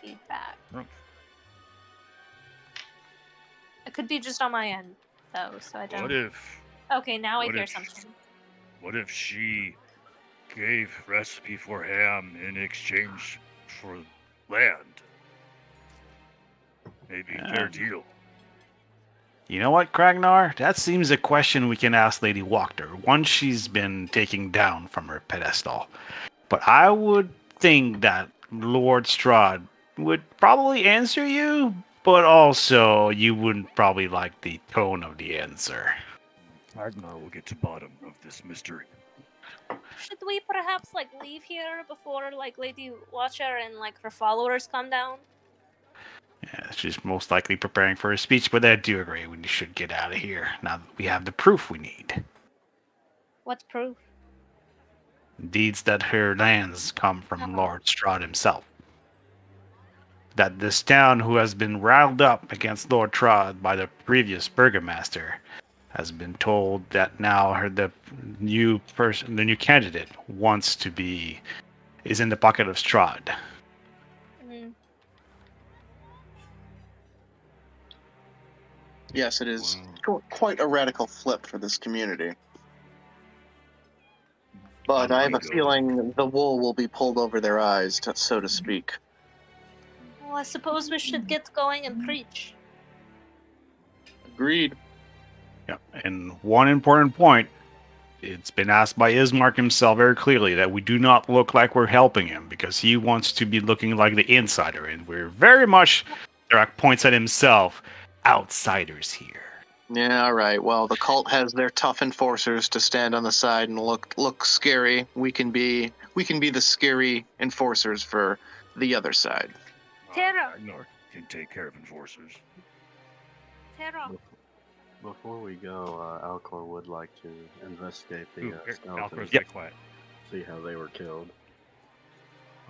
feedback. Oh. It could be just on my end, though, so I don't... What if... Okay, now I what hear if- something. What if she gave recipe for ham in exchange for land? Maybe fair deal. You know what, Kragnar? That seems a question we can ask Lady Wachter once she's been taken down from her pedestal. But I would think that Lord Strahd would probably answer you, but also you wouldn't probably like the tone of the answer. Ragnar will get to bottom of this mystery. Should we perhaps, like, leave here before, like, Lady Watcher and, like, her followers come down? Yeah, she's most likely preparing for a speech, but I do agree we should get out of here now that we have the proof we need. What proof? Deeds that her lands come from Lord Strahd himself. That this town, who has been riled up against Lord Strahd by the previous burgomaster, has been told that now the new candidate is in the pocket of Strahd. Mm. Yes, it is quite a radical flip for this community. But I have a feeling the wool will be pulled over their eyes, so to speak. Well, I suppose we should get going and preach. Agreed. Yeah, and one important point, it's been asked by Ismark himself very clearly that we do not look like we're helping him because he wants to be looking like the insider, and we're very much, Derek points at himself, outsiders here. Yeah, all right. Well, the cult has their tough enforcers to stand on the side and look scary. We can be the scary enforcers for the other side. Terra! Ragnar can take care of enforcers. Terra! Before we go, Alcor would like to investigate the skeletons. Alcor's quiet. See how they were killed.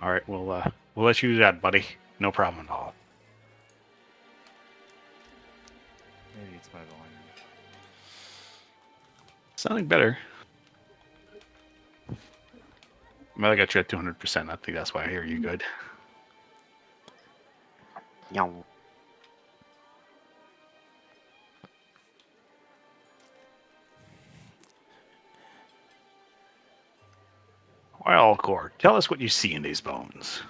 All right, we'll let you do that, buddy. No problem at all. Maybe it's my volume. Sounding better. Well, I got you at 200%. I think that's why I hear you good. Yow. Well, Cord, tell us what you see in these bones.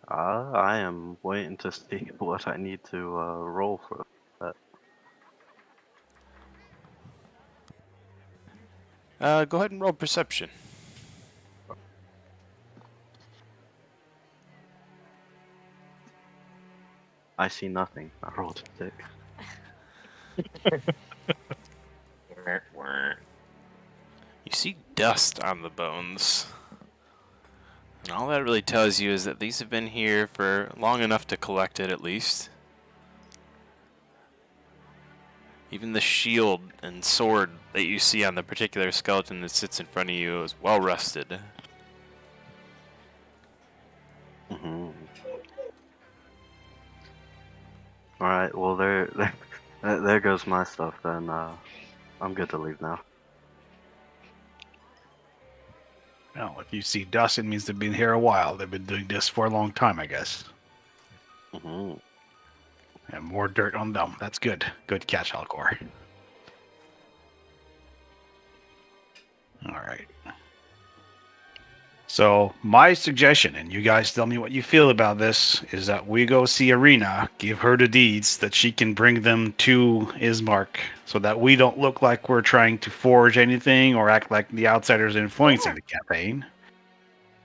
I am waiting to see what I need to roll for that. Go ahead and roll perception. I see nothing. I rolled a 6. You see dust on the bones. And all that really tells you is that these have been here for long enough to collect it, at least. Even the shield and sword that you see on the particular skeleton that sits in front of you is well rusted. Mm-hmm. Alright, well there goes my stuff then. I'm good to leave now. Well, if you see dust, it means they've been here a while. They've been doing this for a long time, I guess. Mm-hmm. And more dirt on them. That's good. Good catch, Alcor. All right. So my suggestion, and you guys tell me what you feel about this, is that we go see Arena, give her the deeds, that she can bring them to Ismark, so that we don't look like we're trying to forge anything or act like the outsiders influencing the campaign.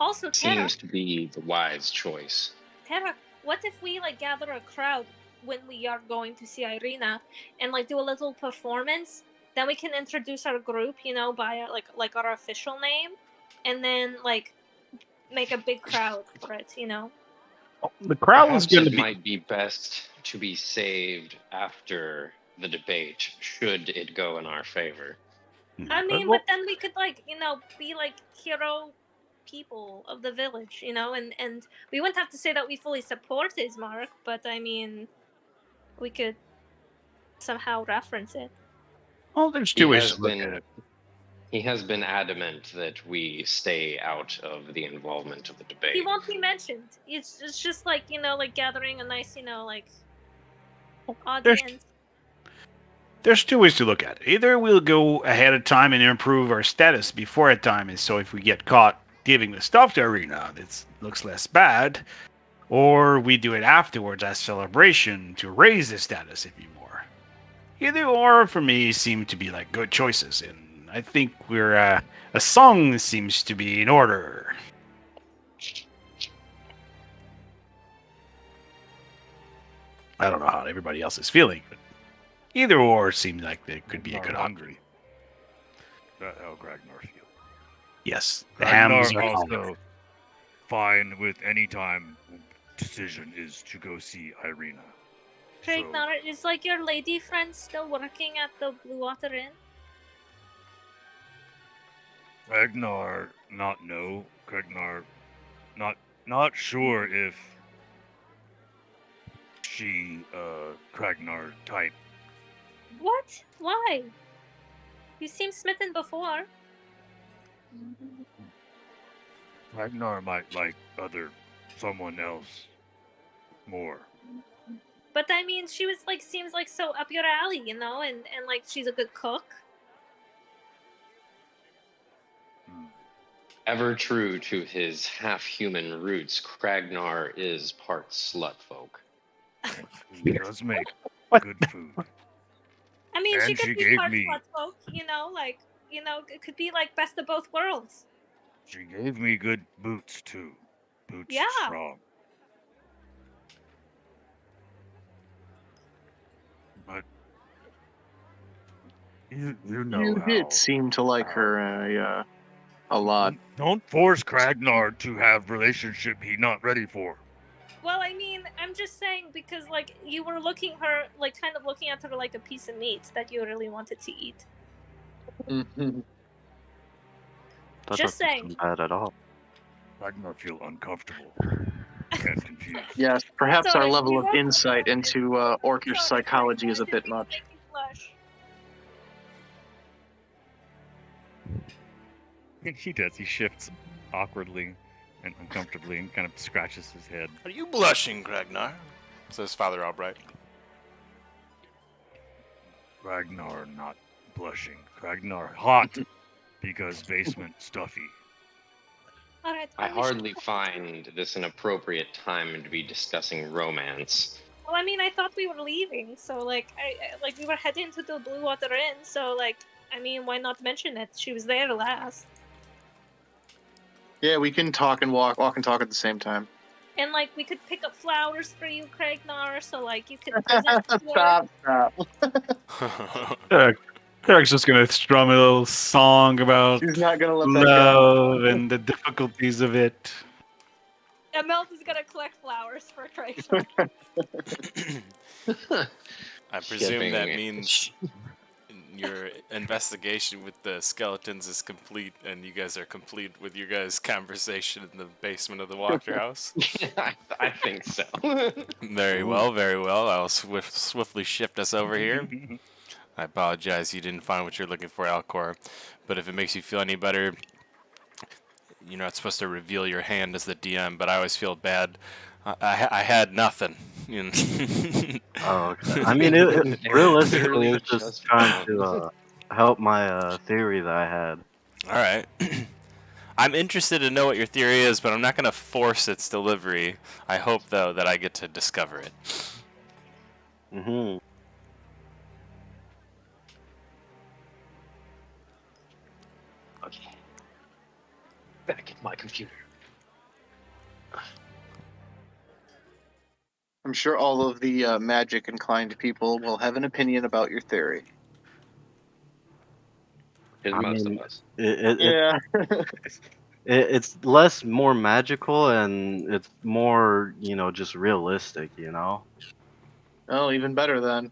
Also, Terra, Seems to be the wise choice. Terra, what if we, like, gather a crowd when we are going to see Irina and, like, do a little performance? Then we can introduce our group, you know, by, like our official name, and then, like, make a big crowd for it, you know? The crowd Perhaps is going to it be... might be best to be saved after the debate, should it go in our favor. I mean, but then we could, like, you know, be, like, hero people of the village, you know? And we wouldn't have to say that we fully support Ismark, but, I mean, we could somehow reference it. Well, there's two ways to look at it. He has been adamant that we stay out of the involvement of the He debate. won't be mentioned. It's just like, like gathering a nice, like audience. There's two ways to look at it. Either we'll go ahead of time and improve our status before a time, and so if we get caught giving the stuff to Arena, it looks less bad. Or we do it afterwards as celebration to raise the status even more. Either or, for me, seem to be like good choices, and I think we're a song seems to be in order. I don't know how everybody else is feeling, but either or seems like it could be a Ragnar good option. hungry. That's how Ragnar feels. Yes, the hams Ragnar are hungry. also fine with any time decision is to go see Irina. Ragnar, is like your lady friend still working at the Blue Water Inn? Ragnar not know. Ragnar not sure if she Ragnar type. What? Why? You seemed smitten before. Ragnar might like someone else more. But I mean, she was like, seems like so up your alley, and like she's a good cook. Ever true to his half-human roots, Kragnar is part slut folk. He does make good food. I mean, she And could she be gave part me- slut folk, it could be like best of both worlds. She gave me good boots too. Boots Yeah. strong. But you know You how. did seem to like her a lot. Don't force Kragnar to have relationship he not ready for. Well, I mean, I'm just saying because like you were looking kind of looking at her like a piece of meat that you really wanted to eat. Mhm. That Just doesn't saying. sound bad at all. Ragnar feel uncomfortable and confused. Yes, perhaps Sorry, our level you of wrote the insight note. into orcish Sorry, psychology is a I bit didn't mean to much. make you blush. He does. He shifts awkwardly and uncomfortably and kind of scratches his head. Are you blushing, Kragnar? Says Father Albright. Ragnar not blushing. Ragnar hot because basement stuffy. All right. I well, we should- hardly find this an appropriate time to be discussing romance. Well, I mean, I thought we were leaving, so like, we were heading to the Blue Water Inn, so like, I mean, why not mention it? She was there last, Yeah, we can talk and walk and talk at the same time. and like, we could pick up flowers for you, Kragnar, so like, you could present to her. Stop. Eric's just gonna strum a little song about She's not gonna let that go. love and the difficulties of it. Melt is gonna collect flowers for Kragnar. I presume that Shipping. means your investigation with the skeletons is complete, and you guys are complete with your guys' conversation in the basement of the Walker House. I think so. Very well, very well. I'll swiftly shift us over here. I apologize you didn't find what you're looking for, Alcor, but if it makes you feel any better, you're not supposed to reveal your hand as the DM, but I always feel bad. I had nothing. You know? Oh, okay. I mean, realistically, it was just trying to help my theory that I had. All right. I'm interested to know what your theory is, but I'm not going to force its delivery. I hope, though, that I get to discover it. Mm-hmm. Okay. Back at my computer. I'm sure all of the magic-inclined people will have an opinion about your theory. Is I most mean, of us. Yeah. It's less more magical and it's more, just realistic, Oh, even better then.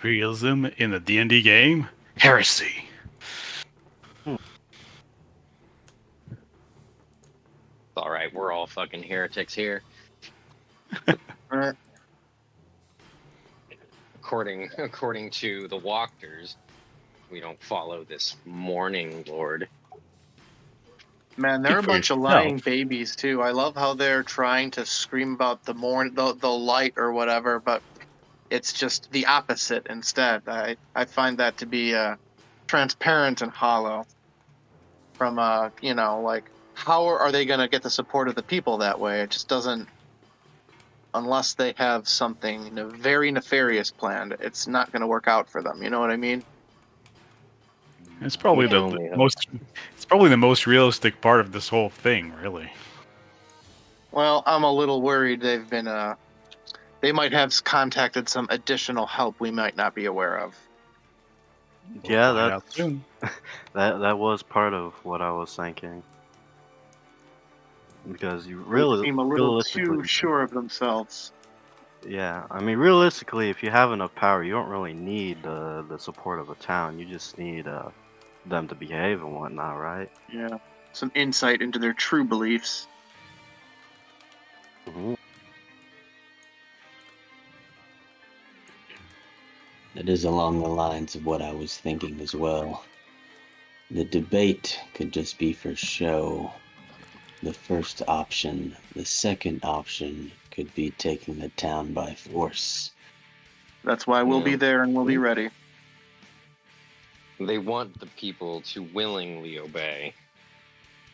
Realism in a D&D game? Heresy. All right, we're all fucking heretics here. Alright. According to the walkers, we don't follow this mourning lord. Man, they're a Speak for bunch of yourself. lying babies too. I love how they're trying to scream about the light or whatever, but it's just the opposite instead. I find that to be transparent and hollow. From like how are they going to get the support of the people that way? It just doesn't, unless they have something very nefarious planned. It's not going to work out for them. You know what I mean? It's probably We can the only hope. most. It's probably the most realistic part of this whole thing, really. Well, I'm a little worried they've been they might have contacted some additional help we might not be aware of. We'll Yeah, find out that's soon. that was part of what I was thinking. Because you They seem a little too realistically, sure of themselves. yeah, I mean, realistically, if you have enough power, you don't really need the support of a town. You just need them to behave and whatnot, right? Yeah, some insight into their true beliefs. Mhm. That is along the lines of what I was thinking as well. The debate could just be for show. The first option. The second option could be taking the town by force. That's why we'll be Yeah. there and we'll be ready. They want the people to willingly obey.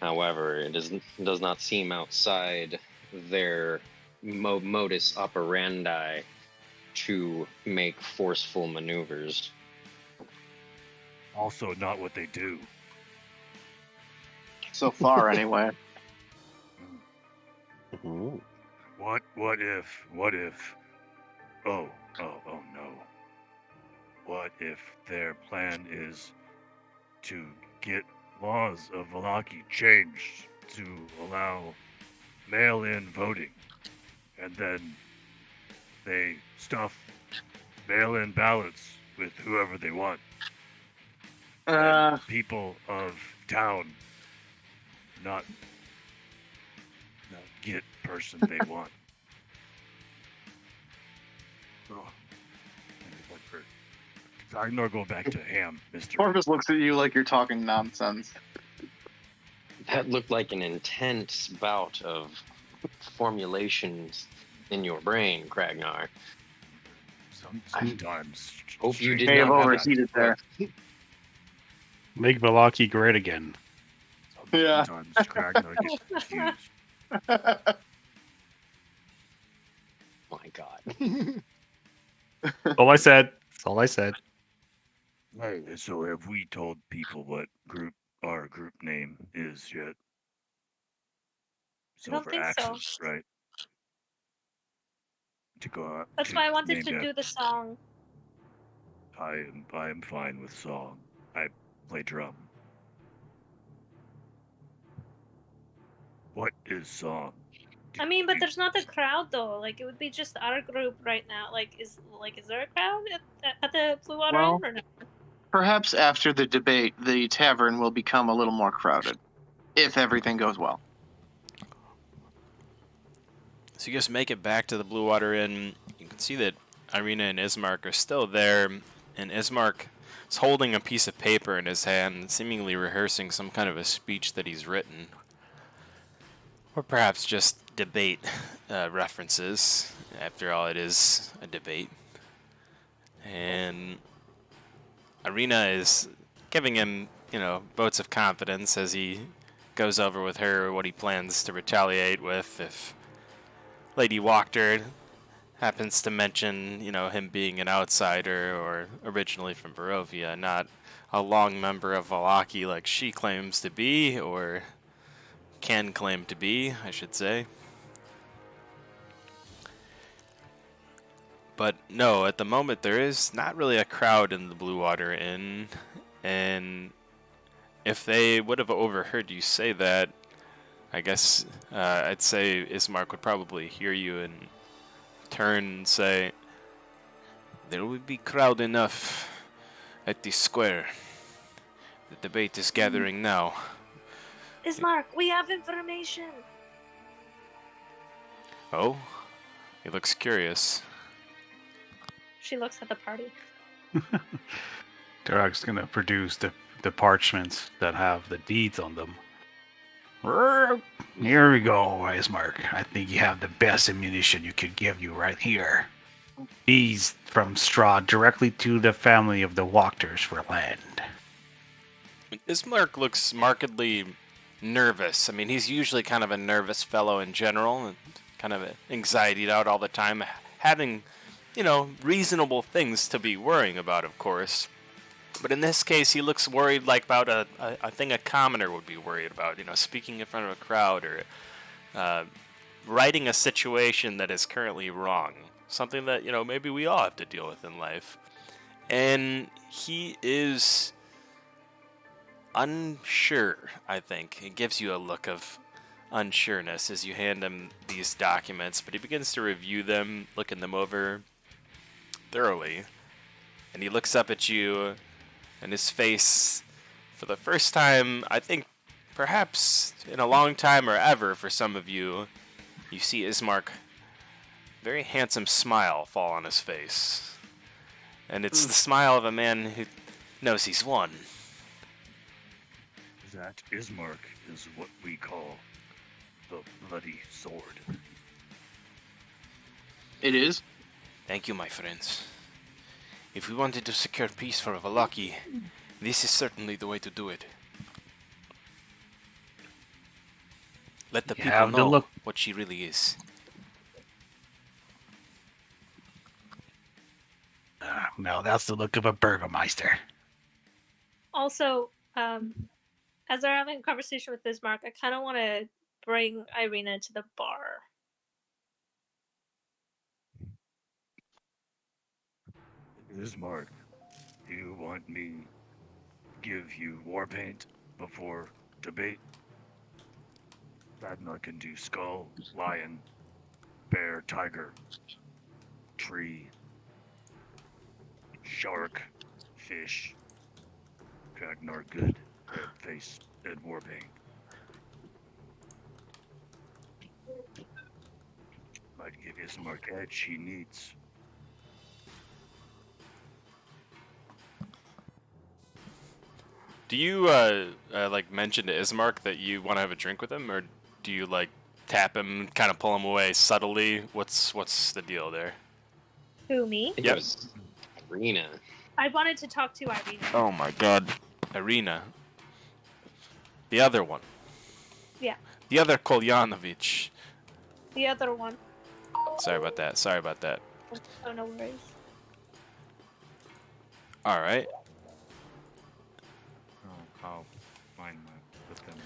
However, it does not seem outside their modus operandi to make forceful maneuvers. Also, not what they do. So far, anyway. Mhm. What if? Oh no. What if their plan is to get laws of Valaki changed to allow mail-in voting, and then they stuff mail-in ballots with whoever they want, and people of town not get person they want. Ignore going back to ham, Mr. Corvus looks at you like you're talking nonsense. That looked like an intense bout of formulations in your brain, Kragnar. Sometimes. Hope you did May have not have overheated there. Make Valaki great again. Yeah. Sometimes Kragnar gets confused. My God. That's all I said. That's all I said. Hey, so have we told people what our group name is yet? I don't Silver think so. Axis, right? To go out. That's to why I wanted name to that. do the song. I am fine with song. I play drum. What is song? I mean, but there's not a crowd though. Like it would be just our group right now. Is there a crowd at the Blue Water Well, Inn or no? perhaps after the debate, the tavern will become a little more crowded, if everything goes well. So you guys make it back to the Blue Water Inn. You can see that Irina and Ismark are still there, and Ismark is holding a piece of paper in his hand, seemingly rehearsing some kind of a speech that he's written. Or perhaps just debate references. After all, it is a debate. And Irina is giving him, votes of confidence as he goes over with her what he plans to retaliate with if Lady Wachter happens to mention, him being an outsider or originally from Barovia, not a long member of Valaki like she claims to be, or can claim to be, I should say. But no, at the moment there is not really a crowd in the Blue Water Inn, and if they would have overheard you say that, I guess I'd say Ismark would probably hear you and turn and say, there will be crowd enough at the square. The debate is gathering now. Ismark, we have information. Oh? He looks curious. She looks at the party. Durag's gonna produce the parchments that have the deeds on them. Here we go, Ismark. I think you have the best ammunition you could give you right here. These from Strahd directly to the family of the Walkers for land. Ismark looks markedly nervous. I mean, he's usually kind of a nervous fellow in general, and kind of anxietied out all the time, having, reasonable things to be worrying about, of course. But in this case, he looks worried like about a thing a commoner would be worried about, speaking in front of a crowd or righting a situation that is currently wrong. Something that, maybe we all have to deal with in life. And he is unsure, I think. It gives you a look of unsureness as you hand him these documents, but he begins to review them, looking them over thoroughly. And he looks up at you, and his face, for the first time, I think perhaps in a long time or ever for some of you, you see Ismark, very handsome smile fall on his face. And it's the smile of a man who knows he's won. That Ismark is what we call the Bloody Sword. It is? Thank you, my friends. If we wanted to secure peace for Valaki, this is certainly the way to do it. Let the people know what she really is. No, that's the look of a burgomeister. Also, as they're having a conversation with Ismark, I kind of want to bring Irina to the bar. Ismark, do you want me to give you war paint before debate? That can do skull, lion, bear, tiger, tree, shark, fish. Ragnar good, red face, and war paint. Might give Ismark edge he needs. Do you mention to Ismark that you want to have a drink with him, or do you tap him, kind of pull him away subtly? What's the deal there? Who, me? It was Irina. I wanted to talk to Irina. Oh my god. Irina. The other one. Yeah. The other Kolyanovich. The other one. Sorry about that. Oh, no worries. Alright. I'll find that with them.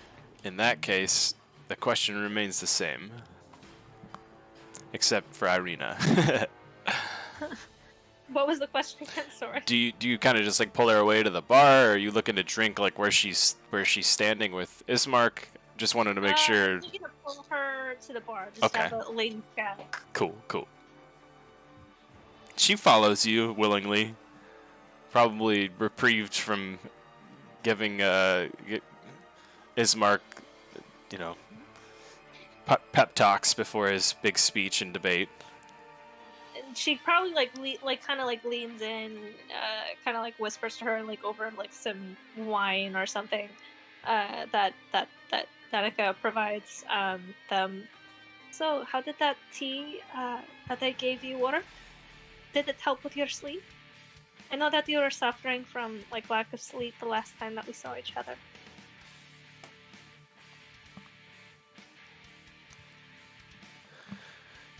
In that case, the question remains the same. Except for Irina. What was the question again? Sorry. Do you kind of just pull her away to the bar, or are you looking to drink where she's standing with Ismark? Just wanted to make sure. I'm going to pull her to the bar. Just have a lady chat. Cool. She follows you willingly. Probably reprieved from giving Ismark, pep talks before his big speech and debate. And she probably leans in, kind of whispers to her over some wine or something that Danica provides them. So how did that tea that I gave you work? Did it help with your sleep? I know that you were suffering from lack of sleep the last time that we saw each other.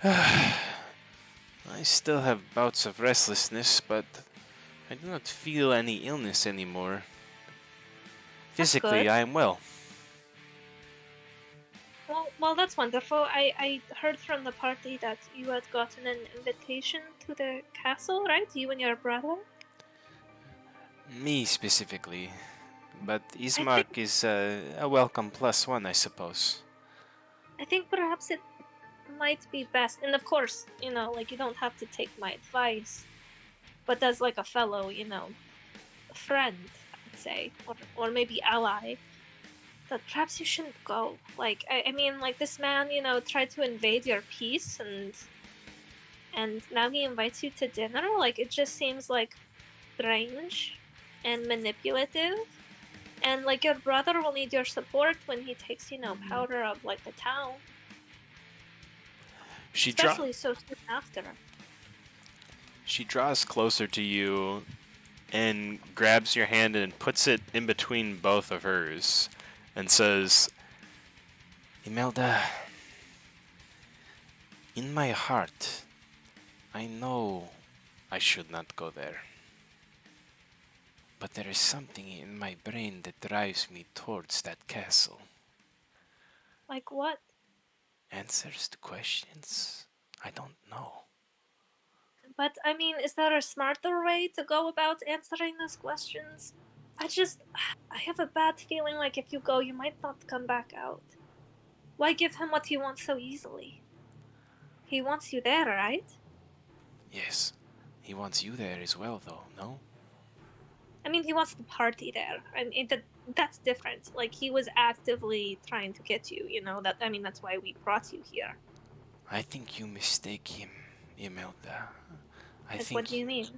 I still have bouts of restlessness, but I do not feel any illness anymore. Physically, I am well. Well, that's wonderful. I heard from the party that you had gotten an invitation to the castle, right? You and your brother? Me specifically. But Ismark is a welcome plus one, I suppose. I think perhaps it might be best. And of course, you don't have to take my advice. But as a fellow, friend, I'd say, or maybe ally, that perhaps you shouldn't go. I mean, this man, tried to invade your peace, and now he invites you to dinner. It just seems strange. and manipulative. And like your brother will need your support when he takes, powder of like the town. Especially so soon after. She draws closer to you and grabs your hand and puts it in between both of hers and says, Imelda, in my heart, I know I should not go there. But there is something in my brain that drives me towards that castle. Like what? Answers to questions? I don't know. But, I mean, is there a smarter way to go about answering those questions? I have a bad feeling like if you go, you might not come back out. Why give him what he wants so easily? He wants you there, right? Yes. He wants you there as well, though, no? I mean, he wants the party there. I mean, that's different. Like, he was actively trying to get you, that's why we brought you here. I think you mistake him, Imelda. What do you mean?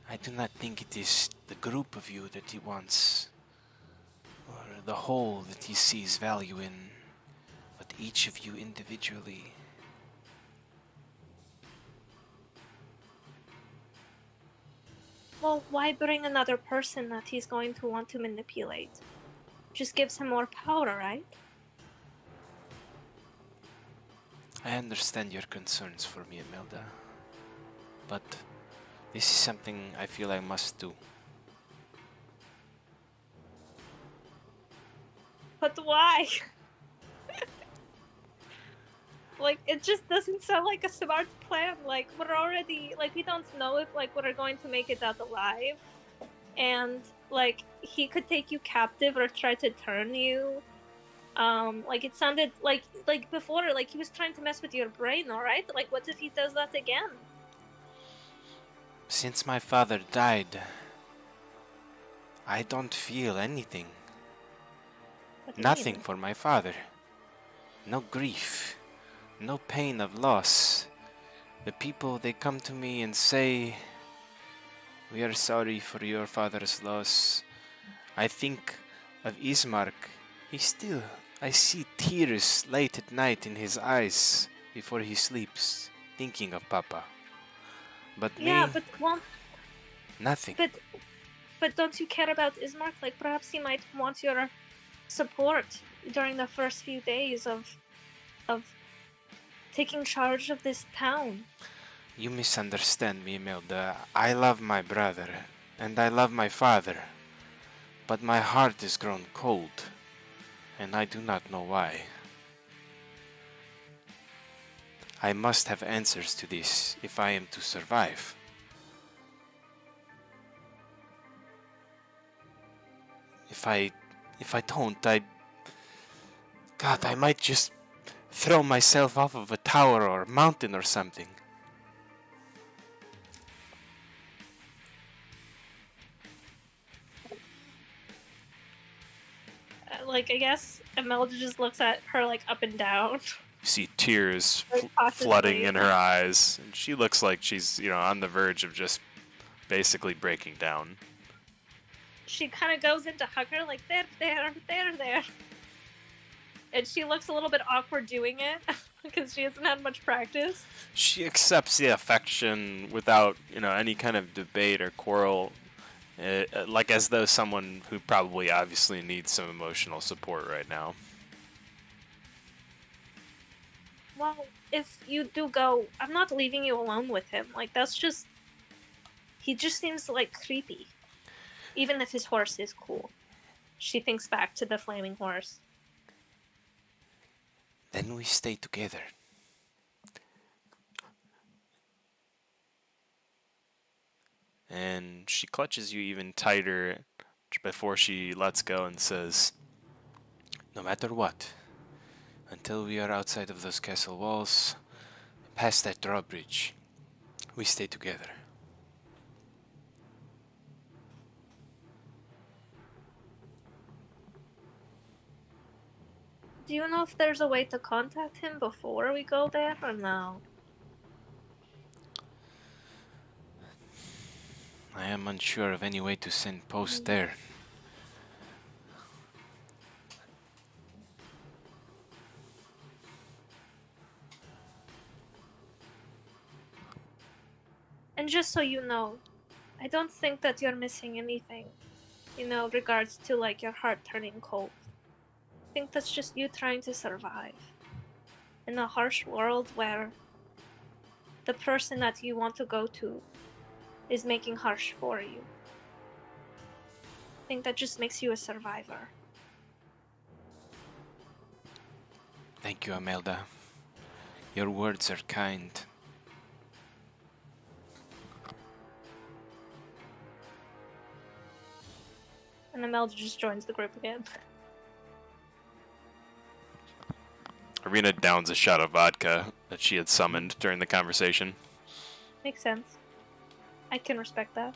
I do not think it is the group of you that he wants, or the whole that he sees value in, but each of you individually. Well, why bring another person that he's going to want to manipulate? Just gives him more power, right? I understand your concerns for me, Imelda, but this is something I feel I must do. But why? Like, it just doesn't sound like a smart plan. Like, we're already, like, we don't know if, like, we're going to make it out alive. And, like, he could take you captive or try to turn you. Like, it sounded like before, like, he was trying to mess with your brain, alright? Like, what if he does that again? Since my father died, I don't feel anything. Nothing for my father. No grief. No pain of loss. The people, they come to me and say, we are sorry for your father's loss. I think of Ismark. I see tears late at night in his eyes before he sleeps, thinking of Papa. But yeah, me, but nothing. But don't you care about Ismark? Like, perhaps he might want your support during the first few days of taking charge of this town. You misunderstand me, Imelda. I love my brother, and I love my father. But my heart is grown cold, and I do not know why. I must have answers to this if I am to survive. If I don't, I might just throw myself off of a tower or a mountain or something. Like, I guess Imelda just looks at her, like, up and down. You see tears flooding in her eyes, and she looks like she's, on the verge of just basically breaking down. She kind of goes in to hug her, like, there. And she looks a little bit awkward doing it, because she hasn't had much practice. She accepts the affection without, any kind of debate or quarrel, like as though someone who probably obviously needs some emotional support right now. Well, if you do go, I'm not leaving you alone with him. Like, he just seems, like, creepy. Even if his horse is cool. She thinks back to the flaming horse. Then we stay together. And she clutches you even tighter before she lets go and says, no matter what, until we are outside of those castle walls, past that drawbridge, we stay together. Do you know if there's a way to contact him before we go there, or no? I am unsure of any way to send post there. And just so you know, I don't think that you're missing anything, regards to like your heart turning cold. I think that's just you trying to survive in a harsh world where the person that you want to go to is making harsh for you. I think that just makes you a survivor. Thank you, Amelda. Your words are kind. And Imelda just joins the group again. Irina downs a shot of vodka that she had summoned during the conversation. Makes sense. I can respect that.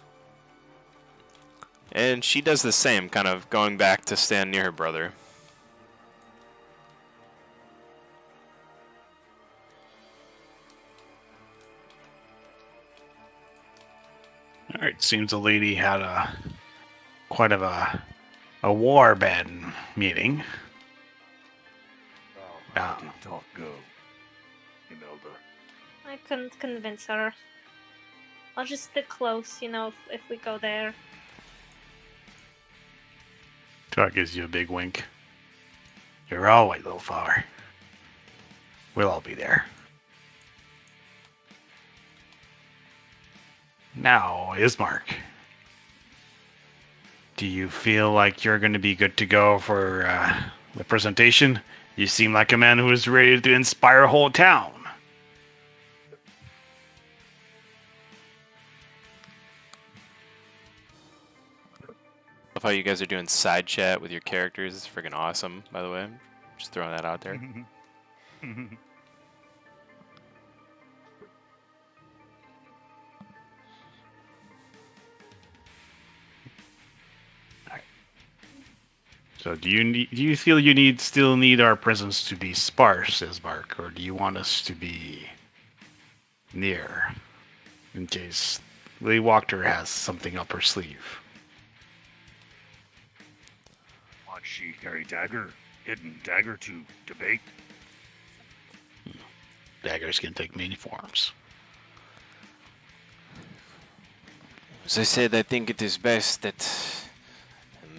And she does the same, kind of going back to stand near her brother. All right, seems the lady had quite of a war bed meeting. How did talk go, Imelda? I couldn't convince her. I'll just stick close, if we go there. Tar gives you a big wink. You're all right, little flower. We'll all be there. Now, Ismark. Do you feel like you're going to be good to go for the presentation? You seem like a man who is ready to inspire a whole town. Love how you guys are doing side chat with your characters. It's freaking awesome, by the way. Just throwing that out there. So do you feel you still need our presence to be sparse, Ismark, or do you want us to be near in case Lady Wachter has something up her sleeve? Want she carry hidden dagger to debate? Daggers can take many forms. As I said, I think it is best that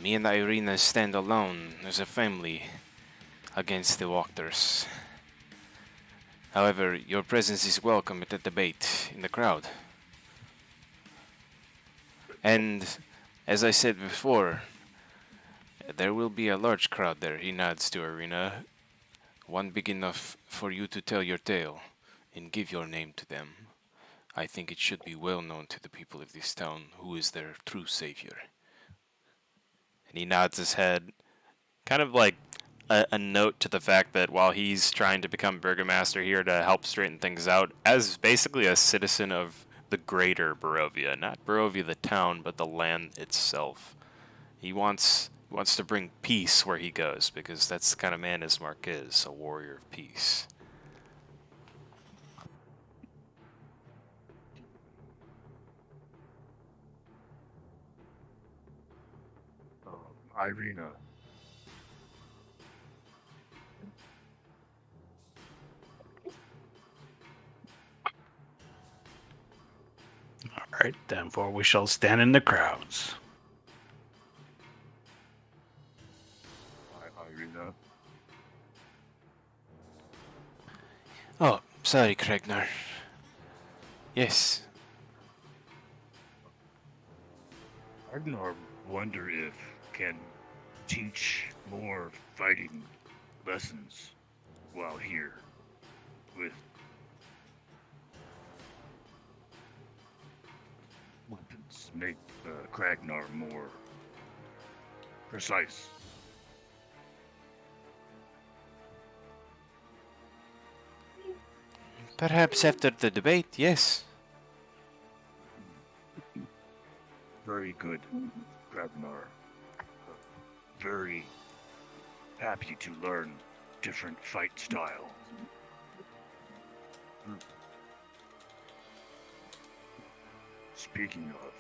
me and Irina stand alone as a family against the Walkers. However, your presence is welcome at the debate in the crowd. And, as I said before, there will be a large crowd there. He nods to Irina. One big enough for you to tell your tale and give your name to them. I think it should be well known to the people of this town who is their true savior. And he nods his head, kind of like a note to the fact that while he's trying to become burgomaster here to help straighten things out, as basically a citizen of the greater Barovia, not Barovia the town, but the land itself. He wants to bring peace where he goes, because that's the kind of man Ismark is, a warrior of peace. Irina. All right, therefore we shall stand in the crowds. Irina. Oh, sorry, Kragnar. Yes. Ragnar wonder if can teach more fighting lessons while here with weapons. Make Kragnar more precise. Perhaps after the debate, yes. Very good, Ragnar. Very happy to learn different fight styles. Speaking of,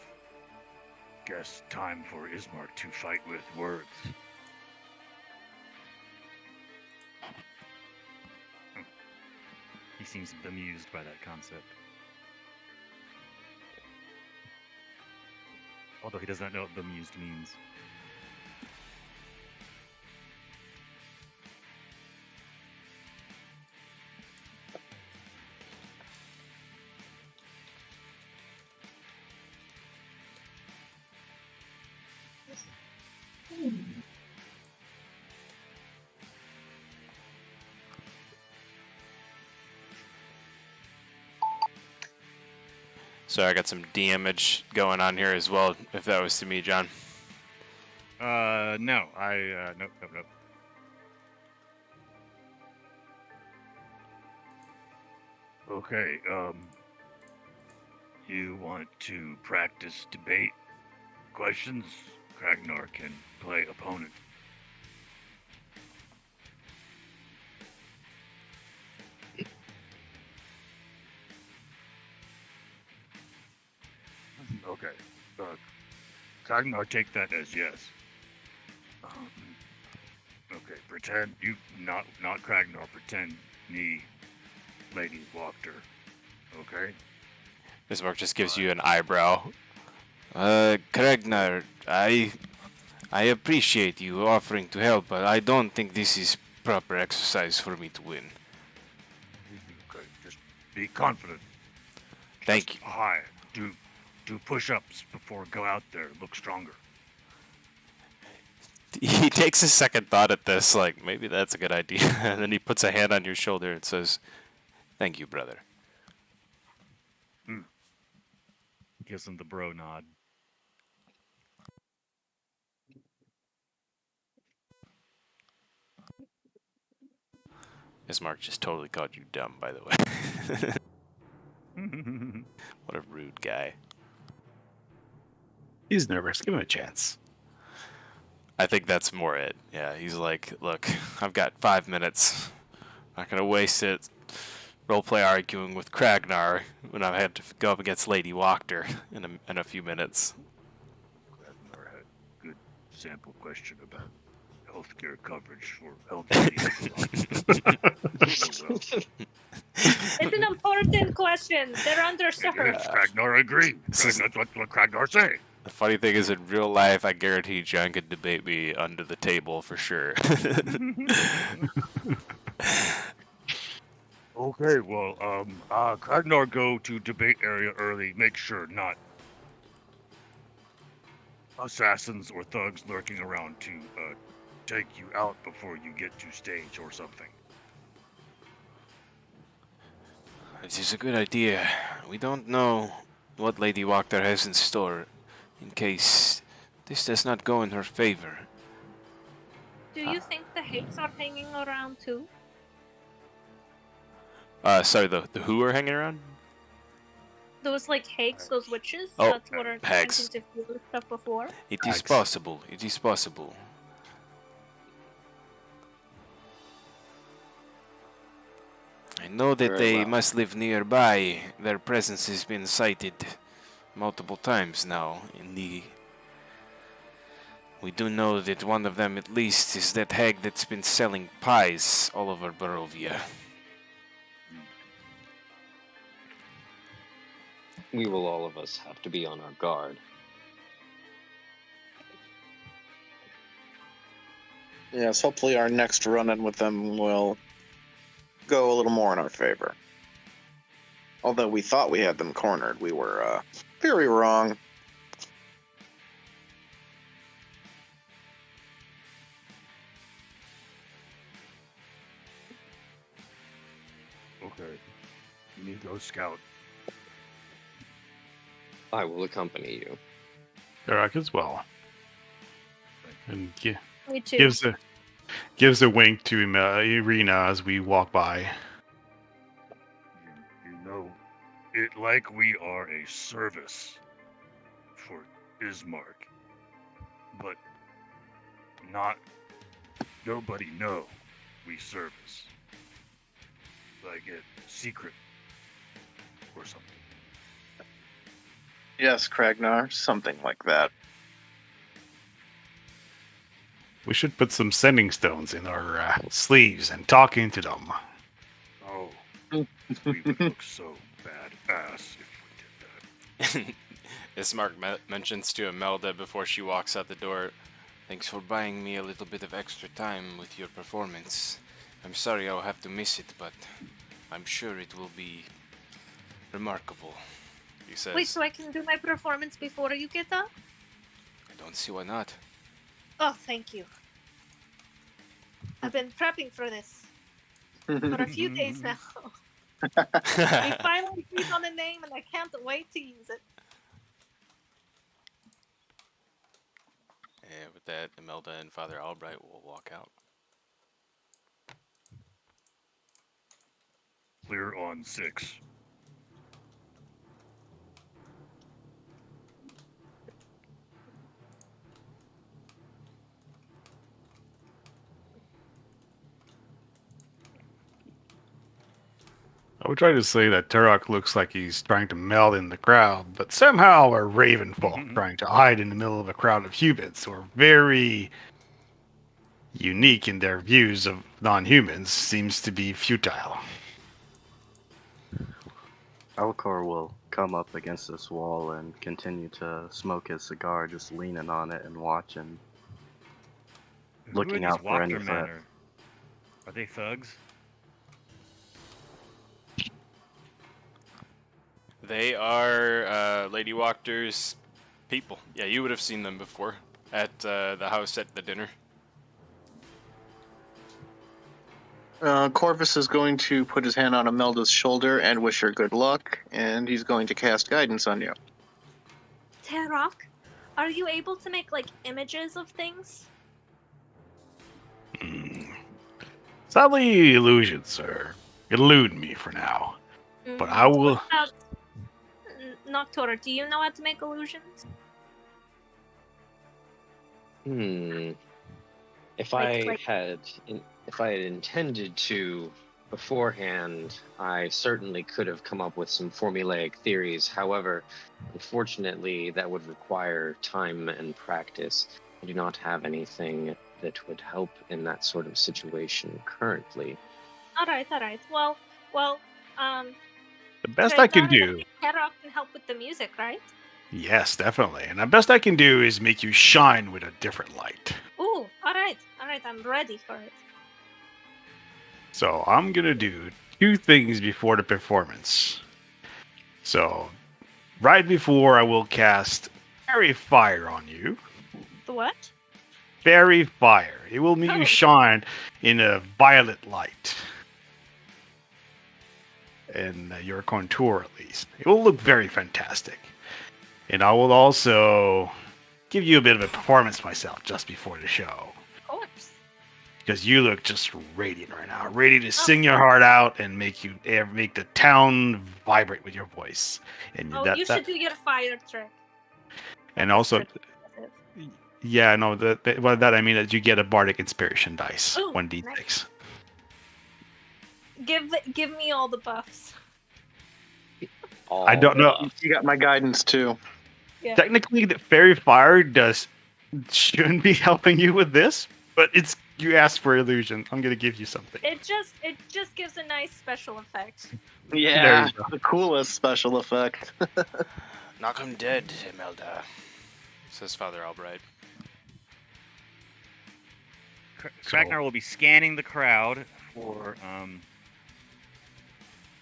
guess time for Ismark to fight with words. He seems bemused by that concept. Although he does not know what bemused means. So I got some damage going on here as well, if that was to me, John. No, nope. Okay, you want to practice debate questions? Kragnar can play opponent. Okay, Kragnar, take that as yes. Okay, pretend you not Kragnar. Pretend me, Lady Wachter. Okay. Ismark just gives you an eyebrow. Kragnar, I appreciate you offering to help, but I don't think this is proper exercise for me to win. Okay, just be confident. Thank you. Hi, do push-ups before go out there. Look stronger. He takes a second thought at this, like, maybe that's a good idea. And then he puts a hand on your shoulder and says, "Thank you, brother." Gives him the bro nod. Ismark just totally called you dumb, by the way. What a rude guy. He's nervous. Give him a chance. I think that's more it. Yeah, he's like, look, I've got 5 minutes. Not gonna waste it roleplay arguing with Kragnar when I had to go up against Lady Wachter in a few minutes. Kragnar had a good sample question about healthcare coverage for elderly. It's an important question. They're underserved. Yes, Kragnar agreed. That's what Kragnar say. The funny thing is, in real life, I guarantee John could debate me under the table for sure. Okay, well, Kragnar, go to debate area early. Make sure not assassins or thugs lurking around to take you out before you get to stage or something. This is a good idea. We don't know what Lady Wachter has in store in case this does not go in her favor. Do you think the Hakes are hanging around too? Sorry, the who are hanging around? Those like Hakes, those witches Oh, that were hags. attempting to steal stuff before? It is possible. It is possible. I know that Very they well. must live nearby. Their presence has been cited multiple times now in the... We do know that one of them at least is that hag that's been selling pies all over Barovia. We will all of us have to be on our guard. Yes, hopefully our next run-in with them will go a little more in our favor. Although we thought we had them cornered, we were very wrong. Okay. You need to go scout. I will accompany you. Garak as well. And Me too. gives a wink to Irina as we walk by. You know it like we are a service for Ismark, but nobody know we service. Like a secret or something. Yes, Kragnar, something like that. We should put some sending stones in our sleeves and talk into them. Oh, we would look so badass if we did that. Ismark mentions to Imelda before she walks out the door, "Thanks for buying me a little bit of extra time with your performance. I'm sorry I'll have to miss it, but I'm sure it will be remarkable," he says. Wait, so I can do my performance before you get up? I don't see why not. Oh, thank you. I've been prepping for this for a few days now. We finally agreed on a name, and I can't wait to use it. And with that, Imelda and Father Albright will walk out. Clear on 6. I would try to say that Turok looks like he's trying to meld in the crowd, but somehow a Ravenfolk trying to hide in the middle of a crowd of humans who are very unique in their views of non-humans seems to be futile. Alcor will come up against this wall and continue to smoke his cigar, just leaning on it and watching, looking out for any threat. Are they thugs? They are Lady Walker's people. Yeah, you would have seen them before at the house at the dinner. Corvus is going to put his hand on Imelda's shoulder and wish her good luck, and he's going to cast guidance on you. Tarok, are you able to make like images of things? Sadly, illusions, sir. Elude me for now. But I will... What about Noctora? Do you know how to make illusions? If I had intended to beforehand, I certainly could have come up with some formulaic theories. However, unfortunately, that would require time and practice. I do not have anything that would help in that sort of situation currently. All right. Well, the best I can do... Tarok can help with the music, right? Yes, definitely. And the best I can do is make you shine with a different light. Ooh, all right. I'm ready for it. So I'm going to do 2 things before the performance. So, right before I will cast Fairy Fire on you. The what? Fairy Fire. It will make you shine in a violet light. And your contour, at least. It will look very fantastic. And I will also give you a bit of a performance myself just before the show. Of course. Because you look just radiant right now, ready to sing your heart out and make the town vibrate with your voice. And you should do your fire trick. And also, yeah, no, by that I mean that you get a bardic inspiration dice, 1d6. Nice. Give me all the buffs. I don't know. You got my guidance too. Yeah. Technically, the Fairy Fire shouldn't be helping you with this, but you asked for illusion. I'm gonna give you something. It just gives a nice special effect. Yeah, the coolest special effect. Knock him dead, Imelda, says Father Albright. Ragnar will be scanning the crowd for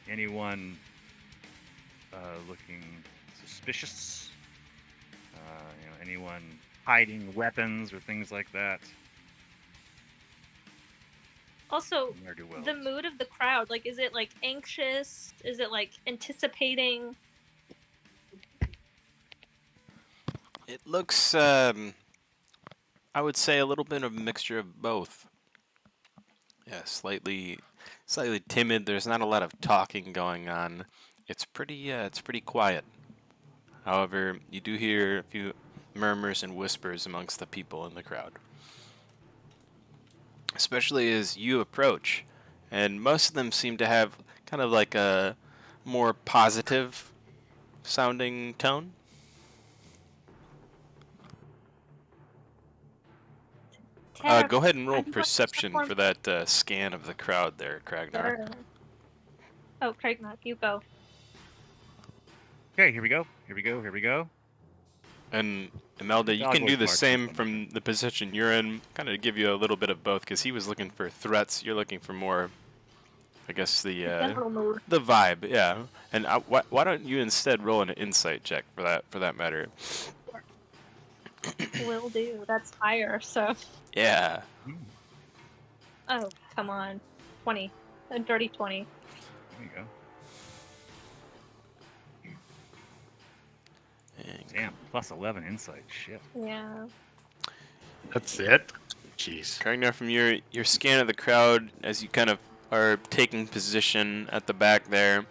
anyone looking suspicious. Anyone hiding weapons or things like that. Also, the mood of the crowd, like, is it like anxious? Is it like anticipating? It looks, I would say, a little bit of a mixture of both. Yeah, slightly timid. There's not a lot of talking going on. It's pretty quiet. However, you do hear a few murmurs and whispers amongst the people in the crowd. Especially as you approach, and most of them seem to have kind of like a more positive sounding tone. Tara, Go ahead and roll have you got perception perform- for that scan of the crowd there, Kragnar. Sure. Oh, Kragnar, you go. Okay, here we go. Here we go. Here we go. And Imelda, you I'll can go do with the Mark same this one. from the position you're in. Kind of give you a little bit of both, because he was looking for threats. You're looking for more, I guess, General mood. the vibe, yeah. And why don't you instead roll an insight check for that matter? Will do. That's higher, so. Yeah. Oh, come on. 20. A dirty 20. There you go. And Damn, plus 11 insight. Shit. Yeah. That's it. Jeez. Kragnar, from your scan of the crowd, as you kind of are taking position at the back there,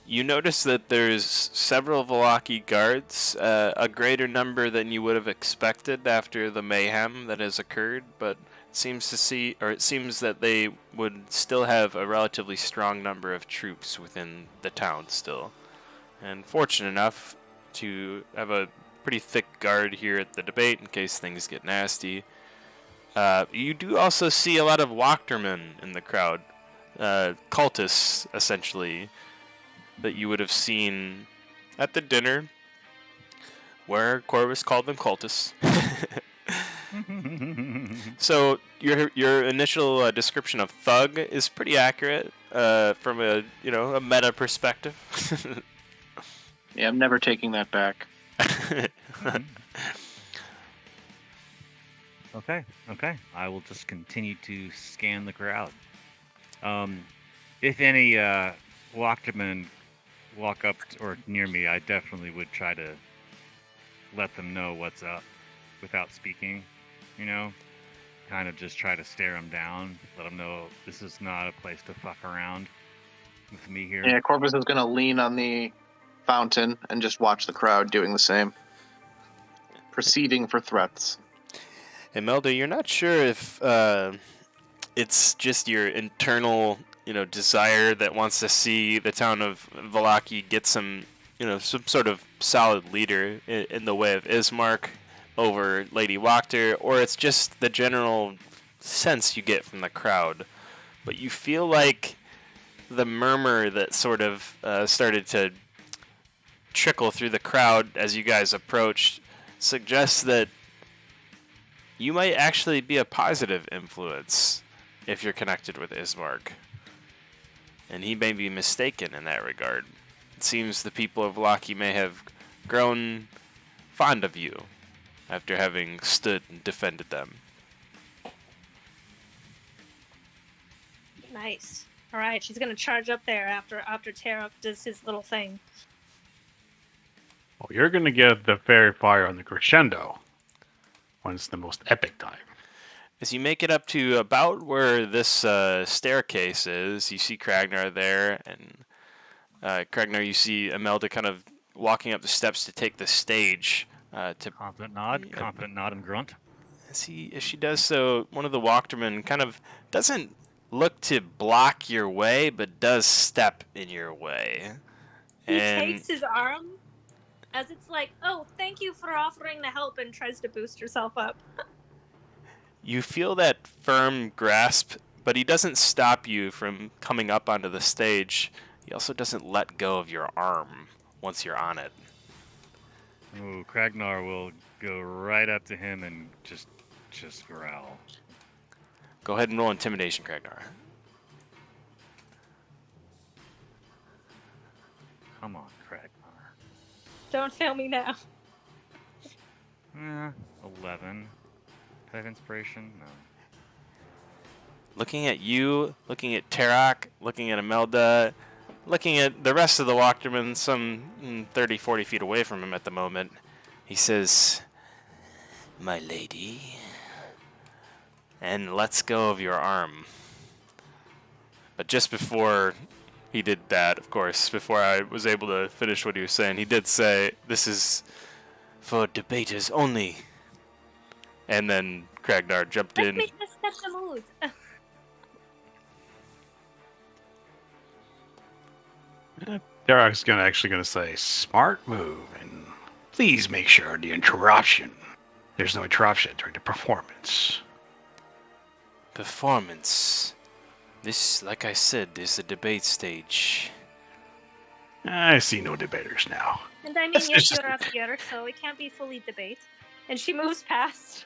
you notice that there's several Vallaki guards, a greater number than you would have expected after the mayhem that has occurred, but it seems that they would still have a relatively strong number of troops within the town still. And fortunate enough to have a pretty thick guard here at the debate in case things get nasty. You do also see a lot of Wachtermen in the crowd, cultists essentially, that you would have seen at the dinner, where Corvus called them cultists. So your initial description of thug is pretty accurate from a meta perspective. Yeah, I'm never taking that back. Okay. I will just continue to scan the crowd. If any Wachtermen walk up or near me, I definitely would try to let them know what's up without speaking, kind of just try to stare them down, let them know this is not a place to fuck around with me here. Yeah, Corvus is going to lean on the fountain and just watch the crowd doing the same. Proceeding for threats. Imelda, you're not sure if it's just your internal desire that wants to see the town of Vallaki get some sort of solid leader in the way of Ismark over Lady Wachter, or it's just the general sense you get from the crowd. But you feel like the murmur that sort of started to trickle through the crowd as you guys approached suggests that you might actually be a positive influence if you're connected with Ismark. And he may be mistaken in that regard. It seems the people of Vallaki may have grown fond of you after having stood and defended them. Nice. All right, she's gonna charge up there after Tara does his little thing. Well, you're going to get the fairy fire on the crescendo when it's the most epic time. As you make it up to about where this staircase is, you see Kragnar there, and Kragnar, you see Imelda kind of walking up the steps to take the stage. Confident nod and grunt. As she does so, one of the Wachtermen kind of doesn't look to block your way, but does step in your way. He takes his arm as it's like, oh, thank you for offering the help, and tries to boost herself up. You feel that firm grasp, but he doesn't stop you from coming up onto the stage. He also doesn't let go of your arm once you're on it. Ooh, Kragnar will go right up to him and just growl. Go ahead and roll intimidation, Kragnar. Come on, Kragnar. Don't fail me now. 11. Do I have inspiration? No. Looking at you, looking at Tarak, looking at Imelda, looking at the rest of the Wachtermen, some 30, 40 feet away from him at the moment, he says, "My lady," and lets go of your arm. But just before he did that, of course, before I was able to finish what he was saying, he did say, "This is for debaters only." And then Kragnar jumped Let's in. make this set the mood. Derek's actually going to say, smart move, and please make sure the interruption. There's no interruption during the performance. Performance. This, like I said, is a debate stage. I see no debaters now. And I mean, It's yes, just- you're up here, so it can't be fully debate. And she moves past.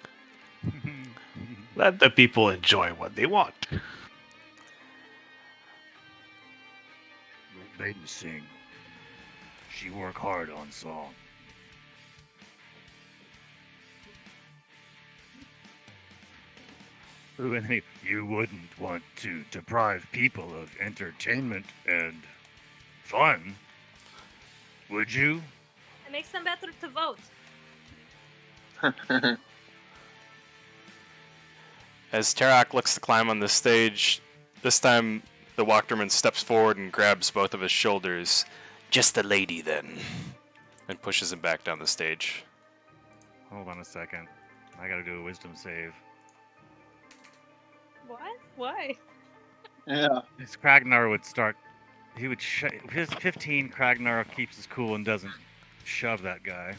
Let the people enjoy what they want. Let Maiden sing. She work hard on song. Ooh, and you wouldn't want to deprive people of entertainment and fun, would you? It makes them better to vote. As Tarak looks to climb on the stage, this time the Walkderman steps forward and grabs both of his shoulders. Just the lady, then. And pushes him back down the stage. Hold on a second. I gotta do a wisdom save. What? Why? Yeah. His Kragnar would start. He would. His 15 Kragnar keeps his cool and doesn't shove that guy.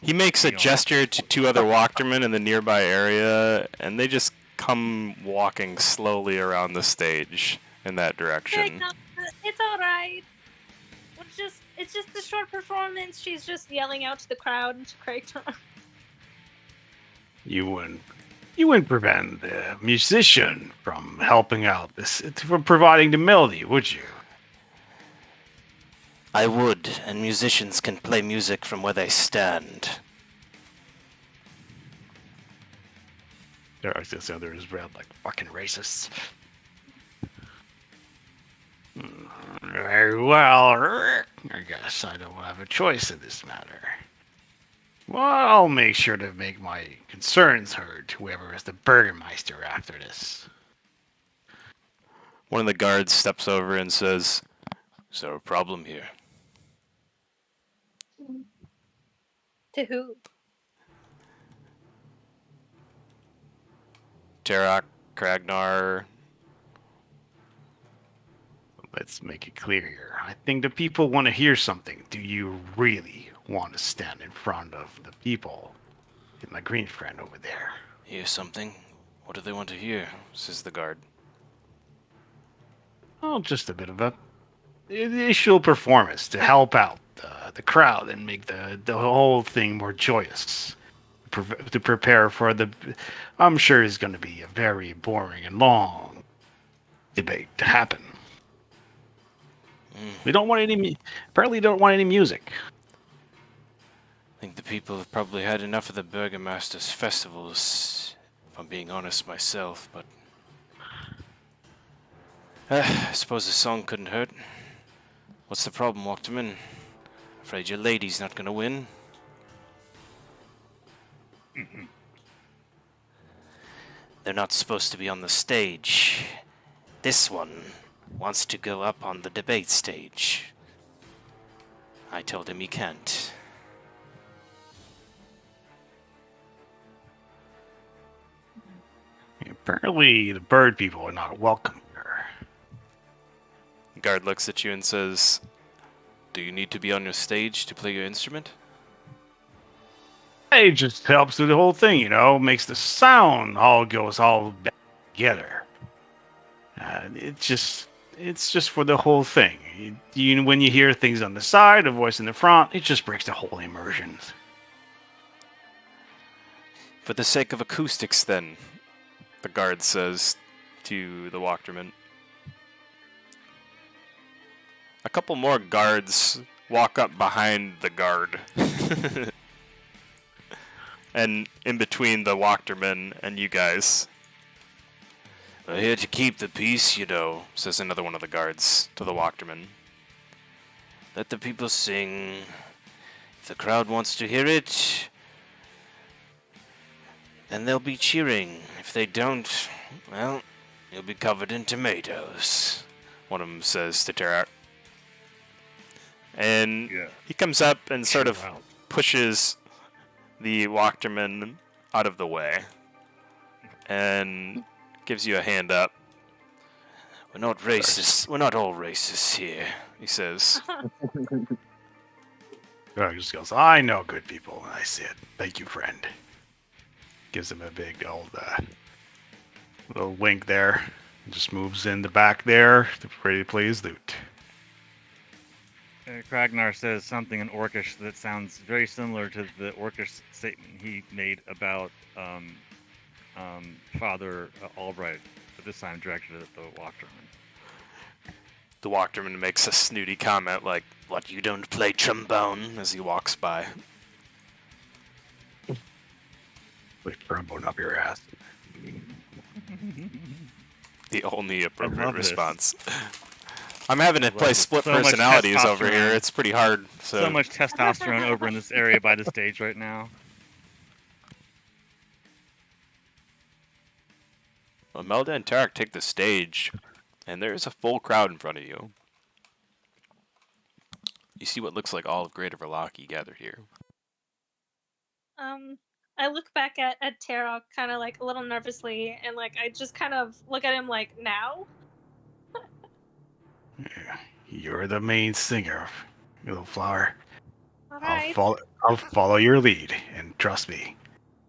He makes a gesture to two other Walkdermen in the nearby area, and they just come walking slowly around the stage in that direction. It's alright. It's just a short performance. She's just yelling out to the crowd and to Craig. You wouldn't prevent the musician from helping out from providing the melody, would you? I would, and musicians can play music from where they stand. There, I was gonna say under his breath, like fucking racists. Very well, I guess I don't have a choice in this matter. Well, I'll make sure to make my concerns heard to whoever is the Burgermeister after this. One of the guards steps over and says, "Is there a problem here?" To who? Tarak, Kragnar. Let's make it clear here. I think the people want to hear something. Do you really want to stand in front of the people? Get my green friend over there. Hear something? What do they want to hear? Says the guard. Oh, just a bit of a initial performance to help out the crowd and make the whole thing more joyous. To prepare for I'm sure it's going to be a very boring and long debate to happen. We don't want apparently don't want any music. I think the people have probably had enough of the Burgomaster's festivals, if I'm being honest myself, but I suppose a song couldn't hurt. What's the problem, Walkderman? Afraid your lady's not gonna win? They're not supposed to be on the stage. This one wants to go up on the debate stage. I told him he can't. Apparently the bird people are not welcome here. Guard looks at you and says, "Do you need to be on your stage to play your instrument?" It just helps with the whole thing, makes the sound all goes all back together. It's just for the whole thing. When you hear things on the side, a voice in the front, it just breaks the whole immersion. For the sake of acoustics, then, the guard says to the Walkderman. A couple more guards walk up behind the guard. And in between the Walkderman and you guys. "We're here to keep the peace, says another one of the guards to the Walkderman. "Let the people sing. If the crowd wants to hear it, then they'll be cheering. If they don't, well, you'll be covered in tomatoes," one of them says to Tarak. And he comes up and sort of pushes the Walkderman out of the way and gives you a hand up. "We're not racist. We're not all racists here," he says. He just goes, "I know good people." And I see it. Thank you, friend. Gives him a big old Little wink there. Just moves in the back there. Ready to play his lute. Kragnar says something in Orcish that sounds very similar to the Orcish statement he made about Father Albright, but this time directed at the Walkderman. The Walkderman makes a snooty comment like, "What, you don't play trombone?" as he walks by. Put trombone up your ass. The only appropriate love this. response. I'm having to play this. split So much personalities over here. testosterone. It's pretty hard. So much testosterone over in this area by the stage right now. Well, Melda and Tarek take the stage, and there's a full crowd in front of you. You see what looks like all of Greater Verlaki gathered here. I look back at Tarok kind of like a little nervously, and like I just kind of look at him like, now? You're the main singer, little flower. All right. I'll follow your lead, and trust me,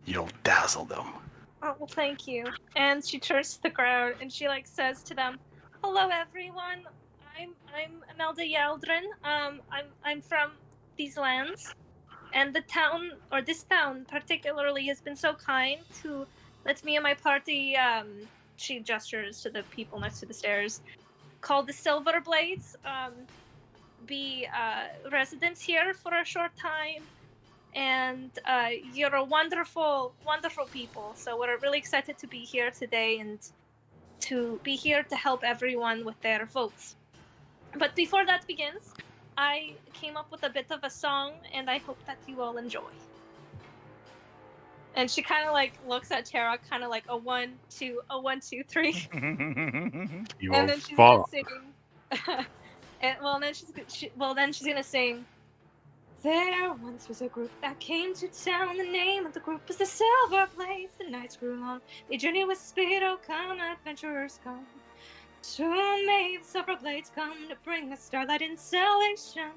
you'll dazzle them. Oh, well, thank you. And she turns to the crowd and she like says to them, "Hello, everyone. I'm Imelda Yaldrin. I'm from these lands, and this town particularly has been so kind to let me and my party. She gestures to the people next to the stairs, called the Silver Blades. Be residents here for a short time." And you're a wonderful, wonderful people. So we're really excited to be here today and to be here to help everyone with their votes. But before that begins, I came up with a bit of a song, and I hope that you all enjoy. And she kind of like looks at Tara, kind of like a 1, 2, a 1, 2, 3, and then she's gonna sing. Then she's gonna sing. There once was a group that came to town. The name of the group was the Silver Blades. The nights grew long. They journeyed with speed. Oh, come, adventurers, come. Soon may the Silver Blades come to bring us starlight and salvation.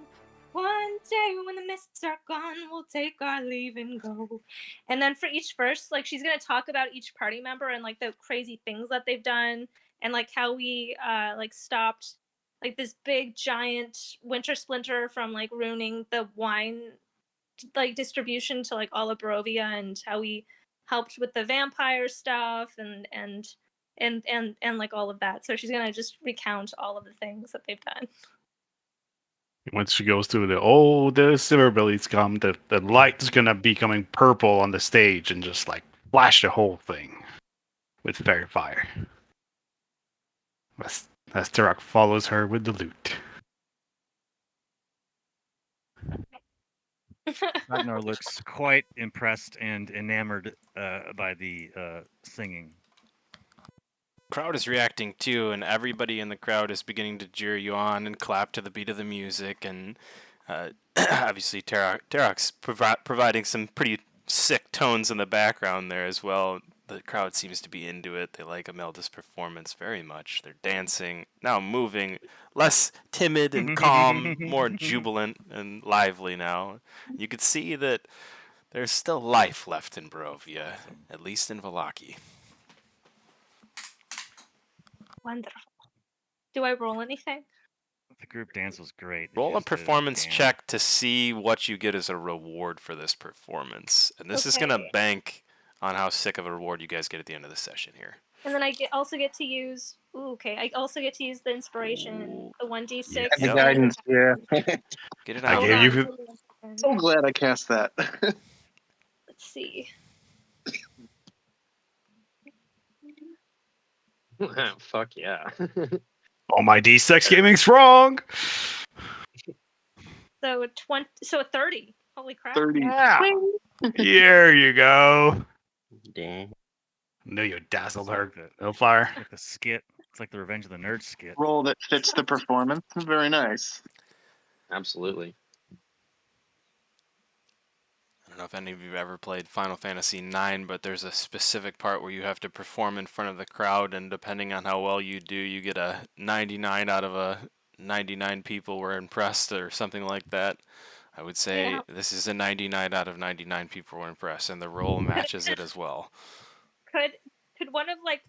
One day when the mists are gone, we'll take our leave and go. And then for each verse, like she's gonna talk about each party member and like the crazy things that they've done, and like how we like stopped like this big giant winter splinter from like ruining the wine like distribution to like all of Barovia, and how we helped with the vampire stuff and like all of that. So she's gonna just recount all of the things that they've done. Once she goes through the Silver Blades come, the light's gonna be coming purple on the stage and just like flash the whole thing with fairy fire. As Turok follows her with the lute. Ragnar looks quite impressed and enamored by the singing. Crowd is reacting too, and everybody in the crowd is beginning to jeer you on and clap to the beat of the music. And obviously, Tarok's providing some pretty sick tones in the background there as well. The crowd seems to be into it. They like Imelda's performance very much. They're dancing, now moving, less timid and calm, more jubilant and lively now. You could see that there's still life left in Barovia, at least in Vallaki. Wonderful. Do I roll anything? The group dance was great. Roll a performance check to see what you get as a reward for this performance. And this is going to bank on how sick of a reward you guys get at the end of the session here. And then I also get to use... I also get to use the inspiration, the 1d6. The guidance, yeah. Get it I out. gave you... So glad I cast that. Let's see. Fuck yeah. Oh, my D6 gaming's strong! So a 30. Holy crap. 30. Yeah. Here you go. Dang. No, you dazzled her. Like No fire. like the skit. It's like the Revenge of the Nerds skit. Roll that fits the performance. Very nice. Absolutely. I don't know if any of you have ever played Final Fantasy IX, but there's a specific part where you have to perform in front of the crowd, and depending on how well you do, you get a 99 out of a 99 people were impressed or something like that. I would say this is a 99 out of 99 people were impressed, and the roll matches it as well. Could one of like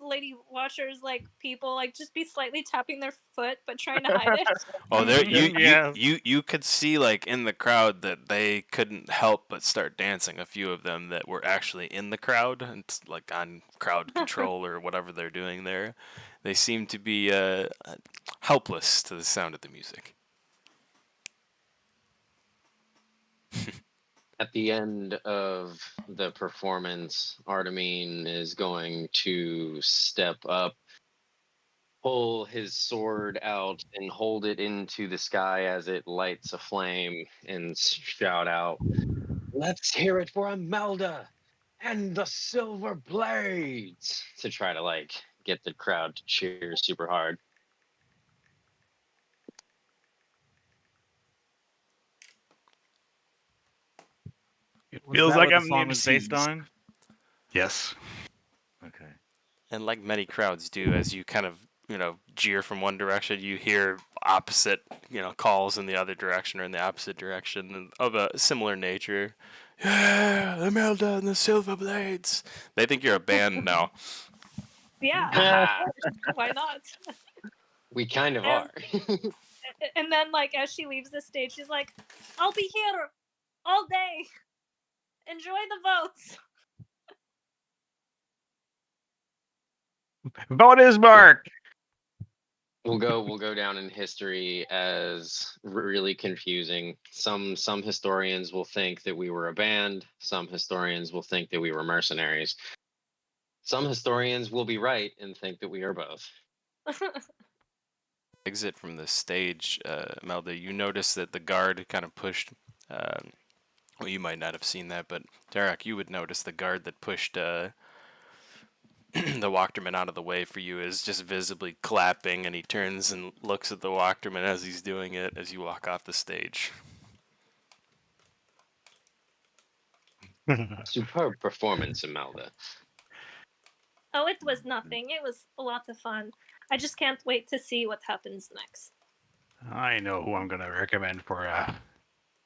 Lady Watcher's like people like just be slightly tapping their foot but trying to hide it. Oh, there Yes. you could see like in the crowd that they couldn't help but start dancing. A few of them that were actually in the crowd and like on crowd control or whatever they're doing there. They seem to be helpless to the sound of the music. At the end of the performance, Artemine is going to step up, pull his sword out, and hold it into the sky as it lights a flame, and shout out, "Let's hear it for Imelda and the Silver Blades!" to try to like get the crowd to cheer super hard. It Was feels that like what the I'm song named was based Seas. on? Yes. Okay. And like many crowds do, as you kind of, jeer from one direction, you hear opposite, calls in the other direction or in the opposite direction of a similar nature. Yeah, Imelda and the Silver Blades. They think you're a band now. Yeah, of Haha, course. Why not? we kind of And, are. and then like as she leaves the stage, she's like, "I'll be here all day. Enjoy the votes." Vote is Mark. We'll go down in history as really confusing. Some historians will think that we were a band. Some historians will think that we were mercenaries. Some historians will be right and think that we are both. Exit from the stage, Imelda, you notice that the guard kind of pushed. Well, you might not have seen that, but Derek, you would notice the guard that pushed the Walkderman out of the way for you is just visibly clapping, and he turns and looks at the Walkderman as he's doing it as you walk off the stage. Superb performance, Imelda. Oh, it was nothing. It was a lot of fun. I just can't wait to see what happens next. I know who I'm going to recommend for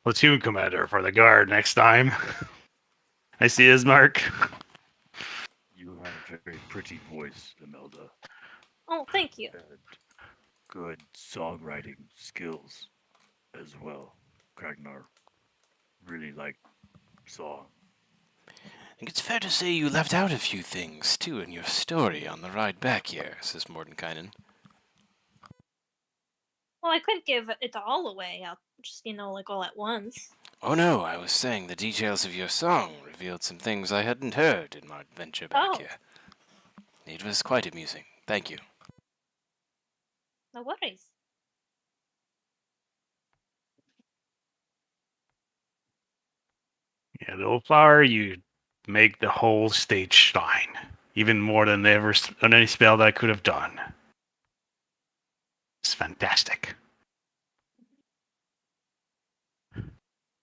platoon commander for the guard next time. I see his mark. You have a very pretty voice, Imelda, Oh, thank you. and good songwriting skills as well. Kragnar really liked song. I think it's fair to say you left out a few things, too, in your story on the ride back here, says Mordenkainen. Well, I couldn't give it all away out just, like all at once. Oh no, I was saying the details of your song revealed some things I hadn't heard in my adventure back Oh. here. It was quite amusing. Thank you. No worries. Yeah, the old flower, you make the whole stage shine. Even more than any spell that I could have done. It's fantastic.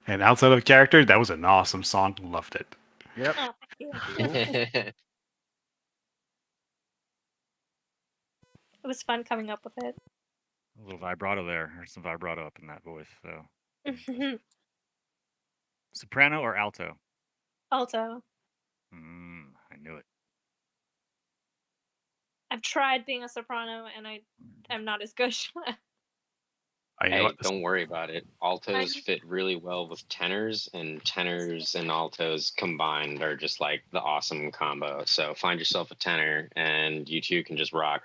And outside of character, that was an awesome song. Loved it. Yep. Oh, thank you. It was fun coming up with it. A little vibrato there. There's some vibrato up in that voice. So, soprano or alto? Alto. I knew it. I've tried being a soprano and I'm not as good. I know Hey, what don't worry about it. Altos fit really well with tenors, and tenors and altos combined are just like the awesome combo. So find yourself a tenor, and you two can just rock.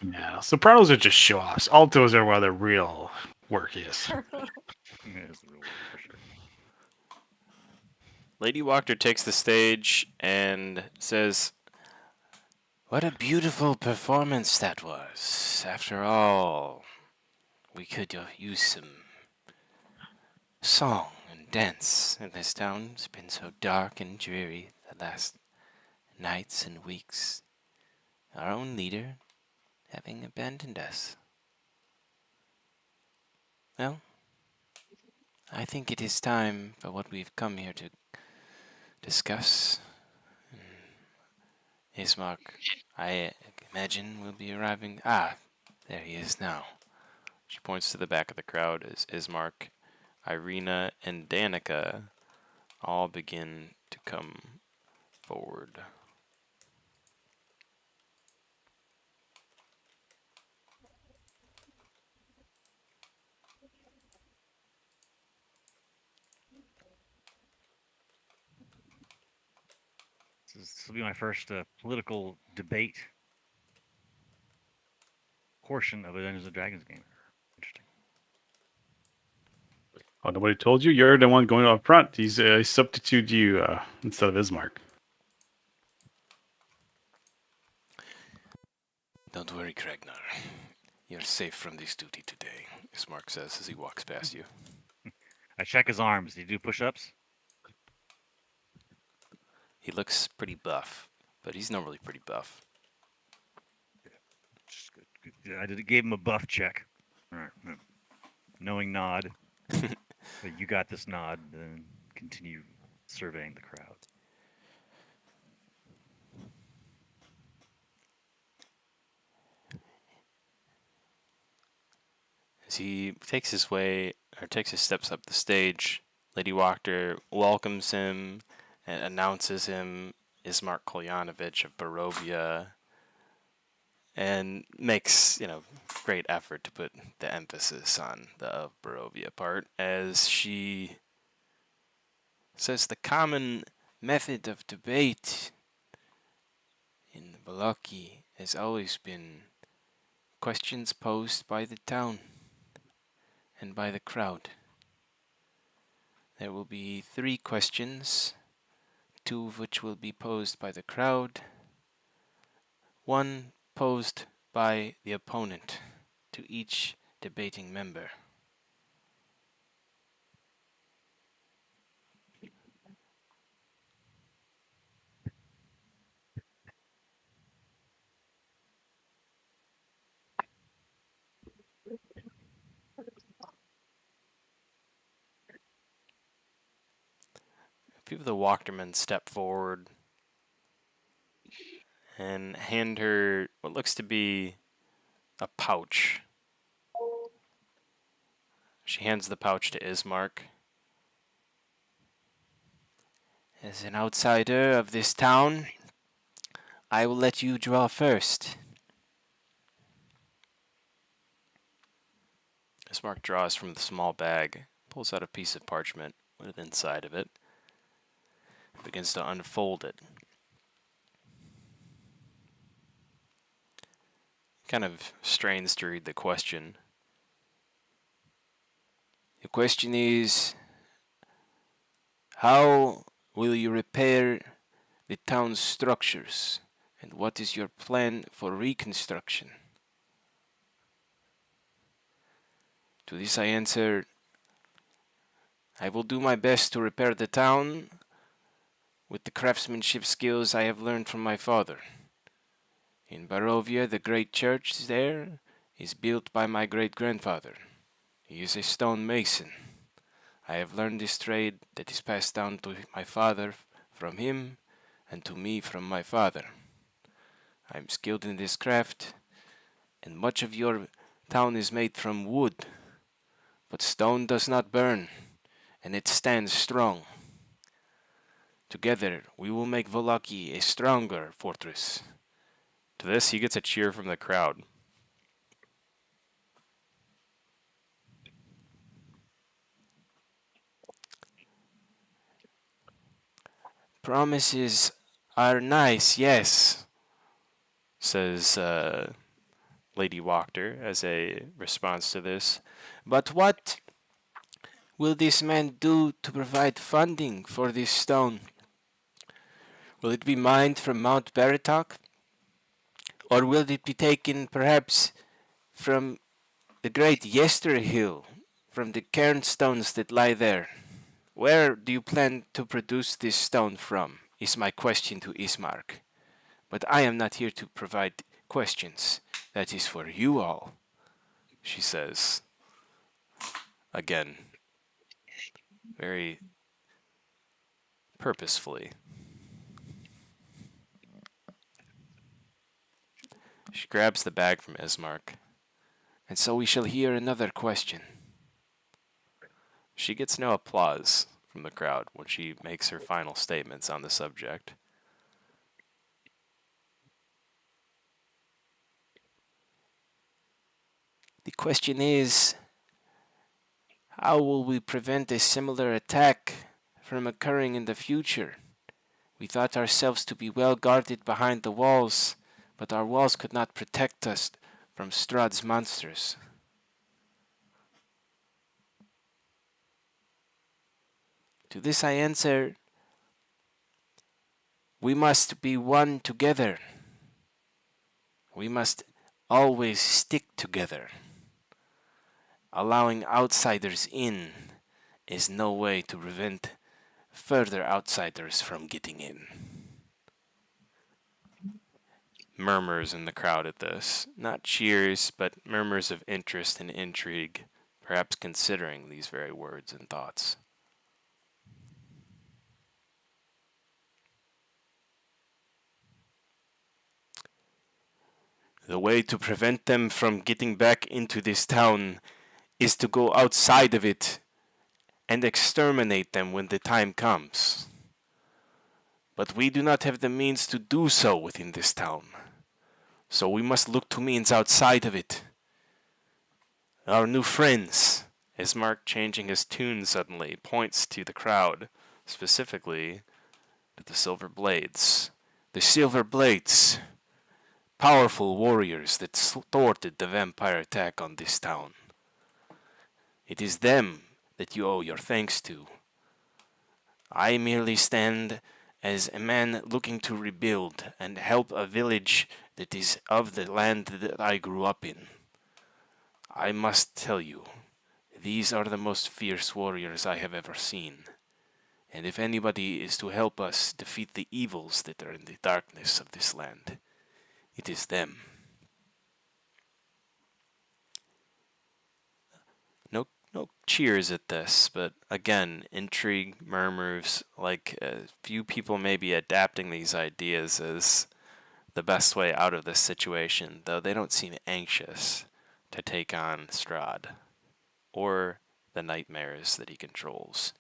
Yeah, sopranos are just show-offs. Altos are where the real work is. Yeah, it's real for sure. Lady Walker takes the stage and says, "What a beautiful performance that was. After all, we could use some song and dance in this town. It's been so dark and dreary the last nights and weeks. Our own leader having abandoned us. Well, I think it is time for what we've come here to discuss. Ismark, I imagine, will be arriving. Ah, there he is now." She points to the back of the crowd as Ismark, Irina, and Danica all begin to come forward. This will be my first political debate portion of a Dungeons and Dragons game. Interesting. Oh, nobody told you? You're the one going up front. He's substitute you instead of Ismark. Don't worry, Kragnar. You're safe from this duty today, Ismark says as he walks past you. I check his arms. Did he do push-ups? He looks pretty buff, but he's normally pretty buff. Just good. I gave him a buff check. All right. Knowing nod. But you got this nod, then continue surveying the crowd. As he takes his steps up the stage, Lady Wachter welcomes him and announces him Ismark Kolyanovich of Barovia, and makes, great effort to put the emphasis on the of Barovia part, as she says the common method of debate in Voloki has always been questions posed by the town and by the crowd. There will be 3 questions, 2 of which will be posed by the crowd, 1 posed by the opponent to each debating member. A few of the Walkermen step forward and hand her what looks to be a pouch. She hands the pouch to Ismark. As an outsider of this town, I will let you draw first. Ismark draws from the small bag, pulls out a piece of parchment with inside of it, begins to unfold it. Kind of strains to read the question. The question is, how will you repair the town's structures, and what is your plan for reconstruction? To this I answer, I will do my best to repair the town with the craftsmanship skills I have learned from my father. In Barovia, the great church there is built by my great-grandfather. He is a stone mason. I have learned this trade that is passed down to my father from him, and to me from my father. I am skilled in this craft, and much of your town is made from wood. But stone does not burn, and it stands strong. Together, we will make Voloki a stronger fortress. To this, he gets a cheer from the crowd. Promises are nice, yes, says Lady Wachter as a response to this. But what will this man do to provide funding for this stone? Will it be mined from Mount Baratok? Or will it be taken perhaps from the great Yesterhill, from the cairnstones that lie there? Where do you plan to produce this stone from, is my question to Ismark. But I am not here to provide questions. That is for you all, she says. Again, very purposefully. She grabs the bag from Ismark. And so we shall hear another question. She gets no applause from the crowd when she makes her final statements on the subject. The question is, how will we prevent a similar attack from occurring in the future? We thought ourselves to be well guarded behind the walls, but our walls could not protect us from Strahd's monsters. To this I answer, we must be one together. We must always stick together. Allowing outsiders in is no way to prevent further outsiders from getting in. Murmurs in the crowd at this. Not cheers, but murmurs of interest and intrigue, perhaps considering these very words and thoughts. The way to prevent them from getting back into this town is to go outside of it and exterminate them when the time comes. But we do not have the means to do so within this town, so we must look to means outside of it. Our new friends, as Mark, changing his tune suddenly, points to the crowd, specifically to the Silver Blades. The Silver Blades, powerful warriors that thwarted the vampire attack on this town. It is them that you owe your thanks to. I merely stand as a man looking to rebuild and help a village that is of the land that I grew up in. I must tell you, these are the most fierce warriors I have ever seen. And if anybody is to help us defeat the evils that are in the darkness of this land, it is them. No cheers at this, but again, intrigue, murmurs, like a few people may be adapting these ideas as the best way out of this situation, though they don't seem anxious to take on Strahd or the nightmares that he controls.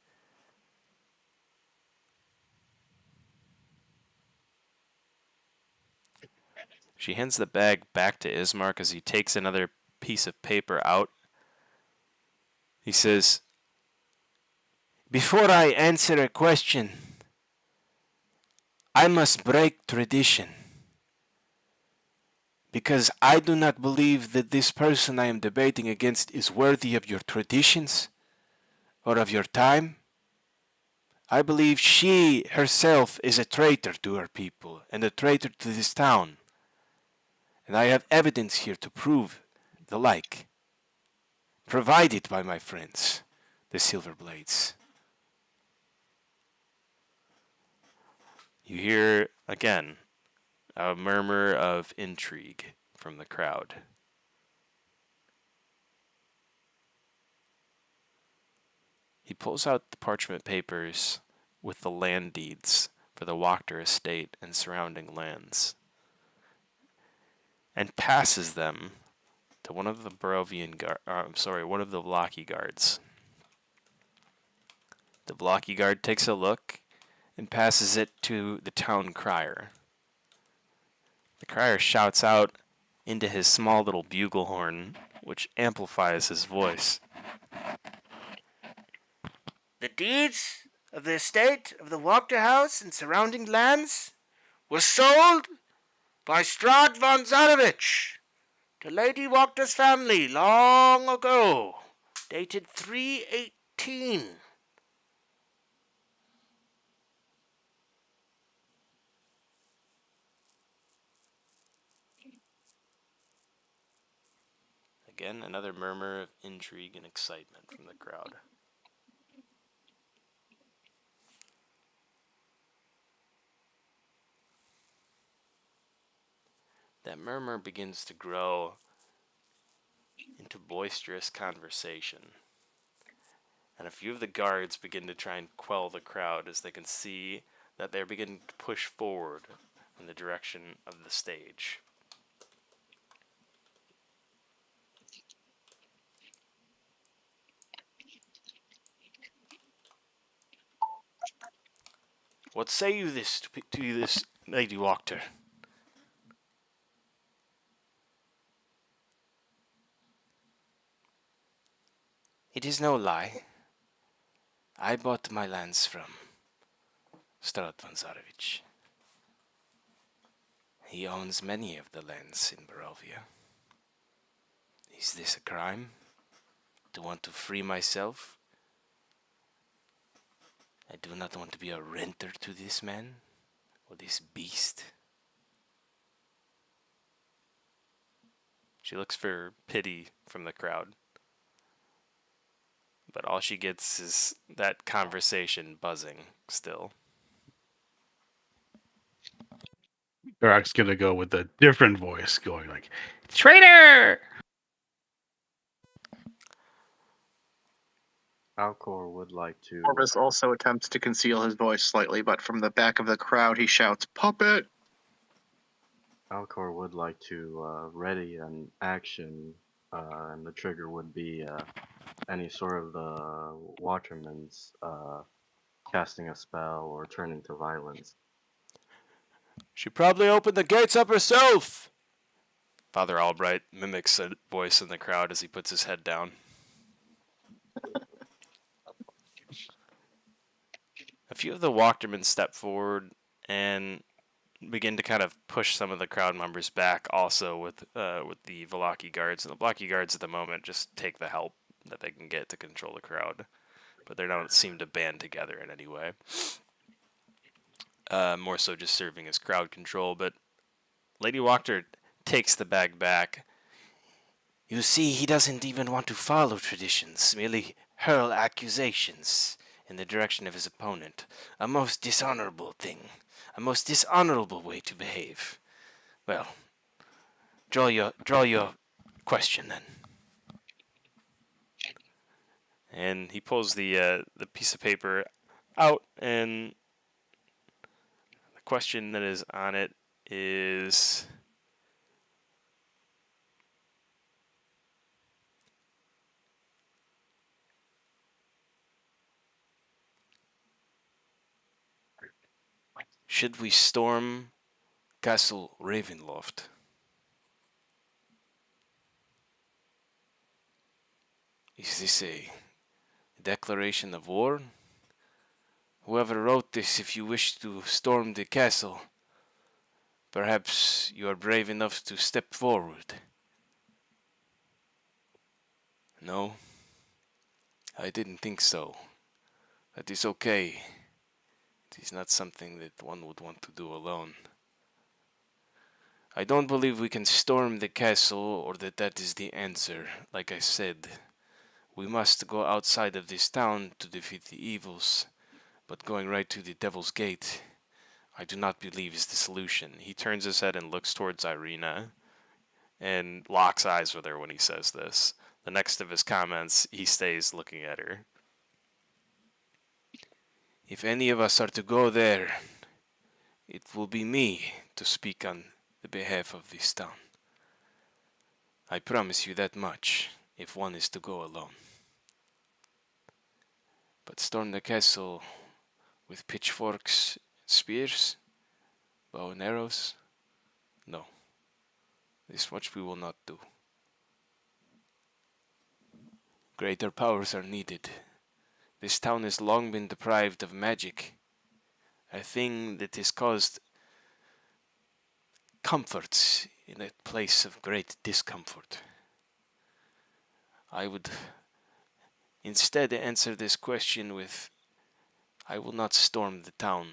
She hands the bag back to Ismark as he takes another piece of paper out. He says, "Before I answer a question, I must break tradition. Because I do not believe that this person I am debating against is worthy of your traditions or of your time. I believe she herself is a traitor to her people and a traitor to this town. And I have evidence here to prove the like, provided by my friends, the Silver Blades." You hear, again, a murmur of intrigue from the crowd. He pulls out the parchment papers with the land deeds for the Wachter estate and surrounding lands, and passes them to one of the one of the blocky guards. The blocky guard takes a look and passes it to the town crier. The crier shouts out into his small little bugle horn, which amplifies his voice. "The deeds of the estate of the Wachter house and surrounding lands were sold by Strahd von Zarevich to Lady Wachter's family long ago, dated 318. Again, another murmur of intrigue and excitement from the crowd. That murmur begins to grow into boisterous conversation, and a few of the guards begin to try and quell the crowd as they can see that they're beginning to push forward in the direction of the stage. "What say you to this, Lady Wachter?" "It is no lie. I bought my lands from Strahd Vanzarovich. He owns many of the lands in Barovia. Is this a crime? To want to free myself? I do not want to be a renter to this man, or this beast. She looks for pity from the crowd. But all she gets is that conversation buzzing still. Garak's gonna go with a different voice, going like, "Traitor!" Alcor would like to. Orvis also attempts to conceal his voice slightly, but from the back of the crowd he shouts, "Puppet!" Alcor would like to ready an action, and the trigger would be any sort of the Waterman's casting a spell or turning to violence. She probably opened the gates up herself! Father Albright mimics a voice in the crowd as he puts his head down. A few of the Walkdermen step forward and begin to kind of push some of the crowd members back, also with the Velaki guards. And the Velaki guards at the moment just take the help that they can get to control the crowd, but they don't seem to band together in any way. More so just serving as crowd control, but Lady Wachter takes the bag back. You see, he doesn't even want to follow traditions, merely hurl accusations in the direction of his opponent. A most dishonorable thing. A most dishonorable way to behave. Well, draw your question then. And he pulls the piece of paper out, and the question that is on it is, should we storm Castle Ravenloft? Is this a declaration of war? Whoever wrote this, if you wish to storm the castle, perhaps you are brave enough to step forward. No? I didn't think so. That is okay. It is not something that one would want to do alone. I don't believe we can storm the castle, or that is the answer. Like I said, we must go outside of this town to defeat the evils, but going right to the Devil's Gate, I do not believe is the solution. He turns his head and looks towards Irina, and locks eyes with her when he says this. The next of his comments, he stays looking at her. If any of us are to go there, it will be me to speak on the behalf of this town. I promise you that much, if one is to go alone. But storm the castle with pitchforks, spears, bow and arrows? No. This much we will not do. Greater powers are needed. This town has long been deprived of magic, a thing that has caused comforts in a place of great discomfort. I would instead answer this question with, I will not storm the town,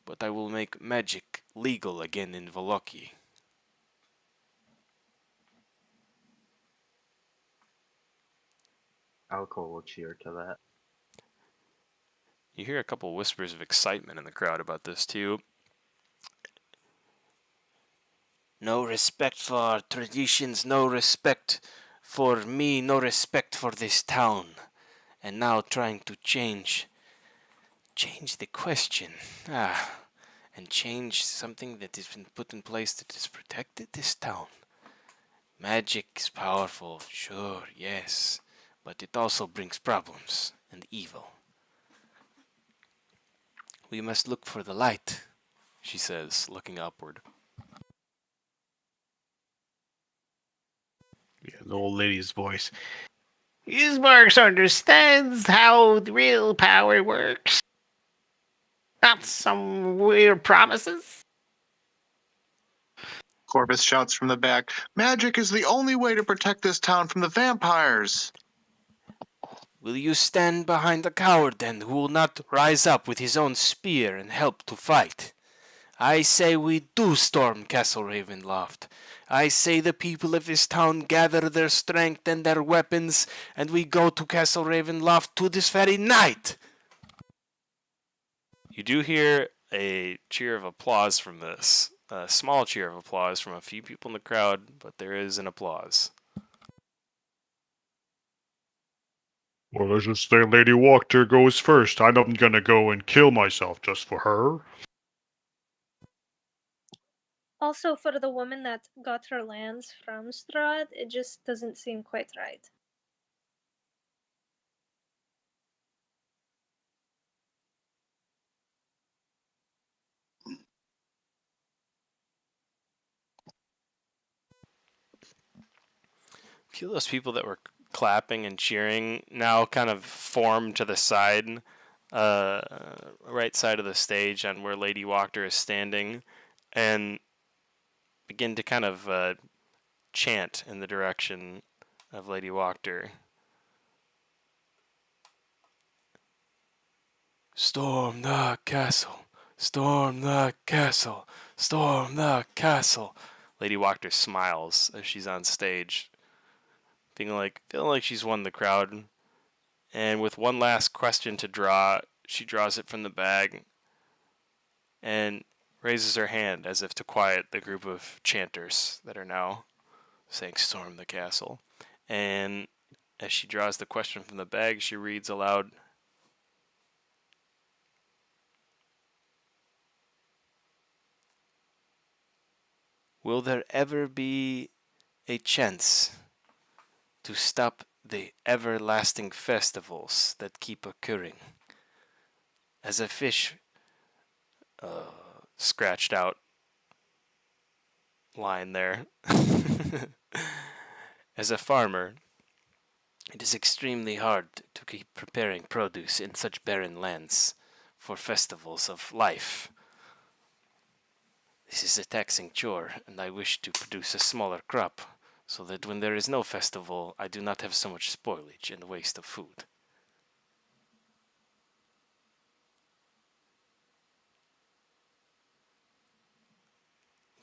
but I will make magic legal again in Voloki. Alcor will cheer to that. You hear a couple whispers of excitement in the crowd about this too. No respect for traditions, no respect for me, no respect for this town. And now trying to change the question. And change something that has been put in place that has protected this town. Magic is powerful, sure, yes, but it also brings problems and evil. We must look for the light, she says, looking upward. Yeah, the old lady's voice. Ismarks understands how the real power works. That's some weird promises. Corvus shouts from the back, "Magic is the only way to protect this town from the vampires." Will you stand behind the coward then, who will not rise up with his own spear and help to fight? I say we do storm Castle Ravenloft. I say the people of this town gather their strength and their weapons, and we go to Castle Ravenloft to this very night. You do hear a cheer of applause from this. A small cheer of applause from a few people in the crowd, but there is an applause. Well, let's just say Lady Wachter goes first. I'm not gonna go and kill myself just for her. Also, for the woman that got her lands from Strahd, it just doesn't seem quite right. A few of those people that were clapping and cheering now kind of form to the side, right side of the stage on where Lady Wachter is standing, and begin to kind of chant in the direction of Lady Wachter. Storm the castle, storm the castle, storm the castle. Lady Wachter smiles as she's on stage, feeling like she's won the crowd. And with one last question to draw, she draws it from the bag and raises her hand as if to quiet the group of chanters that are now saying storm the castle. And as she draws the question from the bag, she reads aloud, will there ever be a chance to stop the everlasting festivals that keep occurring? As a fish scratched out line there. As a farmer, it is extremely hard to keep preparing produce in such barren lands for festivals of life. This is a taxing chore, and I wish to produce a smaller crop, so that when there is no festival, I do not have so much spoilage and waste of food.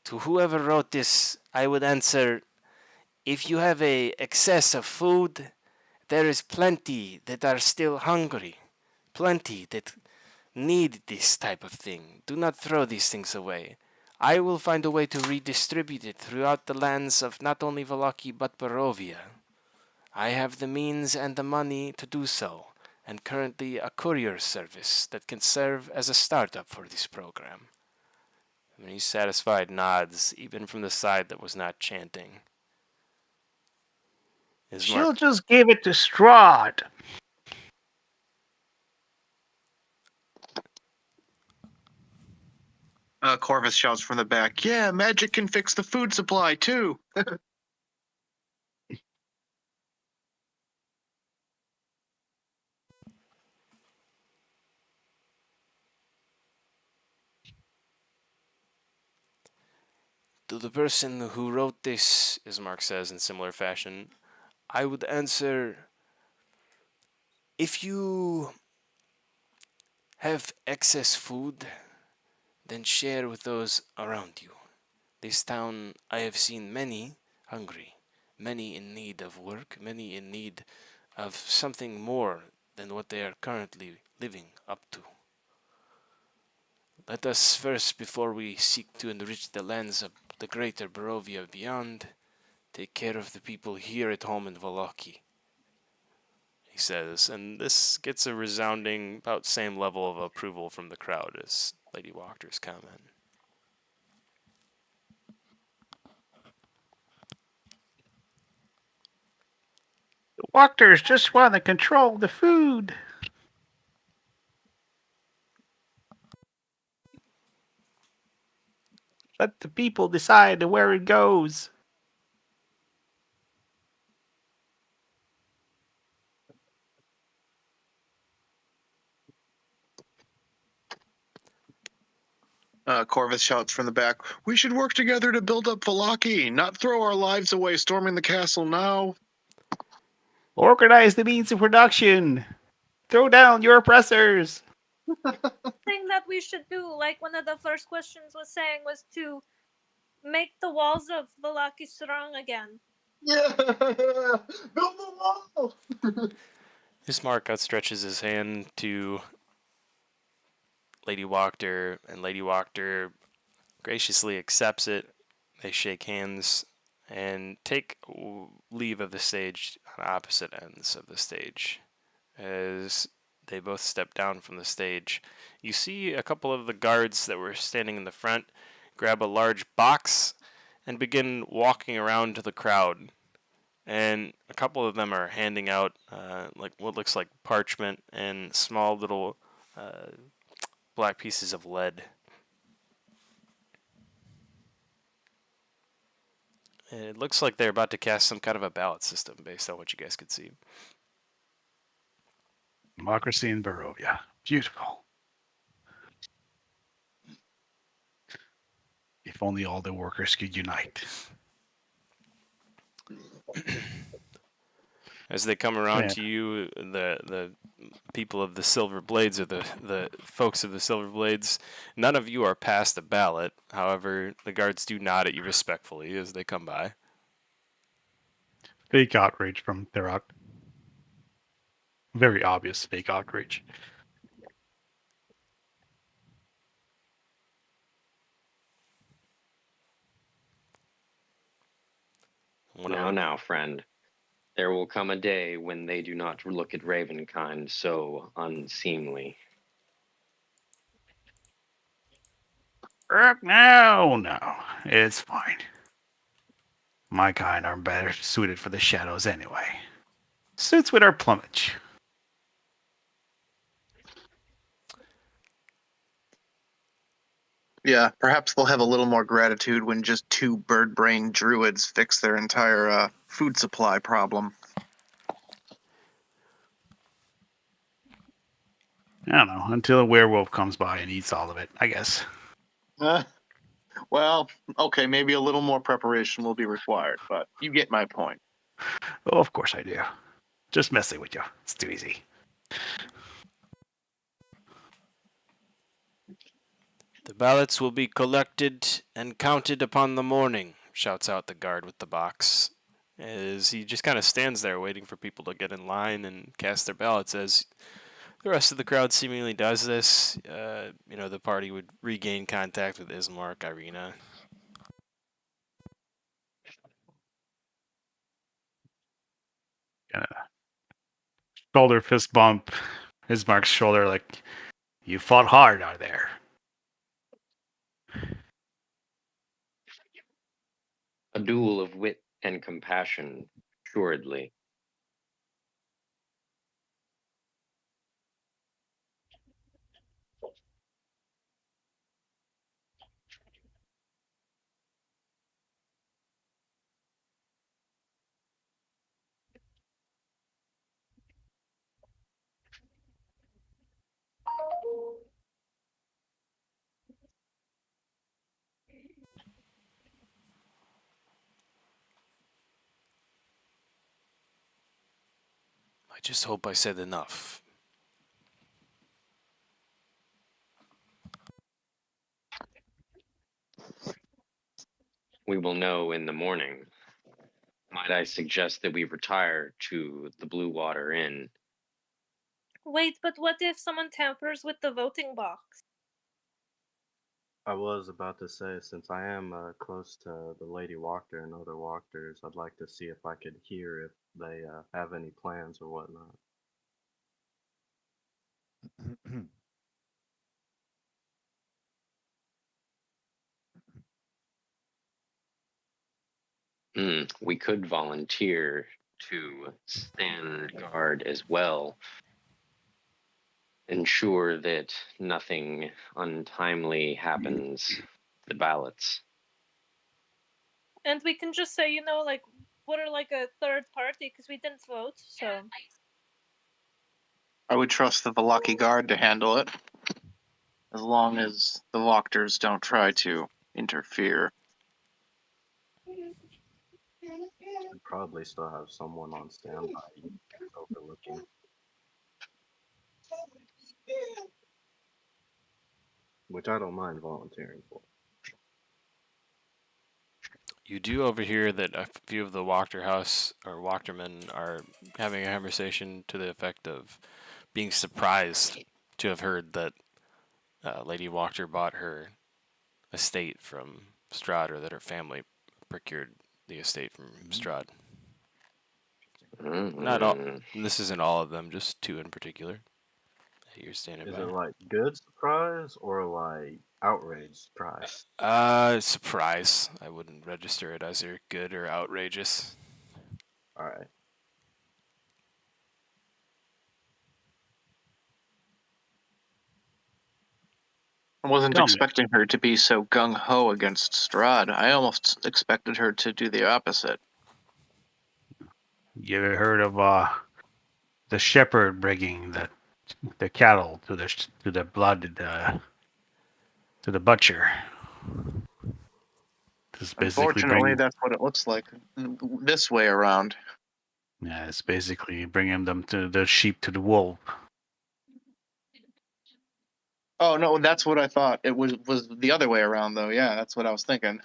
To whoever wrote this, I would answer, if you have a excess of food, there is plenty that are still hungry, plenty that need this type of thing. Do not throw these things away. I will find a way to redistribute it throughout the lands of not only Vallaki but Barovia. I have the means and the money to do so, and currently a courier service that can serve as a startup for this program. When he's satisfied, nods, even from the side that was not chanting. She'll just give it to Strahd. Corvus shouts from the back, "Yeah, magic can fix the food supply too." To the person who wrote this, Ismark says in similar fashion, I would answer, if you have excess food, then share with those around you. This town, I have seen many hungry, many in need of work, many in need of something more than what they are currently living up to. Let us first, before we seek to enrich the lands of the greater Barovia beyond, take care of the people here at home in Vallaki, he says, and this gets a resounding, about same level of approval from the crowd as Lady Wachter's comment. The Wachters just want to control the food. Let the people decide where it goes. Corvus shouts from the back. We should work together to build up Vallaki, not throw our lives away storming the castle now. Organize the means of production. Throw down your oppressors. Thing that we should do, like one of the first questions was saying, was to make the walls of Vallaki strong again. Yeah, build the wall. Ismark outstretches his hand to Lady Wachter, and Lady Wachter graciously accepts it. They shake hands and take leave of the stage on opposite ends of the stage. As they both step down from the stage, you see a couple of the guards that were standing in the front grab a large box and begin walking around to the crowd. And a couple of them are handing out like what looks like parchment and small little black pieces of lead. It looks like they're about to cast some kind of a ballot system based on what you guys could see. Democracy in Barovia. Beautiful. If only all the workers could unite. As they come around to you, the people of the Silver Blades, or the folks of the Silver Blades, none of you are past the ballot. However, the guards do nod at you respectfully as they come by. Fake outrage from Therak. Very obvious fake outrage. Now, friend. There will come a day when they do not look at Ravenkind so unseemly. No. It's fine. My kind are better suited for the shadows anyway. Suits with our plumage. Yeah, perhaps they'll have a little more gratitude when just 2 bird-brained druids fix their entire food supply problem. I don't know, until a werewolf comes by and eats all of it, I guess. Well, okay, maybe a little more preparation will be required, but you get my point. Oh, of course I do. Just messing with you. It's too easy. The ballots will be collected and counted upon the morning, shouts out the guard with the box. As he just kind of stands there waiting for people to get in line and cast their ballots. As the rest of the crowd seemingly does this, the party would regain contact with Ismark, Irina. Shoulder fist bump. Ismark's shoulder, like, you fought hard out there. A duel of wit and compassion, assuredly. I just hope I said enough. We will know in the morning. Might I suggest that we retire to the Blue Water Inn? Wait, but what if someone tampers with the voting box? I was about to say, since I am close to the Lady Wachter and other Wachters, I'd like to see if I could hear if they have any plans or whatnot. We could volunteer to stand guard as well. Ensure that nothing untimely happens to the ballots. And we can just say, like, we're like a third party because we didn't vote, so. I would trust the Vallaki guard to handle it. as long as the Wachters don't try to interfere. Should probably still have someone on standby overlooking. Which I don't mind volunteering for. You do overhear that a few of the Wachter House or Wachtermen are having a conversation to the effect of being surprised to have heard that Lady Wachter bought her estate from Strahd, or that her family procured the estate from Strahd. Not all. This isn't all of them, just two in particular that you're standing Is by. it like good surprise or like outrage surprise? Surprise. I wouldn't register it as either good or outrageous. Alright. I wasn't Tell me. expecting her to be so gung-ho against Strahd. I almost expected her to do the opposite. You ever heard of the shepherd bringing the cattle to the blood to the butcher? This is basically Unfortunately, bringing that's what it looks like this way around. yeah, it's basically bringing them to the sheep to the wolf. Oh no, that's what I thought. It was the other way around though. Yeah, that's what I was thinking.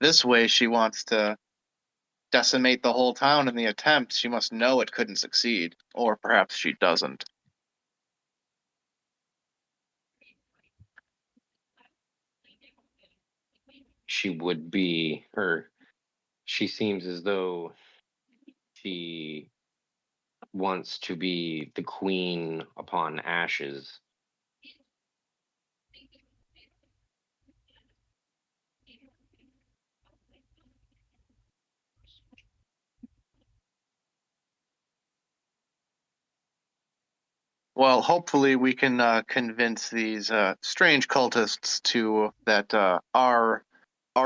This way she wants to decimate the whole town in the attempt. She must know it couldn't succeed. Or perhaps she doesn't. She would be, or she seems as though she wants to be the queen upon ashes. Well, hopefully we can convince these strange cultists to that our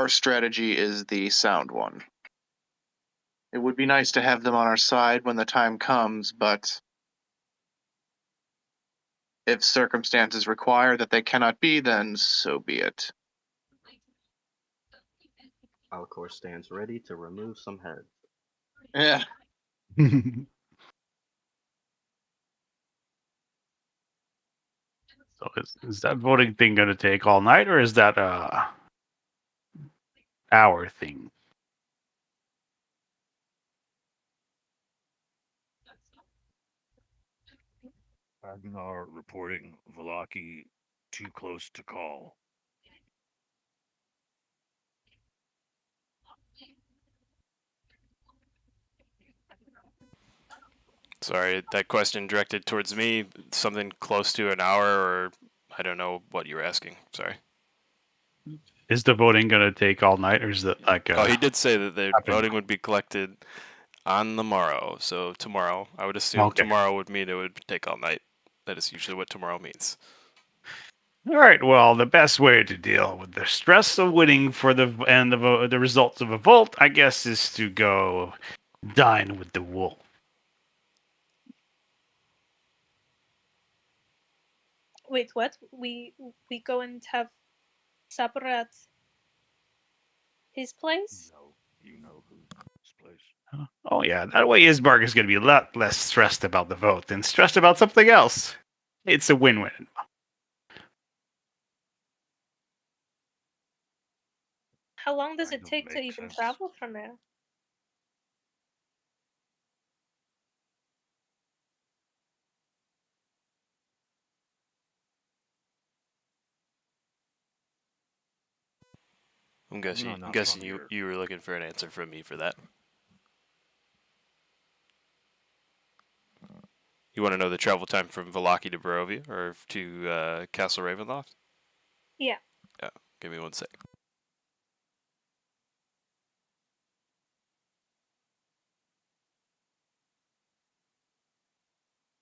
strategy is the sound one. It would be nice to have them on our side when the time comes, but if circumstances require that they cannot be, then so be it. Alcor stands ready to remove some heads. Yeah. So is that voting thing going to take all night, or is that a hour thing? Ragnar reporting Velaki too close to call. Sorry, that question directed towards me. Something close to an hour, or I don't know what you were asking. Sorry. Is the voting going to take all night, or is it like Oh, he did say that the happen- voting would be collected on the morrow. So tomorrow, I would assume Okay. tomorrow would mean it would take all night. That is usually what tomorrow means. All right. Well, the best way to deal with the stress of winning for the results of a vote, I guess, is to go dine with the wolf. Wait, what? We go and have supper at his place? No, you know whose place. Oh yeah, that way Isbarg is going to be a lot less stressed about the vote than stressed about something else. It's a win-win. How long does Kind it of take to makes even sense. travel from there? I'm guessing, No, not guessing from you, here. you were looking for an answer from me for that. You want to know the travel time from Velaki to Barovia, or to Castle Ravenloft? Yeah. Yeah, give me 1 sec.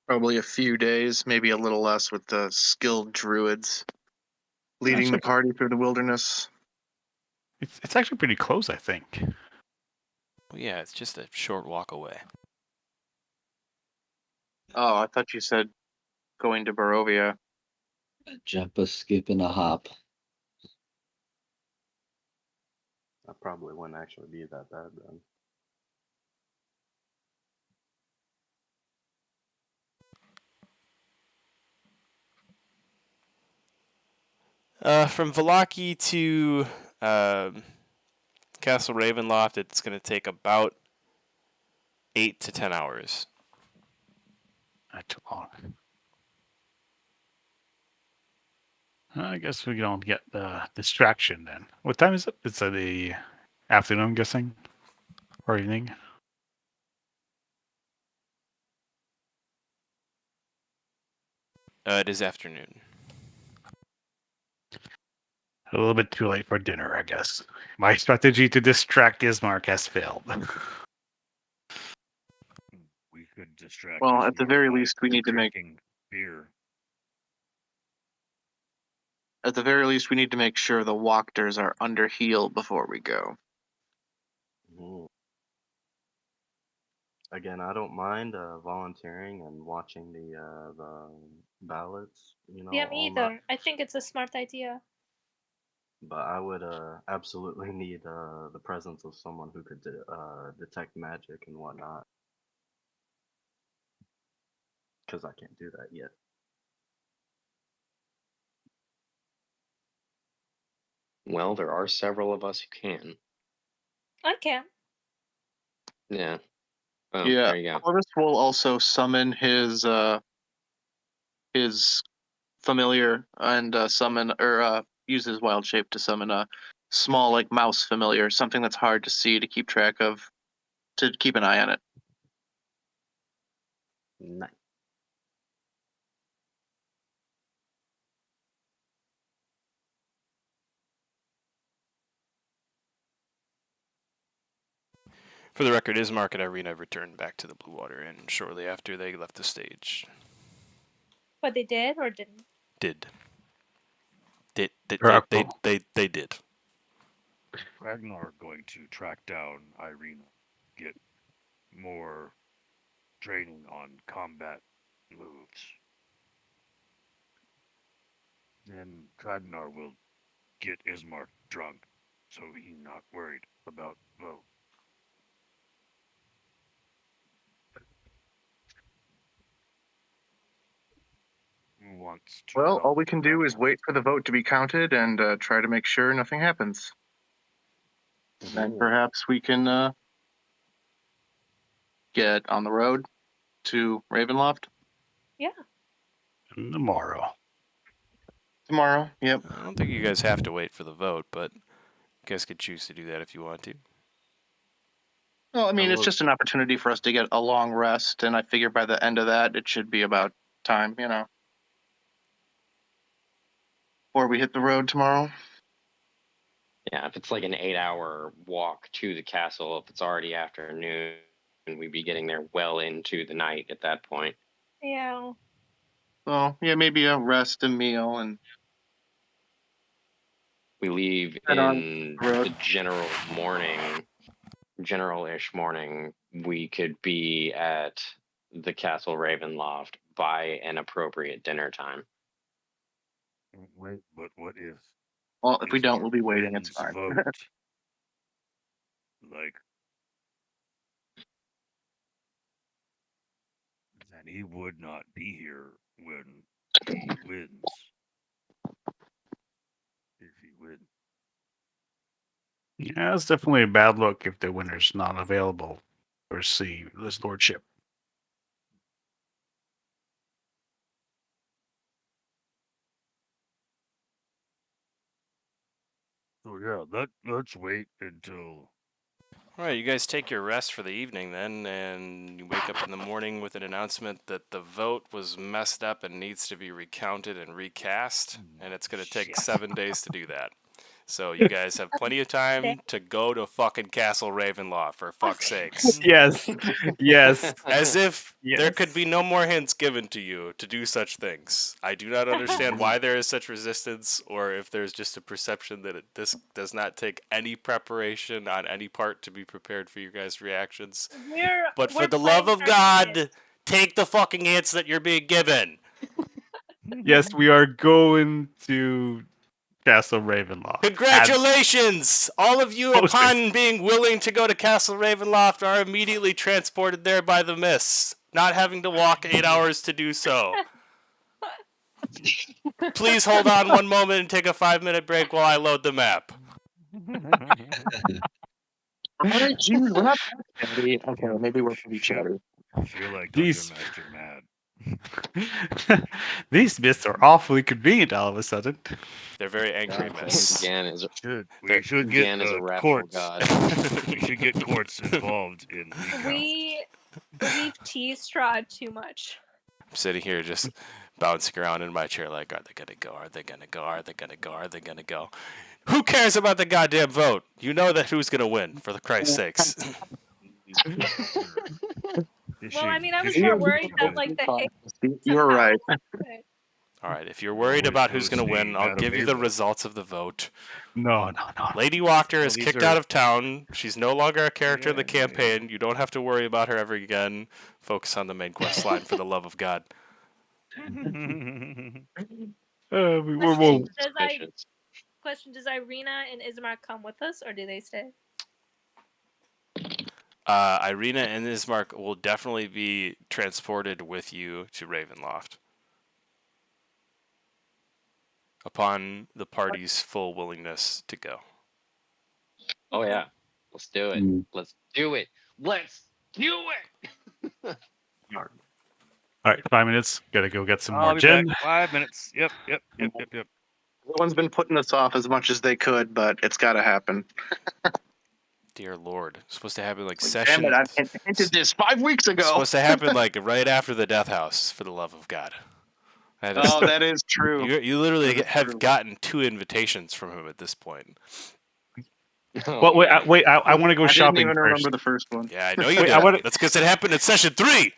Probably a few days, maybe a little less with the skilled druids leading the party through the wilderness. It's actually pretty close, I think. Well, yeah, it's just a short walk away. Oh, I thought you said going to Barovia. A jump, a skip, and a hop. That probably wouldn't actually be that bad then. From Vallaki to Castle Ravenloft, it's going to take about 8 to 10 hours. Not too long. I guess we don't get the distraction then. What time is it? It's the afternoon, I'm guessing, or evening. It is afternoon. A little bit too late for dinner, I guess. My strategy to distract Ismark has failed. We could distract. Well, at the Ismark very by least, we need to make. drinking beer. At the very least, we need to make sure the walkers are under heel before we go. Mm. Again, I don't mind volunteering and watching the ballots, you know, Yeah, me all night. either. I think it's a smart idea. But I would absolutely need the presence of someone who could detect magic and whatnot. Because I can't do that yet. Well, there are several of us who can. I can. Yeah. Oh, Yeah, there you go. Corvus will also summon his familiar and summon or use his wild shape to summon a small like mouse familiar, something that's hard to see to keep track of, to keep an eye on it. Nice. For the record, Ismark and Irina returned back to the Blue Water Inn shortly after they left the stage. But they did or didn't? Did. Oracle. They did. Ragnar going to track down Irina, get more training on combat moves. Then Ragnar will get Ismark drunk, so he's not worried about vote. Wants to Well, help all we can do is Ragnar. wait for the vote to be counted and try to make sure nothing happens. And perhaps we can get on the road to Ravenloft Yeah. Tomorrow. tomorrow. Yep. I don't think you guys have to wait for the vote, but you guys could choose to do that if you want to. Well, I mean, it's will- just an opportunity for us to get a long rest, and I figure by the end of that, it should be about time, you know, before we hit the road tomorrow. Yeah, if it's like an 8-hour walk to the castle, if it's already afternoon, we'd be getting there well into the night at that point. Yeah. So yeah, maybe a rest, a meal, and We leave head on in the road. the general-ish morning. We could be at the Castle Ravenloft by an appropriate dinner time. Wait, but what if? Well, if we don't, Ismark we'll be waiting. It's wins fine. vote? Like, then he would not be here when he wins. If he wins. Yeah, it's definitely a bad look if the winner's not available or see his lordship. So yeah, let's wait until. All right, you guys take your rest for the evening then, and you wake up in the morning with an announcement that the vote was messed up and needs to be recounted and recast, and it's going to take 7 days to do that. So you guys have plenty of time to go to fucking Castle Ravenloft, for fuck's sakes. Yes. Yes. As if there Yes. could be no more hints given to you to do such things. I do not understand why there is such resistance, or if there's just a perception that this does not take any preparation on any part to be prepared for your guys' reactions. But for we're the love playing of hard to God, take the fucking hints that you're being given. Yes, we are going to Castle Ravenloft. Congratulations! All of you, Posters. upon being willing to go to Castle Ravenloft, are immediately transported there by the mists, not having to walk 8 hours to do so. Please hold on one moment and take a 5-minute break while I load the map. Alright, geez, we're not that chatty. Okay, maybe we're pretty chatty. I feel like These- Dungeon Master mad. These myths are awfully convenient all of a sudden. They're very angry mists. Gan is We should get Gan is a wrathful courts. god. We should get courts involved in We've teased Strahd too much. I'm sitting here just bouncing around in my chair like, are they gonna go? Are they gonna go? Are they gonna go? Are they gonna go? Who cares about the goddamn vote? You know that who's gonna win, for the Christ's sakes. Well, I mean, I was more worried that like the You're right. Alright, if you're worried about who's gonna win, I'll give you the results of the vote. No. Lady Wachter is these kicked are- out of town. She's no longer a character in the Yeah. campaign. You don't have to worry about her ever again. Focus on the main quest line for the love of God. Question: Does Irina and Ismark come with us, or do they stay? Irina and Ismark will definitely be transported with you to Ravenloft upon the party's full willingness to go. Oh yeah, let's do it. Mm. Let's do it. Let's do it. All right, 5 minutes. Gotta go get some I'll more be gin. back. 5 minutes. Yep. Everyone's been putting this off as much as they could, but it's got to happen. Dear Lord, it's supposed to happen like Damn session. it! I hinted this 5 weeks It's ago. supposed to happen like right after the death house. For the love of God. That is, Oh, that is true. you literally That is have true. gotten 2 invitations from him at this point. But wait, I want to go I didn't shopping even first. remember the first one. Yeah, I know you Wait, did. I wanna- That's because it happened in session 3.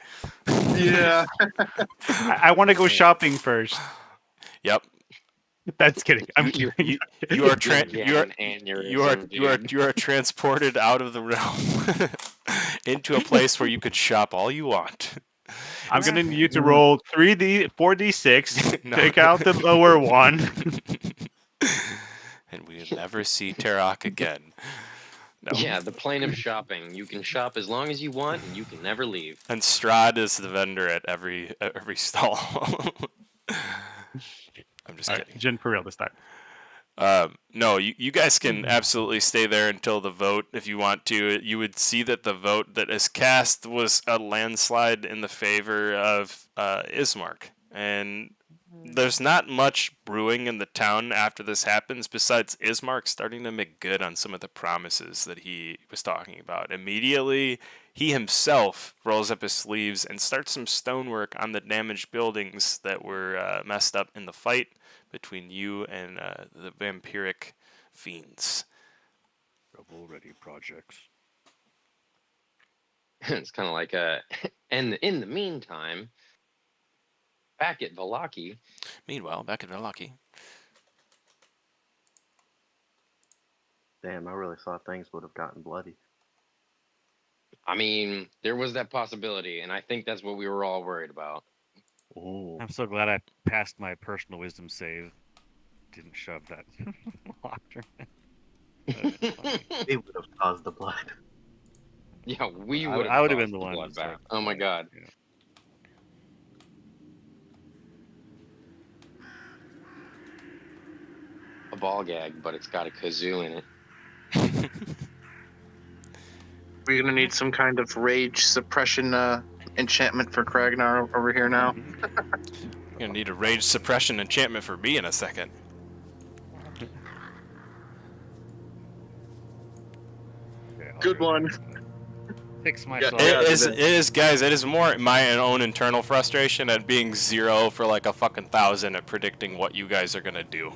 Yeah. I want to go shopping first. Yep. That's kidding. I'm kidding. You are you are Gan you are transported out of the realm into a place where you could shop all you want. I'm gonna need you to roll 4d6. No. Take out the lower one. And we'll never see Tarok again. No. Yeah, the plane of shopping. You can shop as long as you want, and you can never leave. And Strahd is the vendor at every stall. I'm just All kidding. right, gin for real this time. No, you guys can absolutely stay there until the vote if you want to. You would see that the vote that is cast was a landslide in the favor of Ismark. And there's not much brewing in the town after this happens besides Ismark starting to make good on some of the promises that he was talking about. Immediately, he himself rolls up his sleeves and starts some stonework on the damaged buildings that were messed up in the fight between you and the vampiric fiends. Rebel ready projects. It's kind of like and in the meantime, back at Valaki. Meanwhile, back at Valaki. Damn, I really thought things would have gotten bloody. I mean, there was that possibility, and I think that's what we were all worried about. Ooh. I'm so glad I passed my personal wisdom save. Didn't shove that locker. It would have caused the blood. Yeah, we I- would. I would have been the blood one. bath. Oh my god. Yeah. A ball gag, but it's got a kazoo in it. We're gonna need some kind of rage suppression enchantment for Kragnar over here now. You're gonna need a rage suppression enchantment for me in a second. Okay, I'll Good go one. ahead and Fix myself. Yeah, It is, guys. It is more my own internal frustration at being 0 for like a fucking 1,000 at predicting what you guys are gonna do,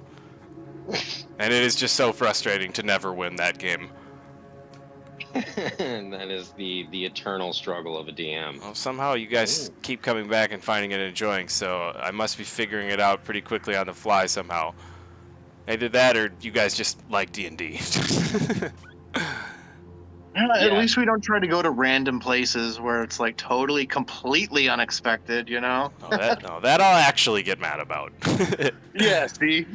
and it is just so frustrating to never win that game. And that is the eternal struggle of a DM. Well, somehow you guys keep coming back and finding it enjoying, so I must be figuring it out pretty quickly on the fly somehow. Either that, or you guys just like D&D. At Yeah. least we don't try to go to random places where it's like totally, completely unexpected, you know? That I'll actually get mad about. Yeah, see?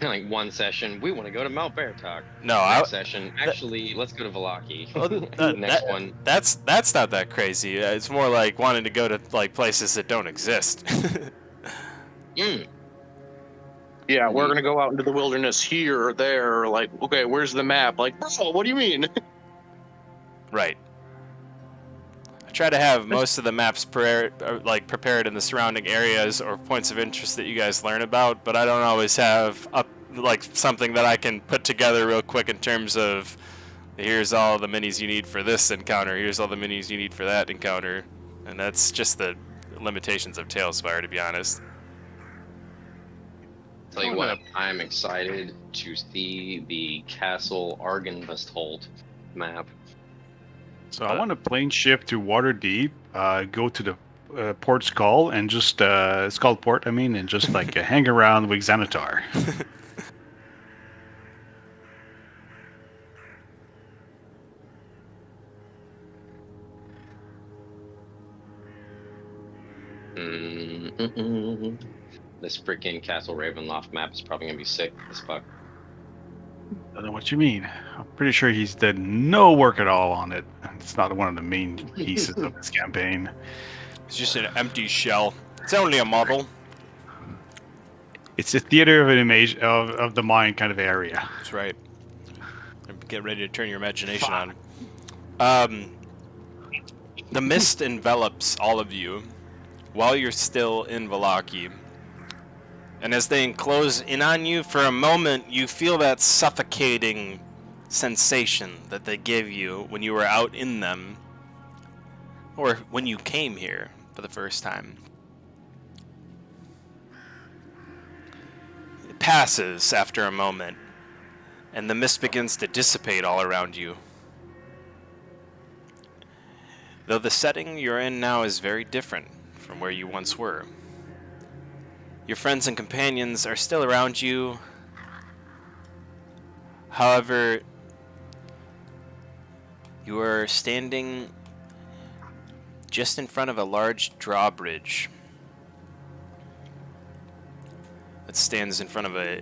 Like one session, we want to go to Mount Beartalk. No, Next session, actually, let's go to Valaki. Next one. that's not that crazy. It's more like wanting to go to like places that don't exist. Mm. Yeah, we're gonna go out into the wilderness here or there. Or like, okay, where's the map? Like, bro, what do you mean? Right. I try to have most of the maps prepared in the surrounding areas or points of interest that you guys learn about, but I don't always have something that I can put together real quick in terms of here's all the minis you need for this encounter, here's all the minis you need for that encounter, and that's just the limitations of Tailspire, to be honest. Tell you what, I'm excited to see the Castle Argenvestholt map. So I want to plane ship to Waterdeep, go to the Port Skull, and just Skullport, and just like hang around with Xanatar. This freaking Castle Ravenloft map is probably gonna be sick as fuck. I don't know what you mean. I'm pretty sure he's done no work at all on it. It's not one of the main pieces of this campaign. It's just an empty shell. It's only a model. It's a theater of an image of the mind kind of area. That's right. Get ready to turn your imagination on. The mist envelops all of you while you're still in Valaki. And as they enclose in on you, for a moment, you feel that suffocating sensation that they gave you when you were out in them, or when you came here for the first time. It passes after a moment, and the mist begins to dissipate all around you. Though the setting you're in now is very different from where you once were. Your friends and companions are still around you. However, you are standing just in front of a large drawbridge that stands in front of a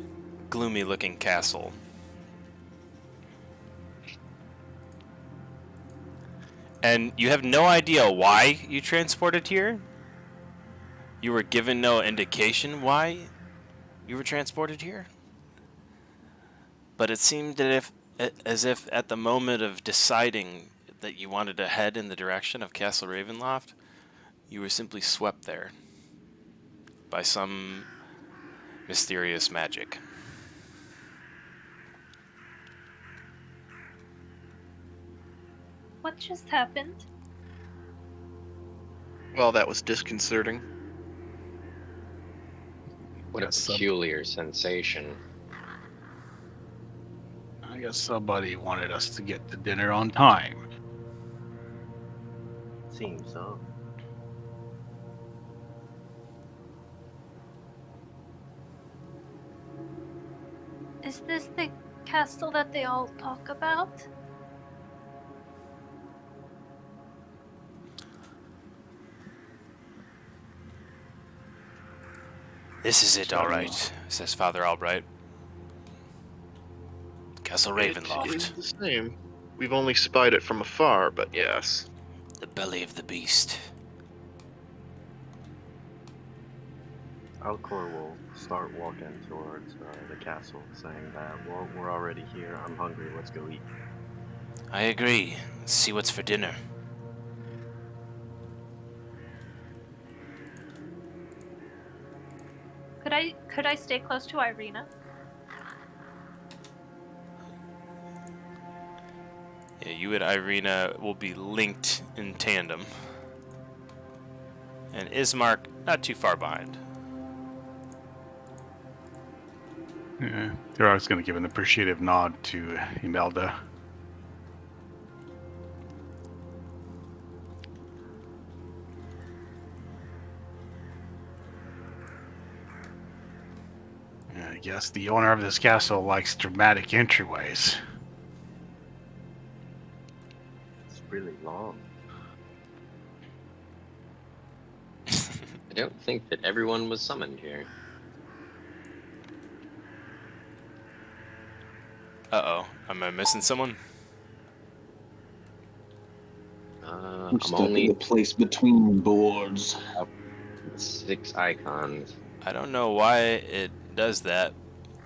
gloomy-looking castle. And you have no idea why you transported here. You were given no indication why you were transported here. But it seemed as if at the moment of deciding that you wanted to head in the direction of Castle Ravenloft, you were simply swept there by some mysterious magic. What just happened? Well, that was disconcerting. What a peculiar sensation. I guess somebody wanted us to get to dinner on time. Seems so. Is this the castle that they all talk about? This is it, all right, says Father Albright. Castle Ravenloft. It is the same. We've only spied it from afar, but yes. The belly of the beast. Alcor will start walking towards the castle, saying that, well, we're already here, I'm hungry, let's go eat. I agree. Let's see what's for dinner. Could I stay close to Irina? Yeah, you and Irina will be linked in tandem. And Ismark not too far behind. Yeah, they're always going to give an appreciative nod to Imelda. I guess the owner of this castle likes dramatic entryways. really long. I don't think that everyone was summoned here. Uh-oh. Am I missing someone? I'm I'm stuck in only the place between boards. 6 icons. I don't know why it does that.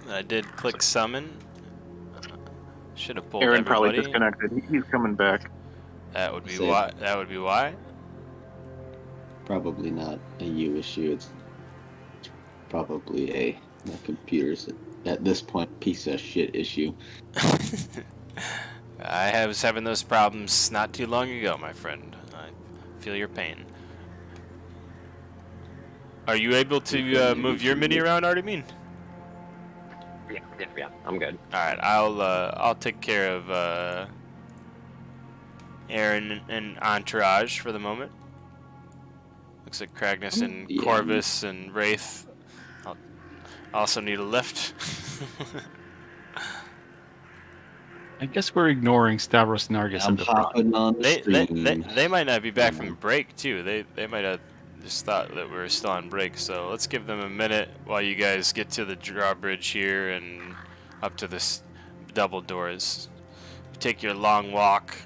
I did click summon. Should have pulled Aaron probably everybody. disconnected. He's coming back. That would be Said why. That would be why. probably not a you issue. It's probably a my computer's at this point piece of shit issue. I was having those problems not too long ago, my friend. I feel your pain. Are you able to move your mini around, Artemine? Yeah, I'm good. All right, I'll take care of Aaron and Entourage for the moment. Looks like Kragnus and Yeah. Corvus and Wraith also need a lift. I guess we're ignoring Stavros and Argus I'm at the front. hopping on the stream. They might not be back Yeah. from break too. They might have just thought that we were still on break. So let's give them a minute while you guys get to the drawbridge here and up to this double doors. Take your long walk.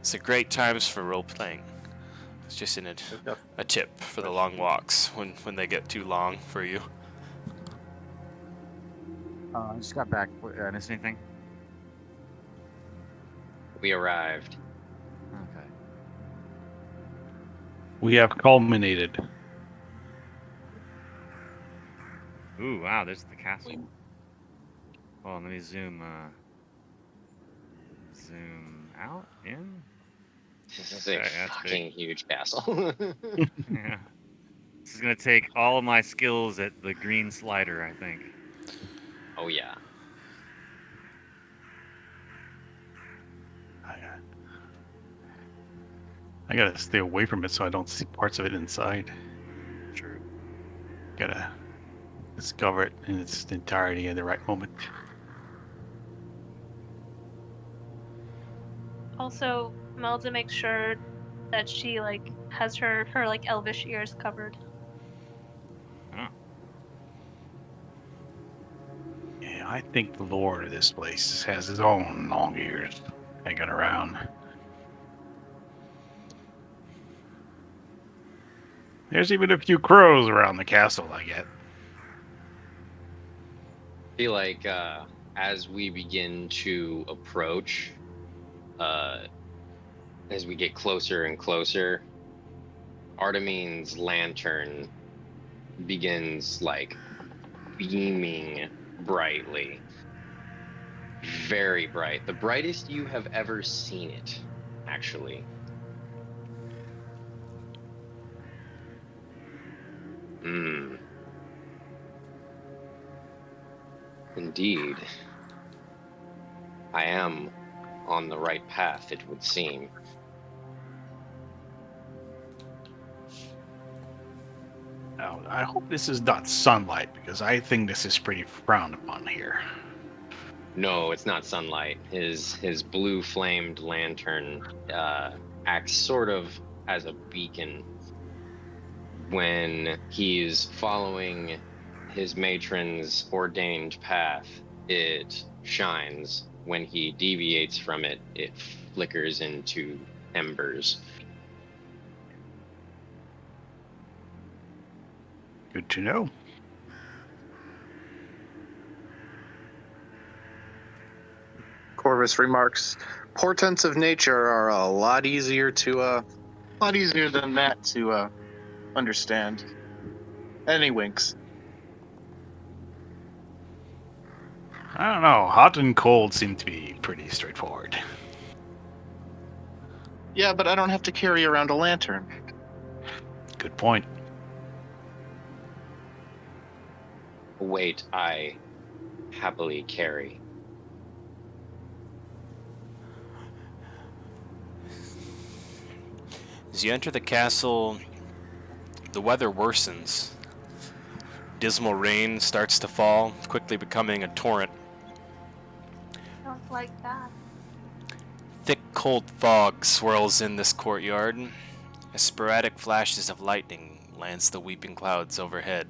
It's a great times for role playing. It's just a tip for the long walks when they get too long for you. I just got back. I missed anything? We arrived. Okay. We have culminated. Ooh, wow, there's the castle. Oh, let me zoom out, in? This is a Okay, that's fucking huge castle. Yeah. This is gonna take all of my skills at the green slider, I think. Oh yeah. I gotta stay away from it so I don't see parts of it inside. True. Gotta discover it in its entirety at the right moment. Also, Melda makes sure that she like has her like elvish ears covered. Yeah, I think the lord of this place has his own long ears hanging around. There's even a few crows around the castle, I get. I feel like as we begin to approach, as we get closer and closer, Artemine's lantern begins like beaming brightly. Very bright. The brightest you have ever seen it, actually. Indeed. I am on the right path, it would seem. Now, I hope this is not sunlight, because I think this is pretty frowned upon here. No, it's not sunlight. His blue flamed lantern acts sort of as a beacon when he's following his matron's ordained path. It shines. When he deviates from it, it flickers into embers. Good to know. Corvus remarks, portents of nature are a lot easier than that to understand. And he winks. I don't know. Hot and cold seem to be pretty straightforward. Yeah, but I don't have to carry around a lantern. Good point. Weight I happily carry. As you enter the castle, the weather worsens. Dismal rain starts to fall, quickly becoming a torrent. Don't like that. thick, cold fog swirls in this courtyard. As sporadic flashes of lightning lance the weeping clouds overhead.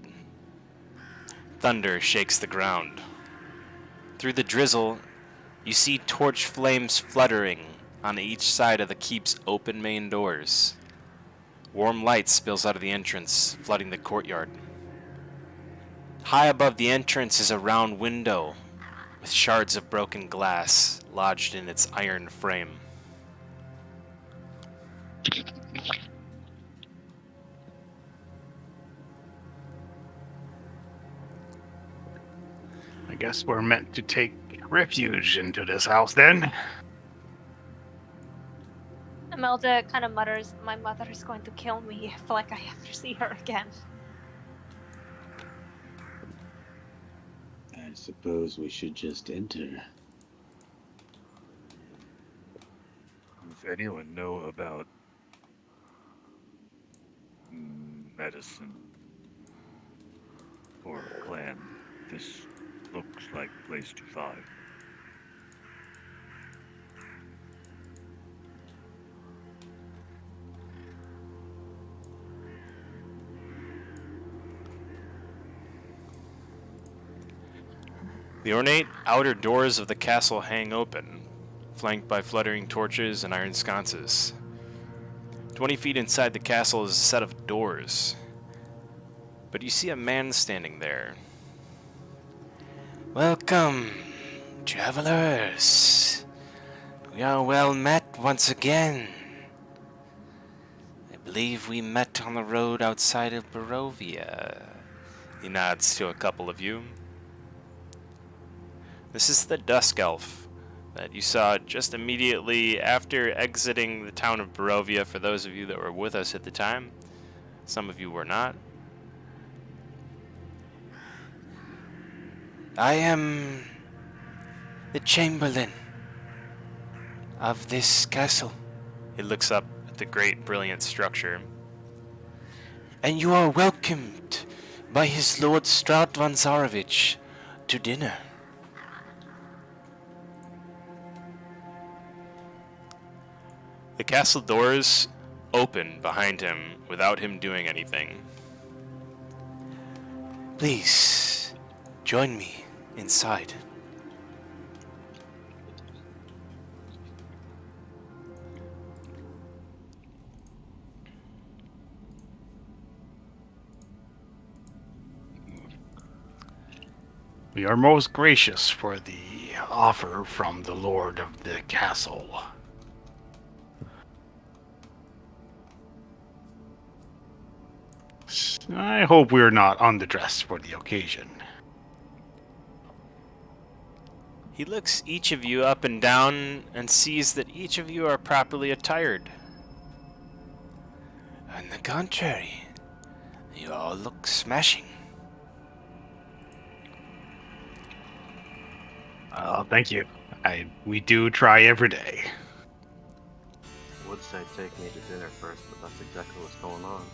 Thunder shakes the ground. Through the drizzle, you see torch flames fluttering on each side of the keep's open main doors. Warm light spills out of the entrance, flooding the courtyard. High above the entrance is a round window with shards of broken glass lodged in its iron frame. I guess we're meant to take refuge into this house then. Imelda kind of mutters, "My mother is going to kill me if I ever see her again." I suppose we should just enter. Does anyone know about medicine for a clan? This looks like a place to find. The ornate outer doors of the castle hang open, flanked by fluttering torches and iron sconces. 20 feet inside the castle is a set of doors, but you see a man standing there. "Welcome, travelers. We are well met once again. I believe we met on the road outside of Barovia." He nods to a couple of you. This is the Dusk Elf that you saw just immediately after exiting the town of Barovia, for those of you that were with us at the time. Some of you were not. "I am the Chamberlain of this castle." He looks up at the great, brilliant structure. "And you are welcomed by his Lord Strahd von Zarovich to dinner." The castle doors open behind him without him doing anything. "Please, join me inside." We are most gracious for the offer from the Lord of the Castle. I hope we're not underdressed for the occasion. He looks each of you up and down and sees that each of you are properly attired. On the contrary, you all look smashing. Thank you. We do try every day. I would say take me to dinner first, but that's exactly what's going on.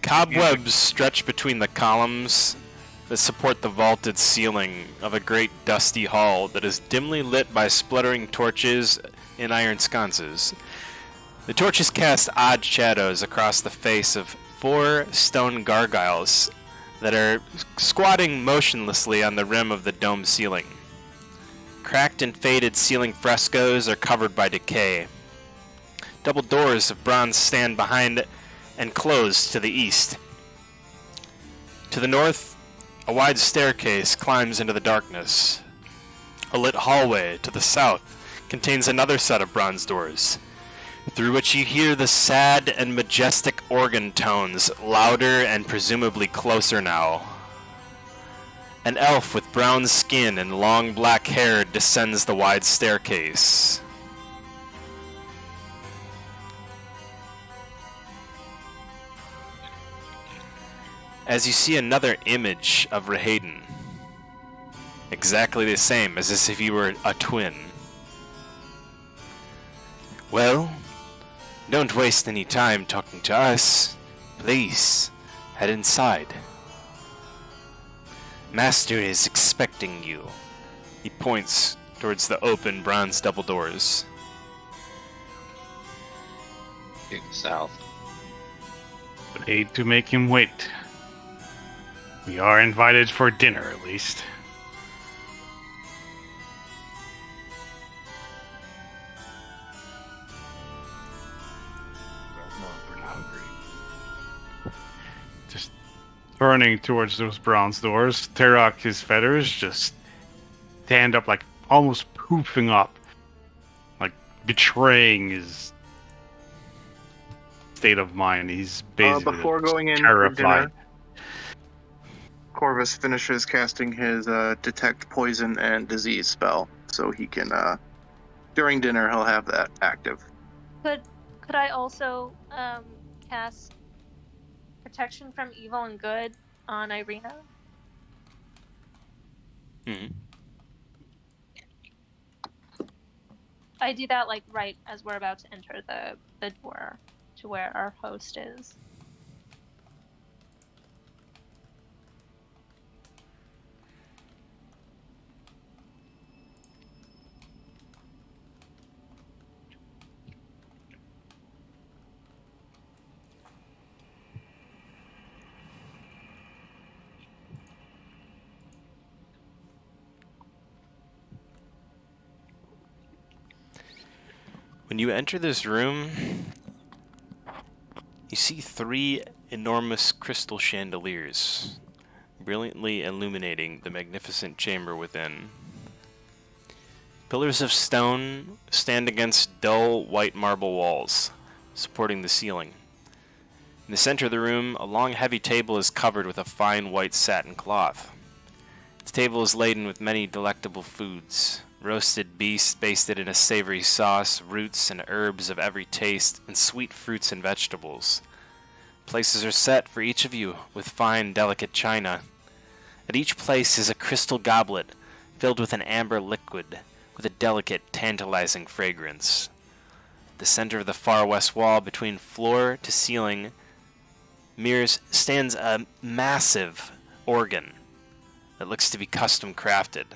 Cobwebs stretch between the columns that support the vaulted ceiling of a great dusty hall that is dimly lit by spluttering torches in iron sconces. The torches cast odd shadows across the face of 4 stone gargoyles that are squatting motionlessly on the rim of the dome ceiling. Cracked and faded ceiling frescoes are covered by decay. Double doors of bronze stand behind and close to the east. To the north, a wide staircase climbs into the darkness. A lit hallway to the south contains another set of bronze doors, through which you hear the sad and majestic organ tones, louder and presumably closer now. An elf with brown skin and long black hair descends the wide staircase. As you see another image of Rahayden, exactly the same as if you were a twin. "Well, don't waste any time talking to us. Please, head inside. Master is expecting you. He points towards the open bronze double doors. Due south. Would hate to make him wait. We are invited for dinner, at least. We're not hungry. Just turning towards those bronze doors, Terok, his feathers just stand up, like almost poofing up, like betraying his state of mind. He's basically Before going in for terrified. dinner, Corvus finishes casting his detect poison and disease spell, so he can during dinner he'll have that active. Could I also cast protection from evil and good on Irina? Mm-hmm. I do that like right as we're about to enter the door to where our host is. When you enter this room, you see 3 enormous crystal chandeliers, brilliantly illuminating the magnificent chamber within. Pillars of stone stand against dull white marble walls, supporting the ceiling. In the center of the room, a long heavy table is covered with a fine white satin cloth. The table is laden with many delectable foods. Roasted beef basted in a savory sauce, roots and herbs of every taste, and sweet fruits and vegetables. Places are set for each of you with fine, delicate china. At each place is a crystal goblet filled with an amber liquid with a delicate, tantalizing fragrance. At the center of the far west wall, between floor to ceiling, stands a massive organ that looks to be custom crafted.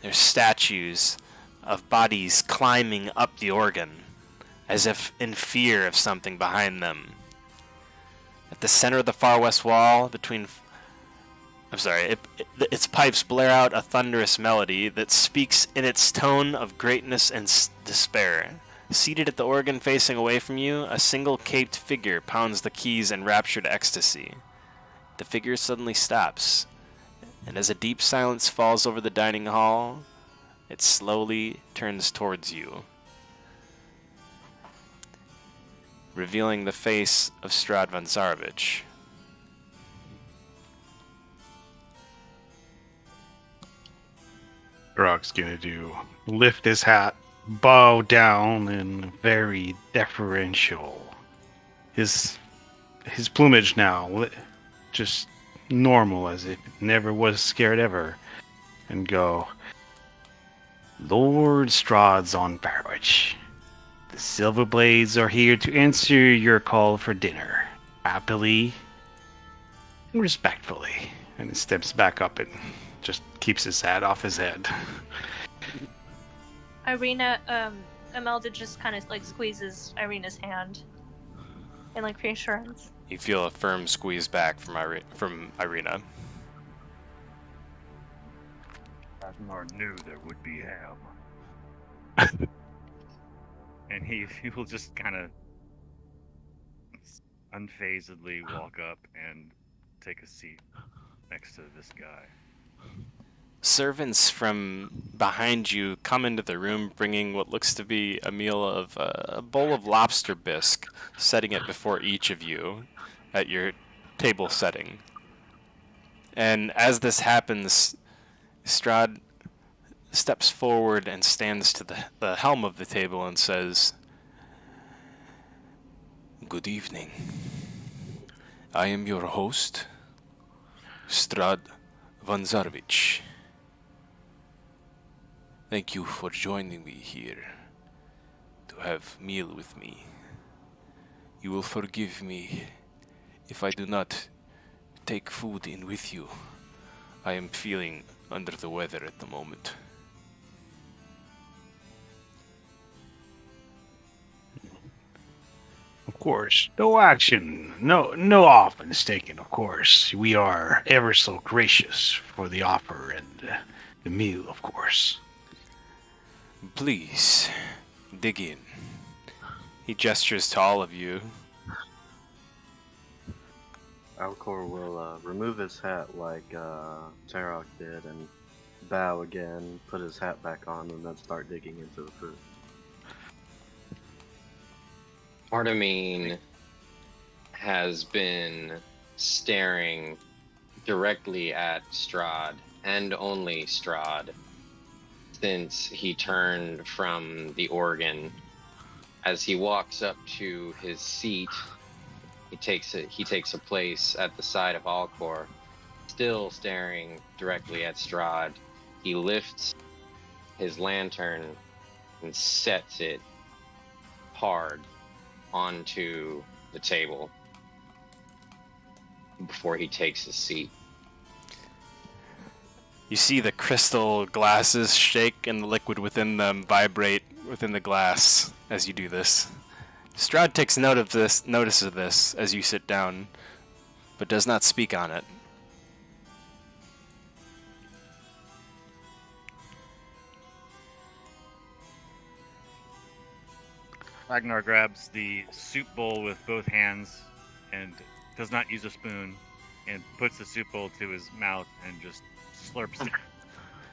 There's statues of bodies climbing up the organ, as if in fear of something behind them. At the center of the far west wall, its pipes blare out a thunderous melody that speaks in its tone of greatness and despair. Seated at the organ facing away from you, a single caped figure pounds the keys in raptured ecstasy. The figure suddenly stops, and as a deep silence falls over the dining hall, it slowly turns towards you, revealing the face of Strahd von Zarovich. Rock's gonna lift his hat, bow down, and very deferential. His plumage now just normal, as if it never was scared ever, and go, Lord Strahd von Zarovich, the Silverblades are here to answer your call for dinner, happily and respectfully. And he steps back up and just keeps his hat off his head. Irina, Imelda just kind of like squeezes Irina's hand in like reassurance. You feel a firm squeeze back from Irina. Ragnar knew there would be ham. And he will just kind of unfazedly walk up and take a seat next to this guy. Servants from behind you come into the room bringing what looks to be a meal of a bowl of lobster bisque, setting it before each of you at your table setting. And as this happens, Strahd steps forward and stands to the helm of the table and says, "Good evening. I am your host, Strahd von Zarovich. Thank you for joining me here to have meal with me. You will forgive me if I do not take food in with you I am feeling under the weather at the moment. Of course, no action, no offense taken. Of course, we are ever so gracious for the offer and the meal. Of course. Please, dig in. He gestures to all of you. Alcor will remove his hat like Tarok did and bow again, put his hat back on, and then start digging into the food. Artemine has been staring directly at Strahd, and only Strahd, since he turned from the organ. As he walks up to his seat, he takes a place at the side of Alcor, still staring directly at Strahd. He lifts his lantern and sets it hard onto the table before he takes his seat. You see the crystal glasses shake and the liquid within them vibrate within the glass as you do this. Strahd takes notice of this as you sit down, but does not speak on it. Ragnar grabs the soup bowl with both hands and does not use a spoon and puts the soup bowl to his mouth and just slurps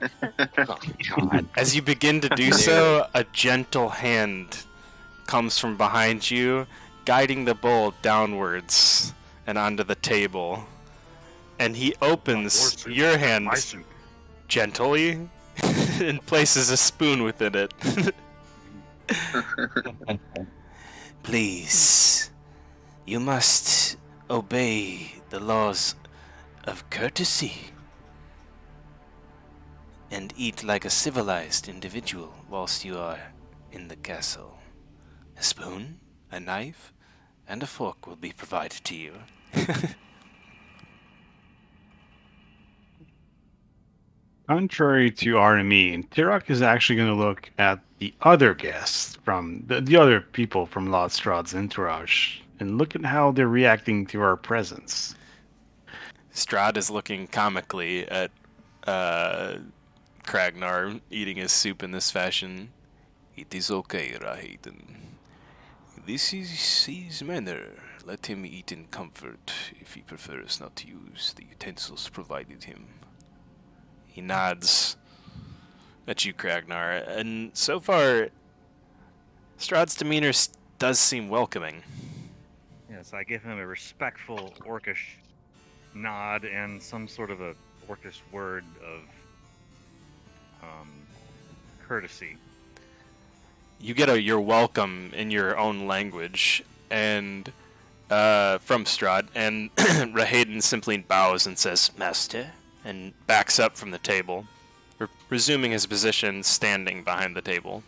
it. As you begin to do so, a gentle hand comes from behind you, guiding the bowl downwards and onto the table. And he opens your hand gently and places a spoon within it. Please, you must obey the laws of courtesy and eat like a civilized individual whilst you are in the castle. A spoon, a knife, and a fork will be provided to you. Contrary to Artemine, Tirok is actually going to look at the other guests from the other people from Lord Strahd's entourage and look at how they're reacting to our presence. Strahd is looking comically at Kragnar eating his soup in this fashion. It is okay, Raiden. This is his manner. Let him eat in comfort if he prefers not to use the utensils provided him. He nods at you, Kragnar, and so far, Strahd's demeanor does seem welcoming. Yes, I give him a respectful orcish nod and some sort of a orcish word of courtesy. You get a "you're welcome" in your own language, and from Strahd, and Raiden simply bows and says, "Master," and backs up from the table, resuming his position standing behind the table.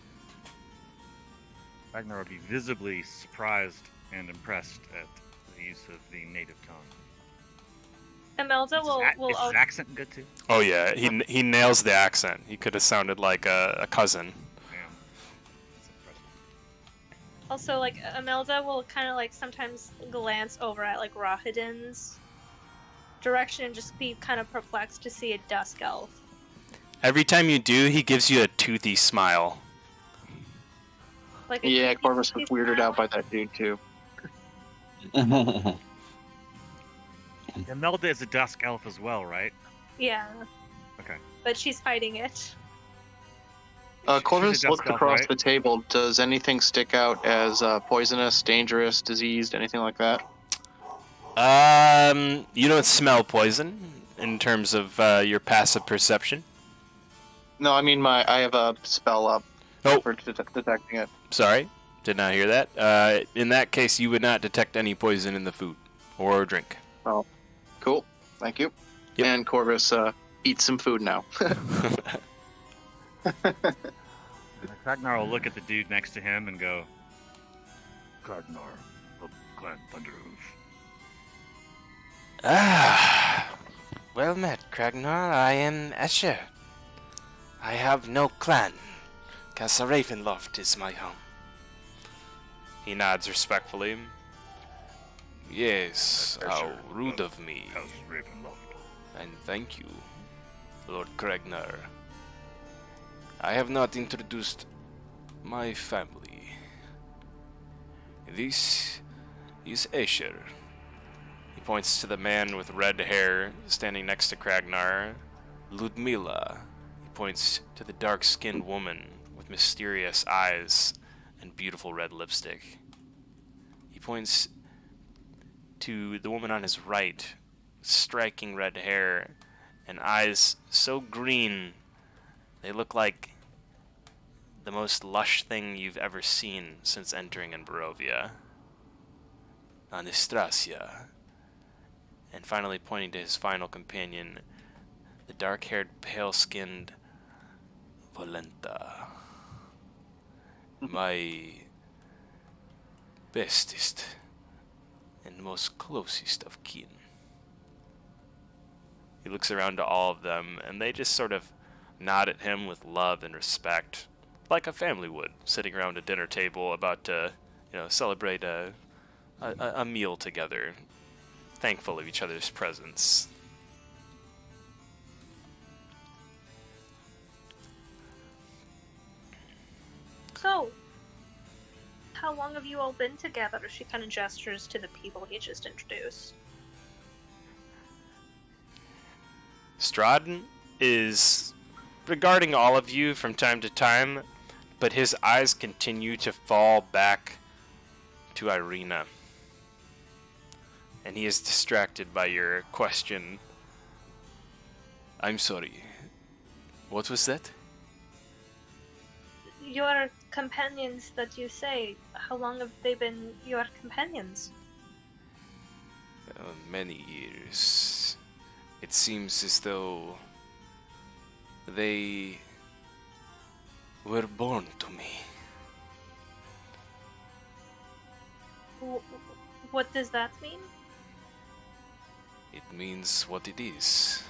Ragnar would be visibly surprised and impressed at the use of the native tongue. Imelda will Is his accent good too? Oh yeah, he nails the accent. He could have sounded like a cousin. Damn. That's impressive. also like Imelda will kind of like sometimes glance over at like Rahidin's direction and just be kind of perplexed to see a dusk elf. Every time you do, he gives you a toothy smile. Like Yeah, Corvus was weirded out by that dude too. Imelda is a dusk elf as well, right? Yeah. Okay. But she's hiding it. Corvus She's a looked dusk elf, across right? the table. Does anything stick out as poisonous, dangerous, diseased, anything like that? You don't smell poison in terms of your passive perception. No, I mean I have a spell up for detecting it. Sorry, did not hear that. In that case, you would not detect any poison in the food or drink. Oh, cool. Thank you. Yep. And Corvus eats some food now. Ragnar will look at the dude next to him and go, Ragnar of Clan Thunderhoof. Ah, Well met, Kragnar. I am Escher. I have no clan. Castle Ravenloft is my home. He nods respectfully. Yes, how rude of me. House Ravenloft. And thank you, Lord Kragnar. I have not introduced my family. This is Escher. He points to the man with red hair standing next to Kragnar. Ludmila. He points to the dark-skinned woman with mysterious eyes and beautiful red lipstick. He points to the woman on his right, striking red hair and eyes so green they look like the most lush thing you've ever seen since entering in Barovia. Anastasia. And finally pointing to his final companion, the dark-haired, pale-skinned Volenta. My bestest and most closest of kin. He looks around to all of them, and they just sort of nod at him with love and respect, like a family would, sitting around a dinner table about to, celebrate a meal together, thankful of each other's presence. So, how long have you all been together? She kind of gestures to the people he just introduced. Strahd is regarding all of you from time to time, but his eyes continue to fall back to Irina. And he is distracted by your question. I'm sorry. What was that? Your companions that you say, how long have they been your companions? Many years. It seems as though they were born to me. What does that mean? It means what it is.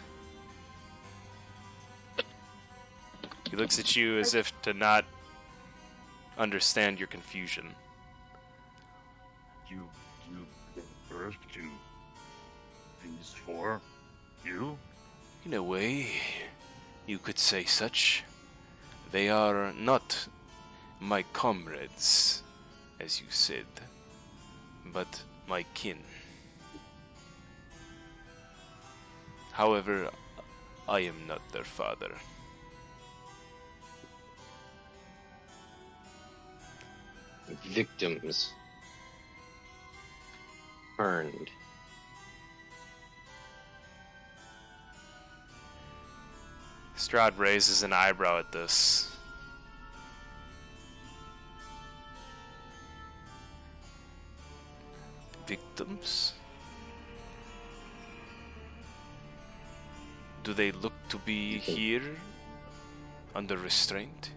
He looks at you as if to not understand your confusion. You gave birth to these four? You? In a way, you could say such. They are not my comrades, as you said, but my kin. However, I am not their father. Victims burned. Strahd raises an eyebrow at this. Victims? Do they look to be here under restraint?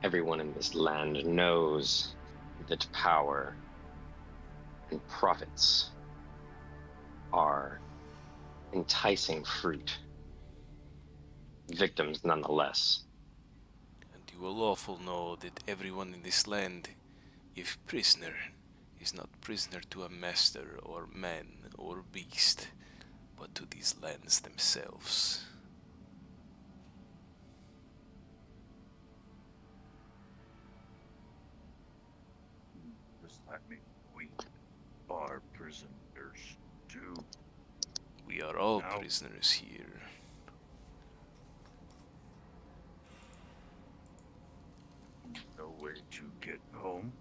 Everyone in this land knows that power and profits are enticing fruit. Victims nonetheless. And you will also know that everyone in this land, if prisoner, is not prisoner to a master or man or beast, but to these lands themselves. Does that mean we are prisoners too? We are all Now- prisoners here. No way to get home?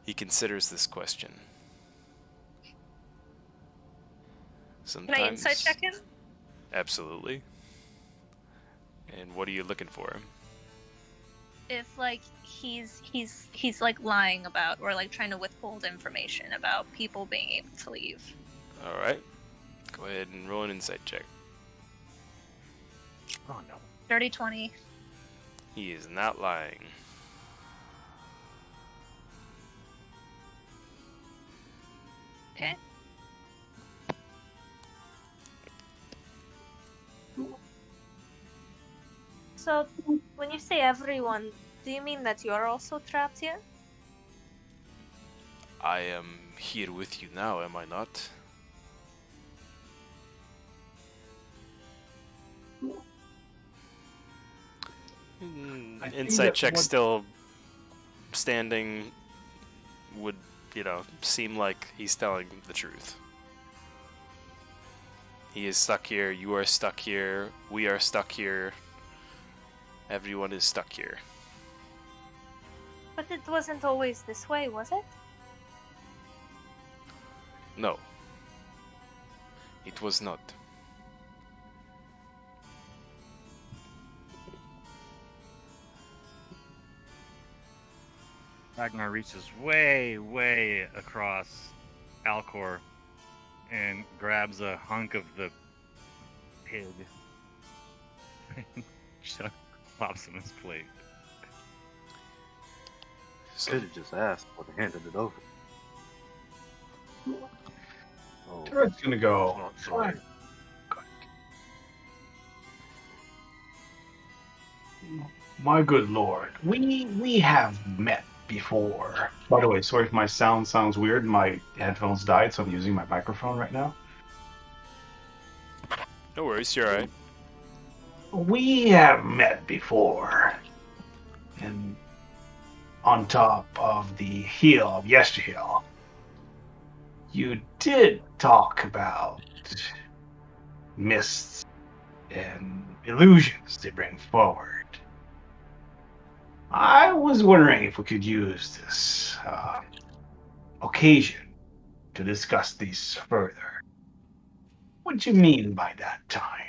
He considers this question. Can I insight check him? Absolutely. And what are you looking for? If like he's like lying about or like trying to withhold information about people being able to leave. All right. Go ahead and roll an insight check. Oh no. Dirty 20. He is not lying. Okay. So, when you say everyone, do you mean that you're also trapped here? I am here with you now, am I not? I think Insight that check what- still standing would, seem like he's telling the truth. He is stuck here, you are stuck here, we are stuck here, everyone is stuck here. But it wasn't always this way, was it? No. It was not. Ragnar reaches way, way across Alcor and grabs a hunk of the pig. Just plops on his plate. So, Could have just asked or handed it over. Oh, Strahd gonna go. Not sorry. My good lord, we have met before. By the way, sorry if my sound sounds weird. My headphones died, so I'm using my microphone right now. no worries, you're alright. We have met before. And on top of the hill of Yesterhill, you did talk about mists and illusions they bring forward. I was wondering if we could use this occasion to discuss these further. What do you mean by that time?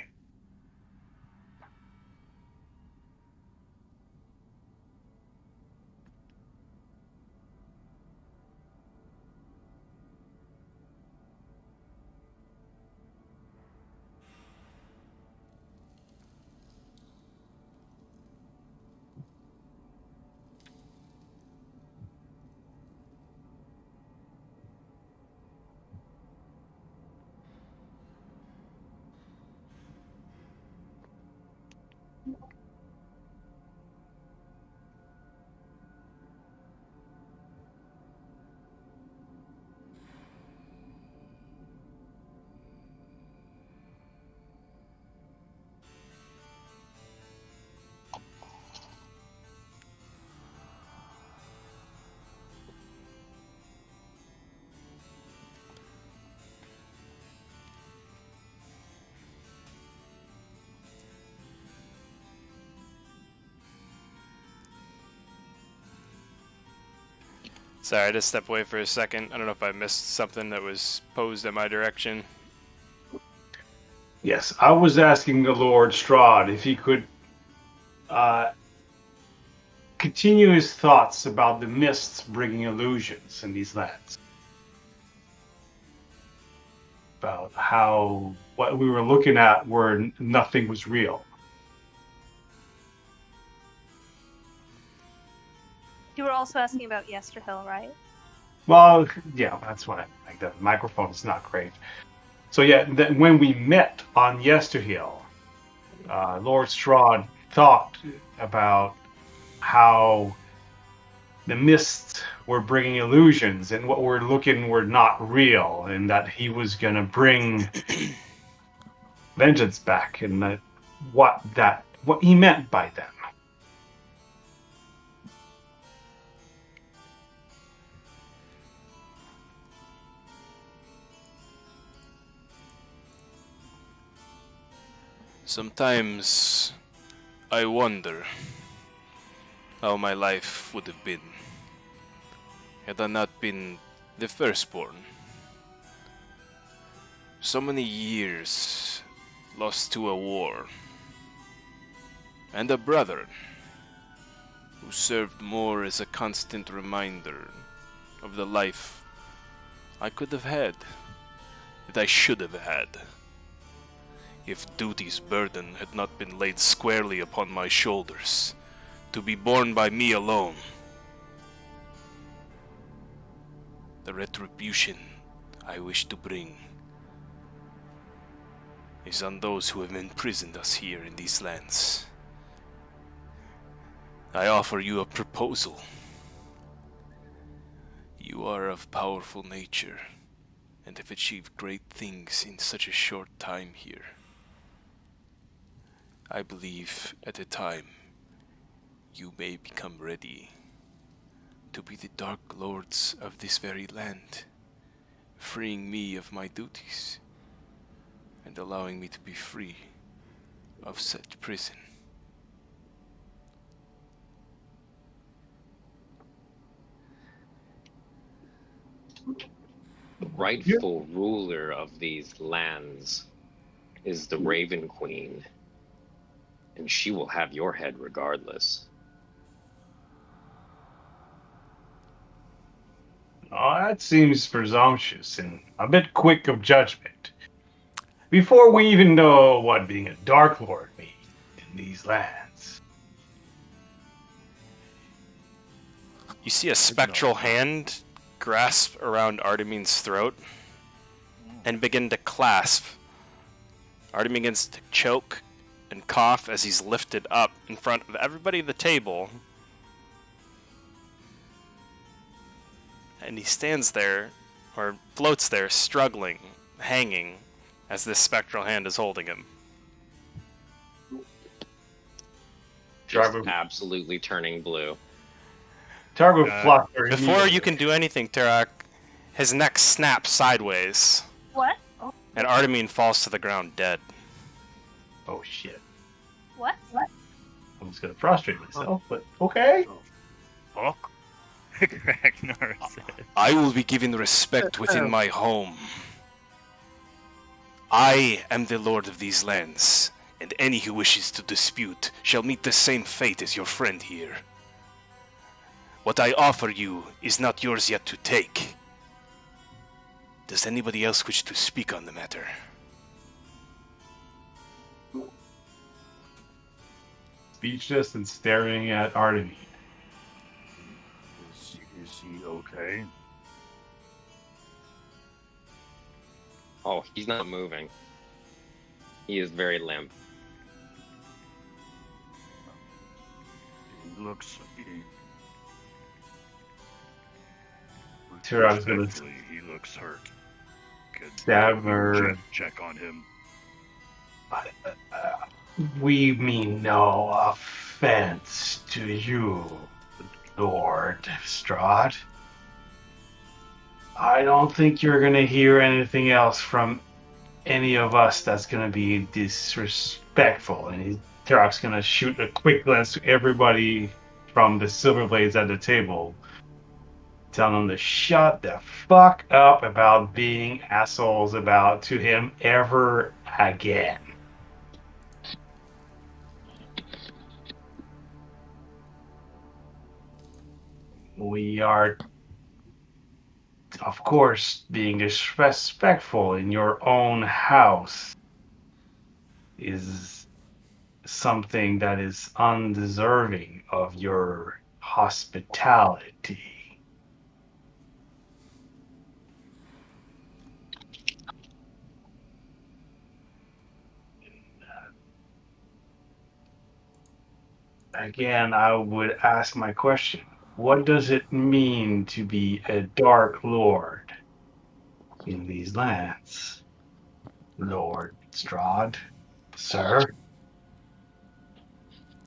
Sorry, I just stepped away for a second. I don't know if I missed something that was posed in my direction. Yes, I was asking the Lord Strahd if he could continue his thoughts about the mists bringing illusions in these lands. About how what we were looking at where nothing was real. You were also asking about Yesterhill, right? Well, yeah, that's what I think. The microphone is not great. So yeah, when we met on Yesterhill, Lord Strahd talked about how the mists were bringing illusions and what we're looking were not real, and that he was going to bring vengeance back, and what he meant by that. Sometimes I wonder how my life would have been had I not been the firstborn. So many years lost to a war, and a brother who served more as a constant reminder of the life I could have had, that I should have had, if duty's burden had not been laid squarely upon my shoulders, to be borne by me alone. The retribution I wish to bring is on those who have imprisoned us here in these lands. I offer you a proposal. You are of powerful nature, and have achieved great things in such a short time here. I believe at a time you may become ready to be the Dark Lords of this very land, freeing me of my duties and allowing me to be free of said prison. The rightful ruler of these lands is the Raven Queen, and she will have your head regardless. Oh, that seems presumptuous and a bit quick of judgment. Before we even know what being a Dark Lord means in these lands. You see a spectral hand grasp around Artemine's throat and begin to clasp. Artemine begins to choke and cough as he's lifted up in front of everybody at the table. And he stands there, or floats there, struggling, hanging, as this spectral hand is holding him. Just absolutely turning blue. Targo flutter. Before you can do anything, Tarak, his neck snaps sideways, What? Oh, and Artemine falls to the ground dead. Oh shit. what? I'm just gonna prostrate myself, but okay. Fuck. Ragnar said. I will be given respect within my home. I am the lord of these lands, and any who wishes to dispute shall meet the same fate as your friend here. What I offer you is not yours yet to take. Does anybody else wish to speak on the matter? Speechless and staring at Artemine. Is he okay? Oh, he's not moving. He is very limp. He looks. Tarak's gonna Respectfully, he looks hurt. Could stab her. check on him. We mean no offense to you, Lord Strahd. I don't think you're gonna hear anything else from any of us that's gonna be disrespectful. And Tarak's gonna shoot a quick glance to everybody from the Silverblades at the table, telling them to shut the fuck up about being assholes to him ever again. We are, of course, being disrespectful in your own house is something that is undeserving of your hospitality. Again, I would ask my question. What does it mean to be a Dark Lord in these lands, Lord Strahd, sir?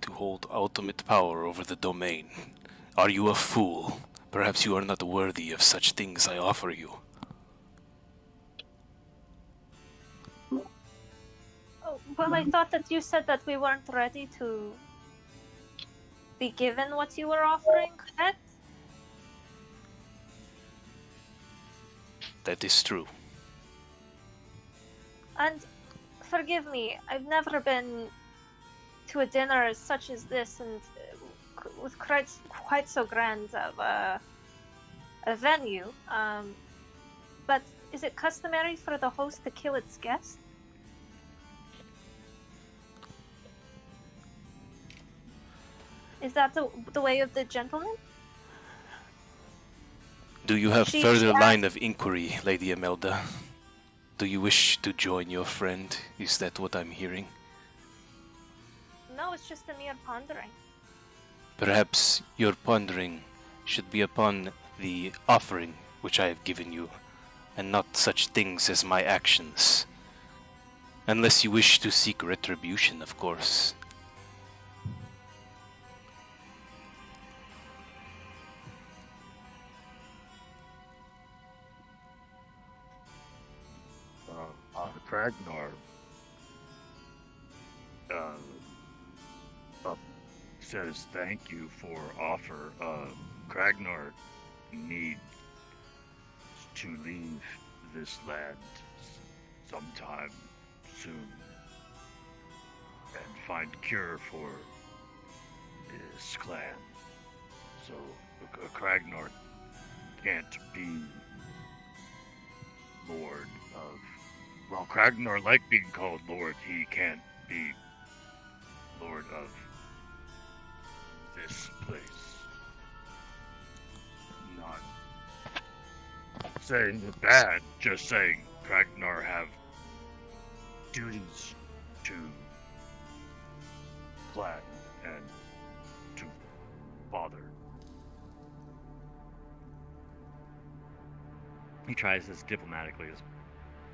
To hold ultimate power over the domain. Are you a fool? Perhaps you are not worthy of such things I offer you. Oh, well, I thought that you said that we weren't ready to be given what you were offering, correct? That is true. And forgive me, I've never been to a dinner such as this and with quite so grand of a venue. But is it customary for the host to kill its guest? Is that the way of the gentleman? Do you have She further line asked- of inquiry, Lady Imelda? Do you wish to join your friend? Is that what I'm hearing? No, it's just a mere pondering. Perhaps your pondering should be upon the offering which I have given you, and not such things as my actions. Unless you wish to seek retribution, of course. Kragnar says thank you for offer. Kragnar needs to leave this land sometime soon and find cure for his clan. So Kragnar can't be Lord of. Well, Kragnar like being called Lord. He can't be Lord of this place. Not saying the bad, just saying Kragnar have duties to clan and to father. He tries as diplomatically as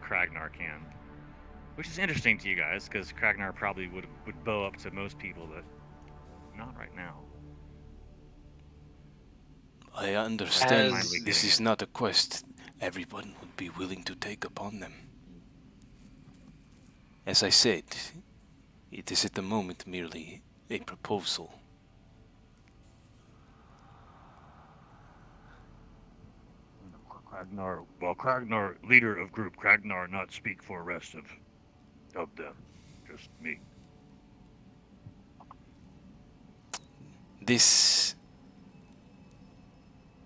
Kragnar can, which is interesting to you guys because Kragnar probably would bow up to most people, but not right now. I understand As- this is not a quest everyone would be willing to take upon them. As I said, it is at the moment merely a proposal. Kragnar, leader of group, Kragnar not speak for rest of them. Just me. This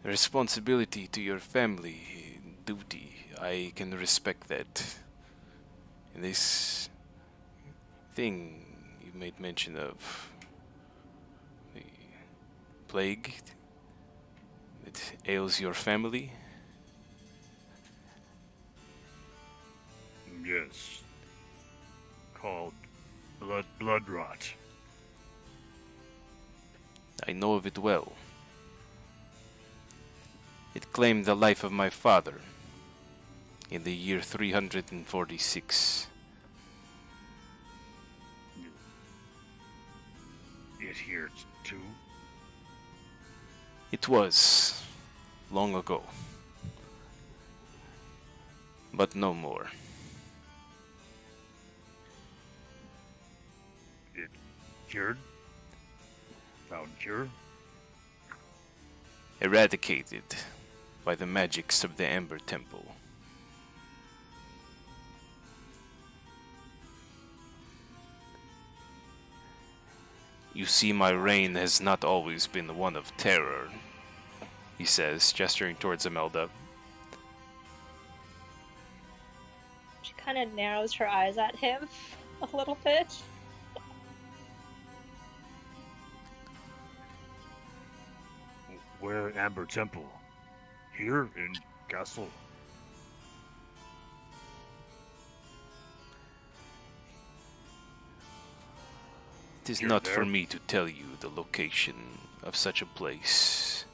responsibility to your family, duty, I can respect that. And this thing you made mention of, the plague that ails your family, Yes. Called blood rot. I know of it well. It claimed the life of my father in the year 346. It here too. It was long ago, but no more. It cured. Found cure. Eradicated by the magics of the Ember Temple. You see, my reign has not always been one of terror, he says, gesturing towards Imelda. She kind of narrows her eyes at him a little bit. Where in Amber Temple? Here in Castle. It is You're not there? for me to tell you the location of such a place.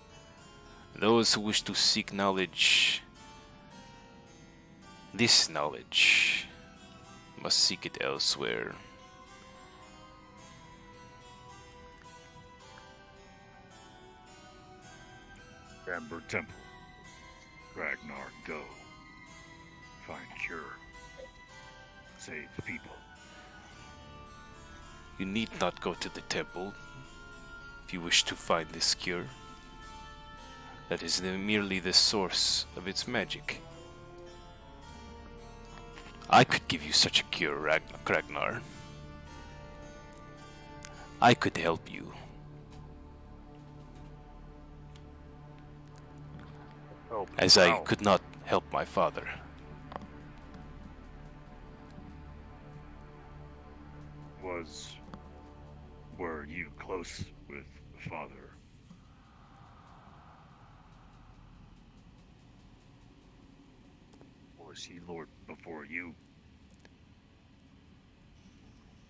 Those who wish to seek knowledge, this knowledge, must seek it elsewhere. Amber Temple. Ragnar, go. Find cure. Save people. You need not go to the temple if you wish to find this cure. That is merely the source of its magic. I could give you such a cure, Ragnar. I could help you. Oh, As I wow. could not help my father. Were you close with father? Was he lord before you?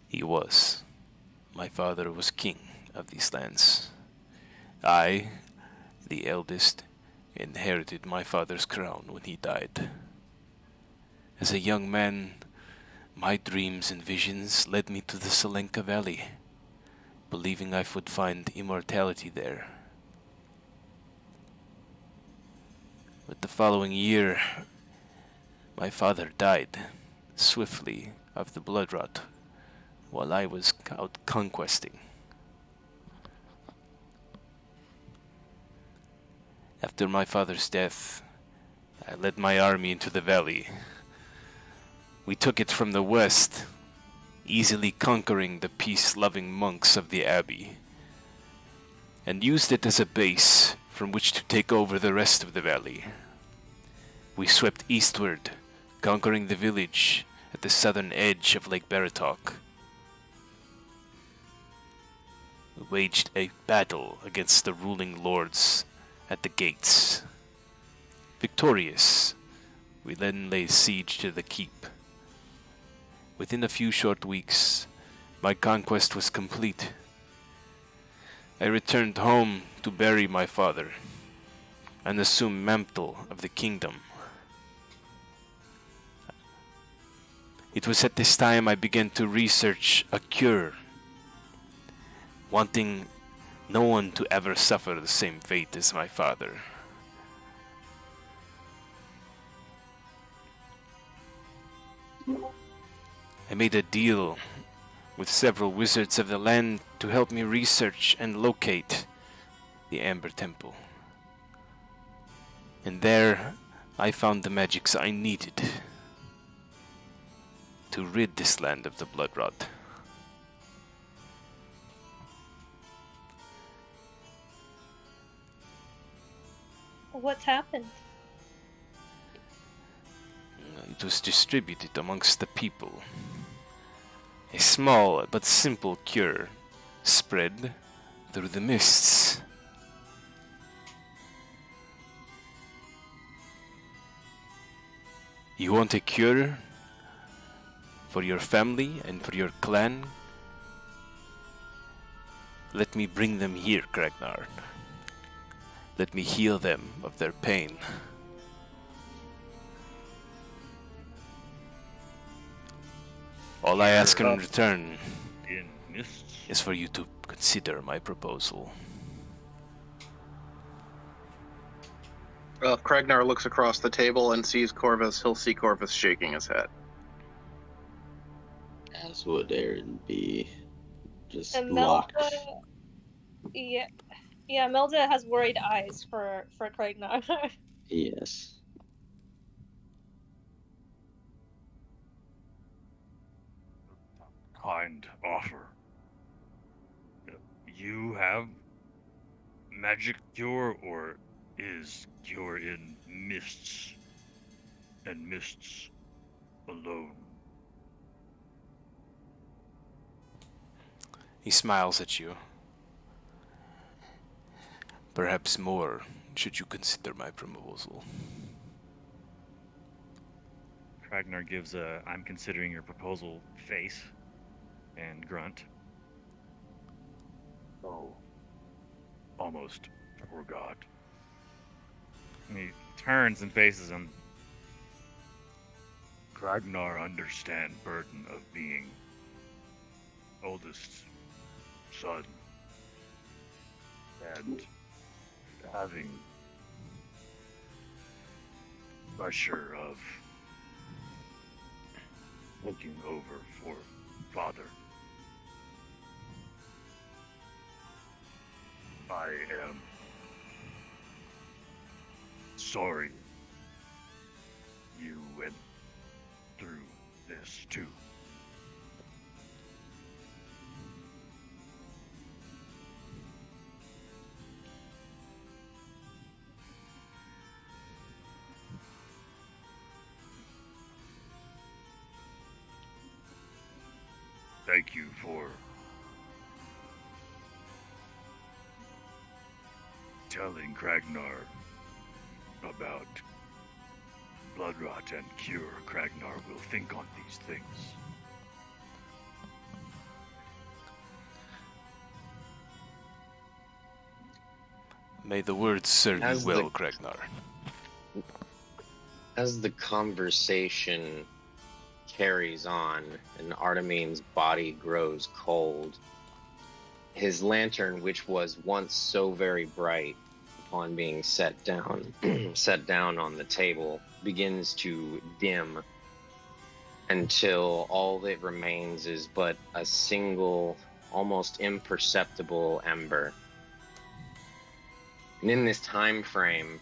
He was. My father was king of these lands. I, the eldest, inherited my father's crown when he died. As a young man, my dreams and visions led me to the Selenka Valley, believing I would find immortality there. But the following year, my father died swiftly of the blood rot while I was out conquesting. After my father's death, I led my army into the valley. We took it from the west, easily conquering the peace-loving monks of the abbey, and used it as a base from which to take over the rest of the valley. We swept eastward, conquering the village at the southern edge of Lake Baratok. We waged a battle against the ruling lords at the gates. Victorious, we then laid siege to the keep. Within a few short weeks, my conquest was complete. I returned home to bury my father and assume mantle of the kingdom. It was at this time I began to research a cure, wanting no one to ever suffer the same fate as my father. I made a deal with several wizards of the land to help me research and locate the Amber Temple. And there I found the magics I needed to rid this land of the blood rot. What happened? It was distributed amongst the people. A small but simple cure spread through the mists. You want a cure for your family and for your clan? Let me bring them here, Kragnar. Let me heal them of their pain. All I ask in return In mists? is for you to consider my proposal. If Kragnar looks across the table and sees Corvus, he'll see Corvus shaking his head. As would Aaron be. Just And locked. Yeah, Melda has worried eyes for Kragnar. Yes. Kind offer. You have magic cure, or is cure in mists and mists alone? He smiles at you. Perhaps more, should you consider my proposal. Ragnar gives a "I'm considering your proposal" face and grunt. Oh, almost forgot. And he turns and faces him. Ragnar understand burden of being oldest son and having pressure of looking over for father. I am sorry you went through this too. Thank you for telling Kragnar about blood rot and cure, Kragnar will think on these things. May the words serve As you well, the- Kragnar. As the conversation carries on and Artemine's body grows cold, his lantern, which was once so very bright, upon being set down on the table, begins to dim until all that remains is but a single, almost imperceptible ember. And in this time frame,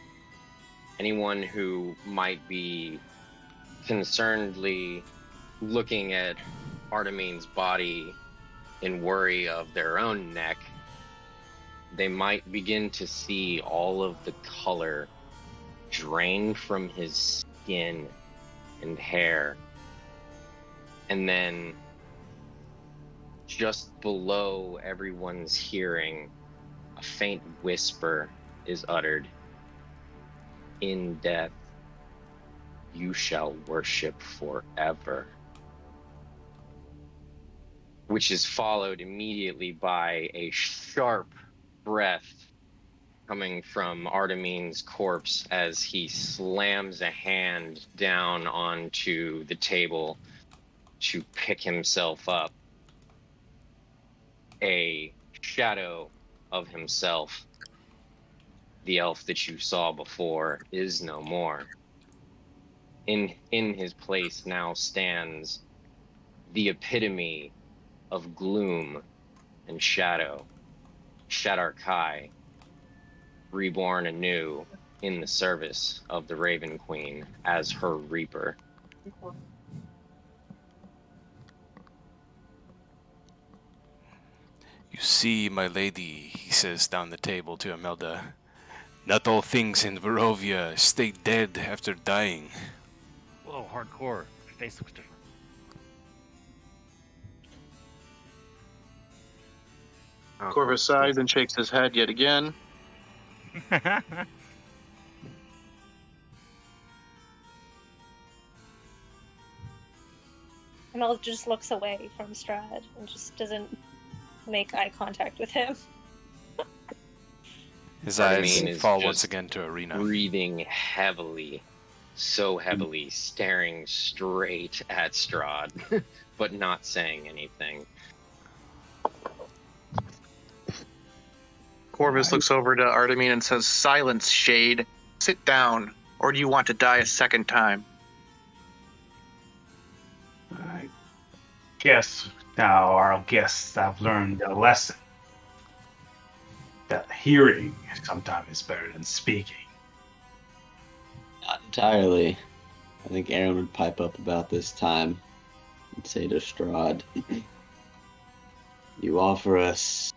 anyone who might be concernedly looking at Artemine's body in worry of their own neck, they might begin to see all of the color drain from his skin and hair. And then just below everyone's hearing, a faint whisper is uttered. In death, you shall worship forever. Which is followed immediately by a sharp breath coming from Artemine's corpse as he slams a hand down onto the table to pick himself up. A shadow of himself, the elf that you saw before, is no more. In his place now stands the epitome of gloom and shadow, Shadar Kai, reborn anew in the service of the Raven Queen as her Reaper. You see, my lady, he says down the table to Imelda, not all things in Barovia stay dead after dying. Whoa, hardcore. My face looks different. Corvus sighs and shakes his head yet again. Mel just looks away from Strahd and just doesn't make eye contact with him. His Artemine eyes is fall just once again to Arena. Breathing heavily, so heavily, staring straight at Strahd, but not saying anything. Corvus looks over to Artemine and says, "Silence, Shade. Sit down, or do you want to die a second time?" I guess now our guests have learned a lesson. That hearing sometimes is better than speaking. Not entirely. I think Aaron would pipe up about this time and say to Strahd, "You offer us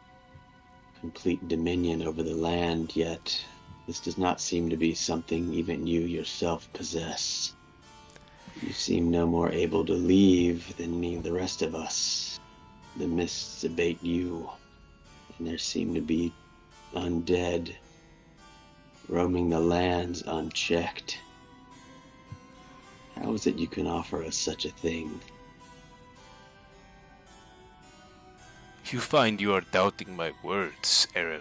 complete dominion over the land, yet this does not seem to be something even you yourself possess. You seem no more able to leave than any of the rest of us. The mists abate you, and there seem to be undead roaming the lands unchecked. How is it you can offer us such a thing?" You find you are doubting my words, Aaron.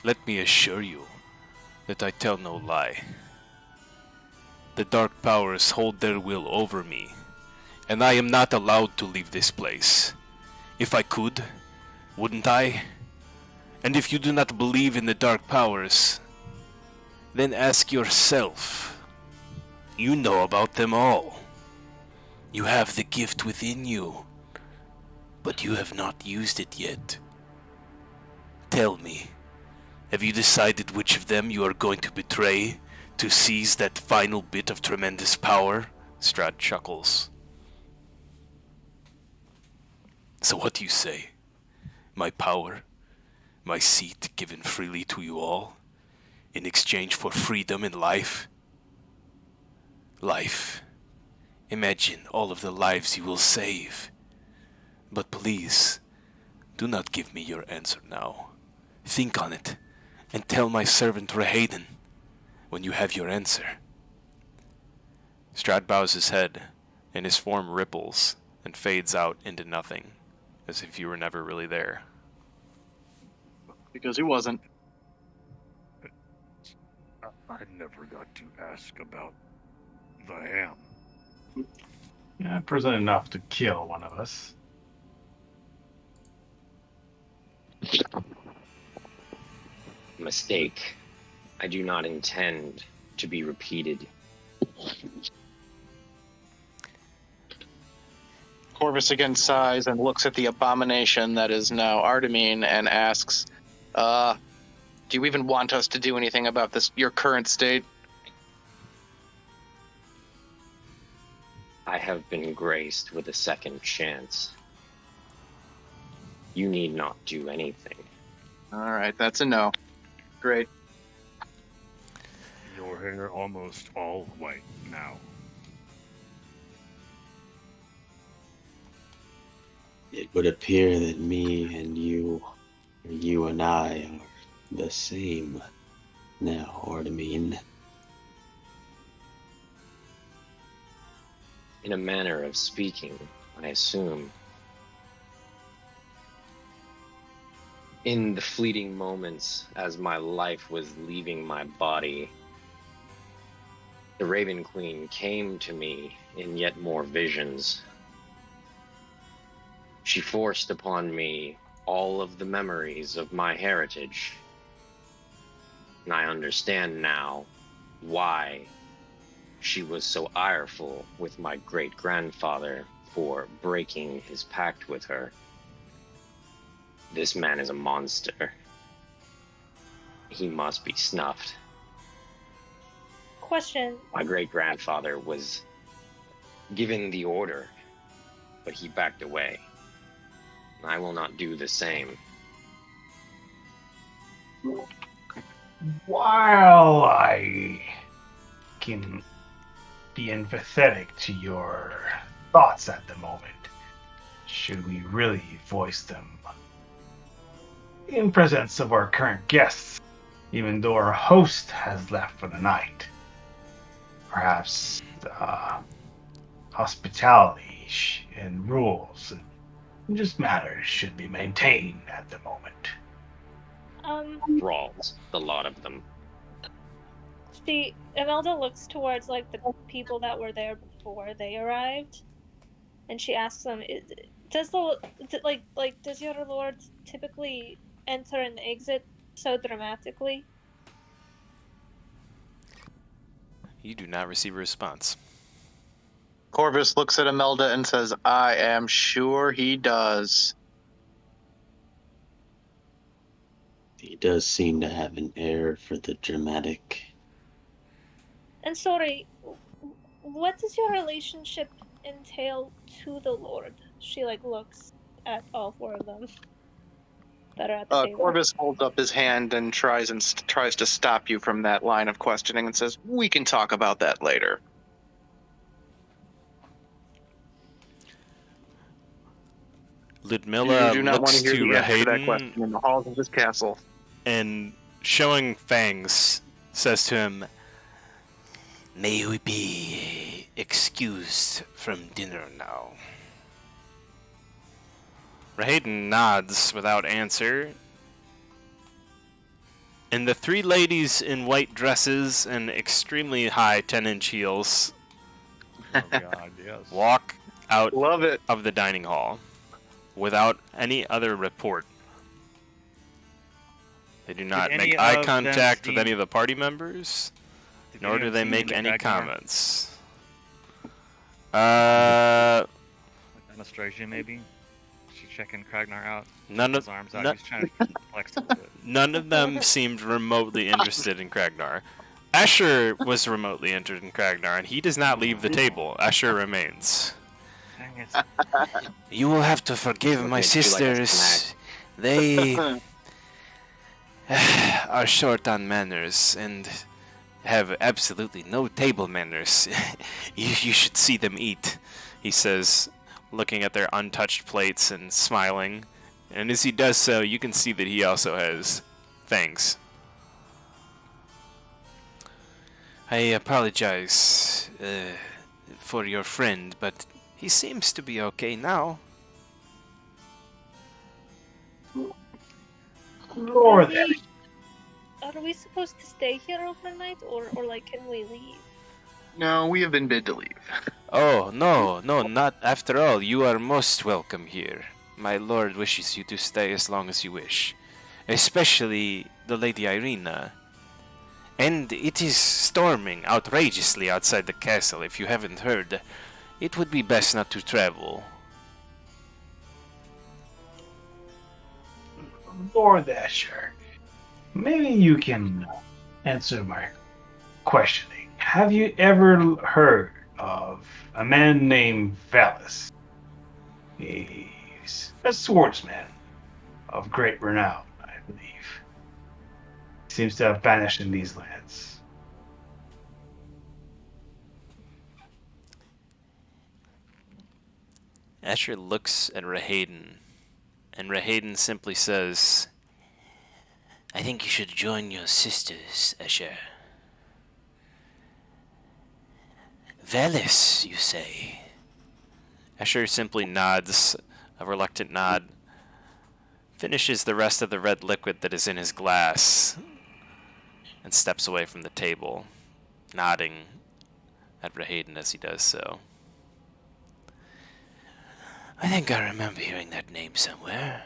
Let me assure you that I tell no lie. The dark powers hold their will over me, and I am not allowed to leave this place. If I could, wouldn't I? And if you do not believe in the dark powers, then ask yourself. You know about them all. You have the gift within you, but you have not used it yet. Tell me, have you decided which of them you are going to betray to seize that final bit of tremendous power? Strahd chuckles. So what do you say? My power? My seat given freely to you all? In exchange for freedom and life? Life. Imagine all of the lives you will save. But please, do not give me your answer now. Think on it, and tell my servant Rahayden when you have your answer. Strahd bows his head, and his form ripples and fades out into nothing, as if you were never really there. Because he wasn't. I never got to ask about the ham. Yeah, present enough to kill one of us. Mistake. I do not intend to be repeated. Corvus again sighs and looks at the abomination that is now Artemine and asks, do you even want us to do anything about this, your current state? I have been graced with a second chance. You need not do anything. All right, that's a no. Great. Your hair almost all white now. It would appear that me and you, or you and I, are the same now, Artemine. In a manner of speaking, I assume. In the fleeting moments as my life was leaving my body, the Raven Queen came to me in yet more visions. She forced upon me all of the memories of my heritage. And I understand now why she was so ireful with my great-grandfather for breaking his pact with her. This man is a monster. He must be snuffed. Question. My great-grandfather was given the order, but he backed away. I will not do the same. While I can be empathetic to your thoughts at the moment, should we really voice them in presence of our current guests, even though our host has left for the night? Perhaps hospitality and rules and just matters should be maintained at the moment. Thralls, the lot of them. Imelda looks towards like the people that were there before they arrived, and she asks them, does your lord typically enter and exit so dramatically? You do not receive a response. Corvus looks at Imelda and says, I am sure he does. He does seem to have an air for the dramatic. And sorry, what does your relationship entail to the Lord? She looks at all four of them that are at the table. Corvus holds up his hand and tries to stop you from that line of questioning and says, we can talk about that later. Ludmilla You do not want looks to hear to the answer to that Rahaden question in the halls of this castle. and, showing fangs, says to him, "May we be excused from dinner now?" Rahaden nods without answer, and the three ladies in white dresses and extremely high 10-inch heels Oh God, yes. walk out Love it. of the dining hall without any other report. They do not any make eye of them contact with seem- any of the party members, nor do anyone they seem make to any Ragnar? comments. Anastasia, maybe? She's checking Kragnar out. None of His arms out. no- He's trying to flex a little bit. none of them seemed remotely interested in Kragnar. Asher was remotely interested in Kragnar, and he does not leave the table. Asher remains. Dang it. You will have to forgive my Okay, do you like a sisters. They are short on manners and have absolutely no table manners. You should see them eat, he says, looking at their untouched plates and smiling. And as he does so, you can see that he also has fangs. I apologize. for your friend, but he seems to be okay now. Lord, Are we supposed to stay here overnight, or like, can we leave? No, we have been bid to leave. Oh, no, not after all. You are most welcome here. My lord wishes you to stay as long as you wish. Especially the Lady Irina. And it is storming outrageously outside the castle, if you haven't heard. It would be best not to travel. Lord Asher, maybe you can answer my questioning. Have you ever heard of a man named Valis? He's a swordsman of great renown, I believe. Seems to have vanished in these lands. Asher looks at Rahayden, and Rahayden simply says, I think you should join your sisters, Asher. Valis, you say? Asher simply nods, a reluctant nod, finishes the rest of the red liquid that is in his glass, and steps away from the table, nodding at Rahayden as he does so. I think I remember hearing that name somewhere.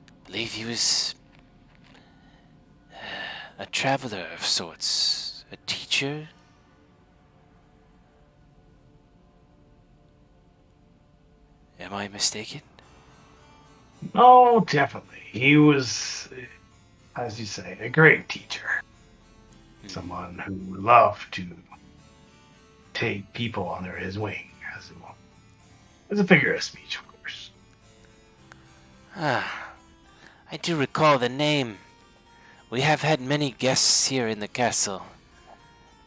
I believe he was a traveler of sorts, a teacher. Am I mistaken? Oh, definitely. He was, as you say, a great teacher. Someone who loved to take people under his wing, as a figure of speech, of course. Ah, I do recall the name. We have had many guests here in the castle.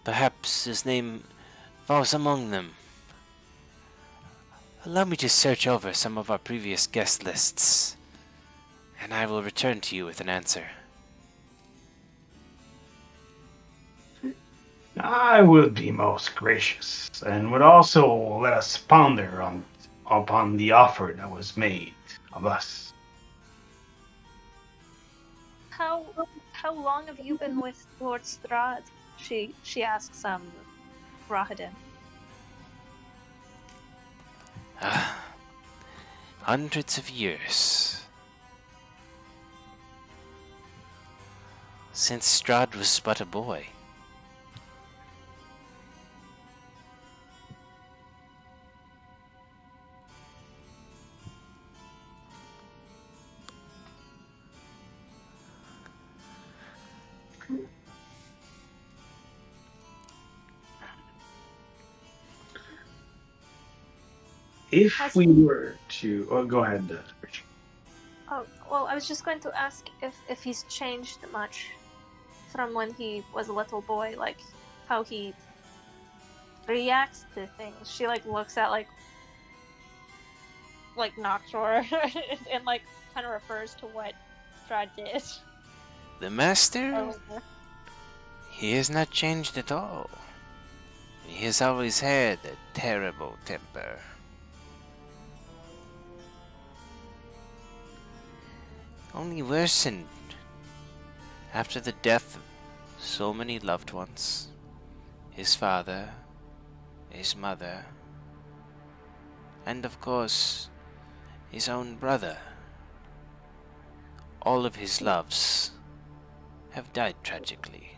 Perhaps his name falls among them. Allow me to search over some of our previous guest lists, and I will return to you with an answer. I would be most gracious, and would also let us ponder upon the offer that was made of us. How long have you been with Lord Strahd? She asks Rahadin. Hundreds of years. Since Strahd was but a boy. If we were to... Oh, go ahead, Richard. Oh, well, I was just going to ask if he's changed much from when he was a little boy, like how he reacts to things. She like looks at like Noctor and like kind of refers to what Strahd did. The master? Oh. He has not changed at all. He has always had a terrible temper. Only worsened after the death of so many loved ones. His father, his mother, and of course, his own brother. All of his loves have died tragically.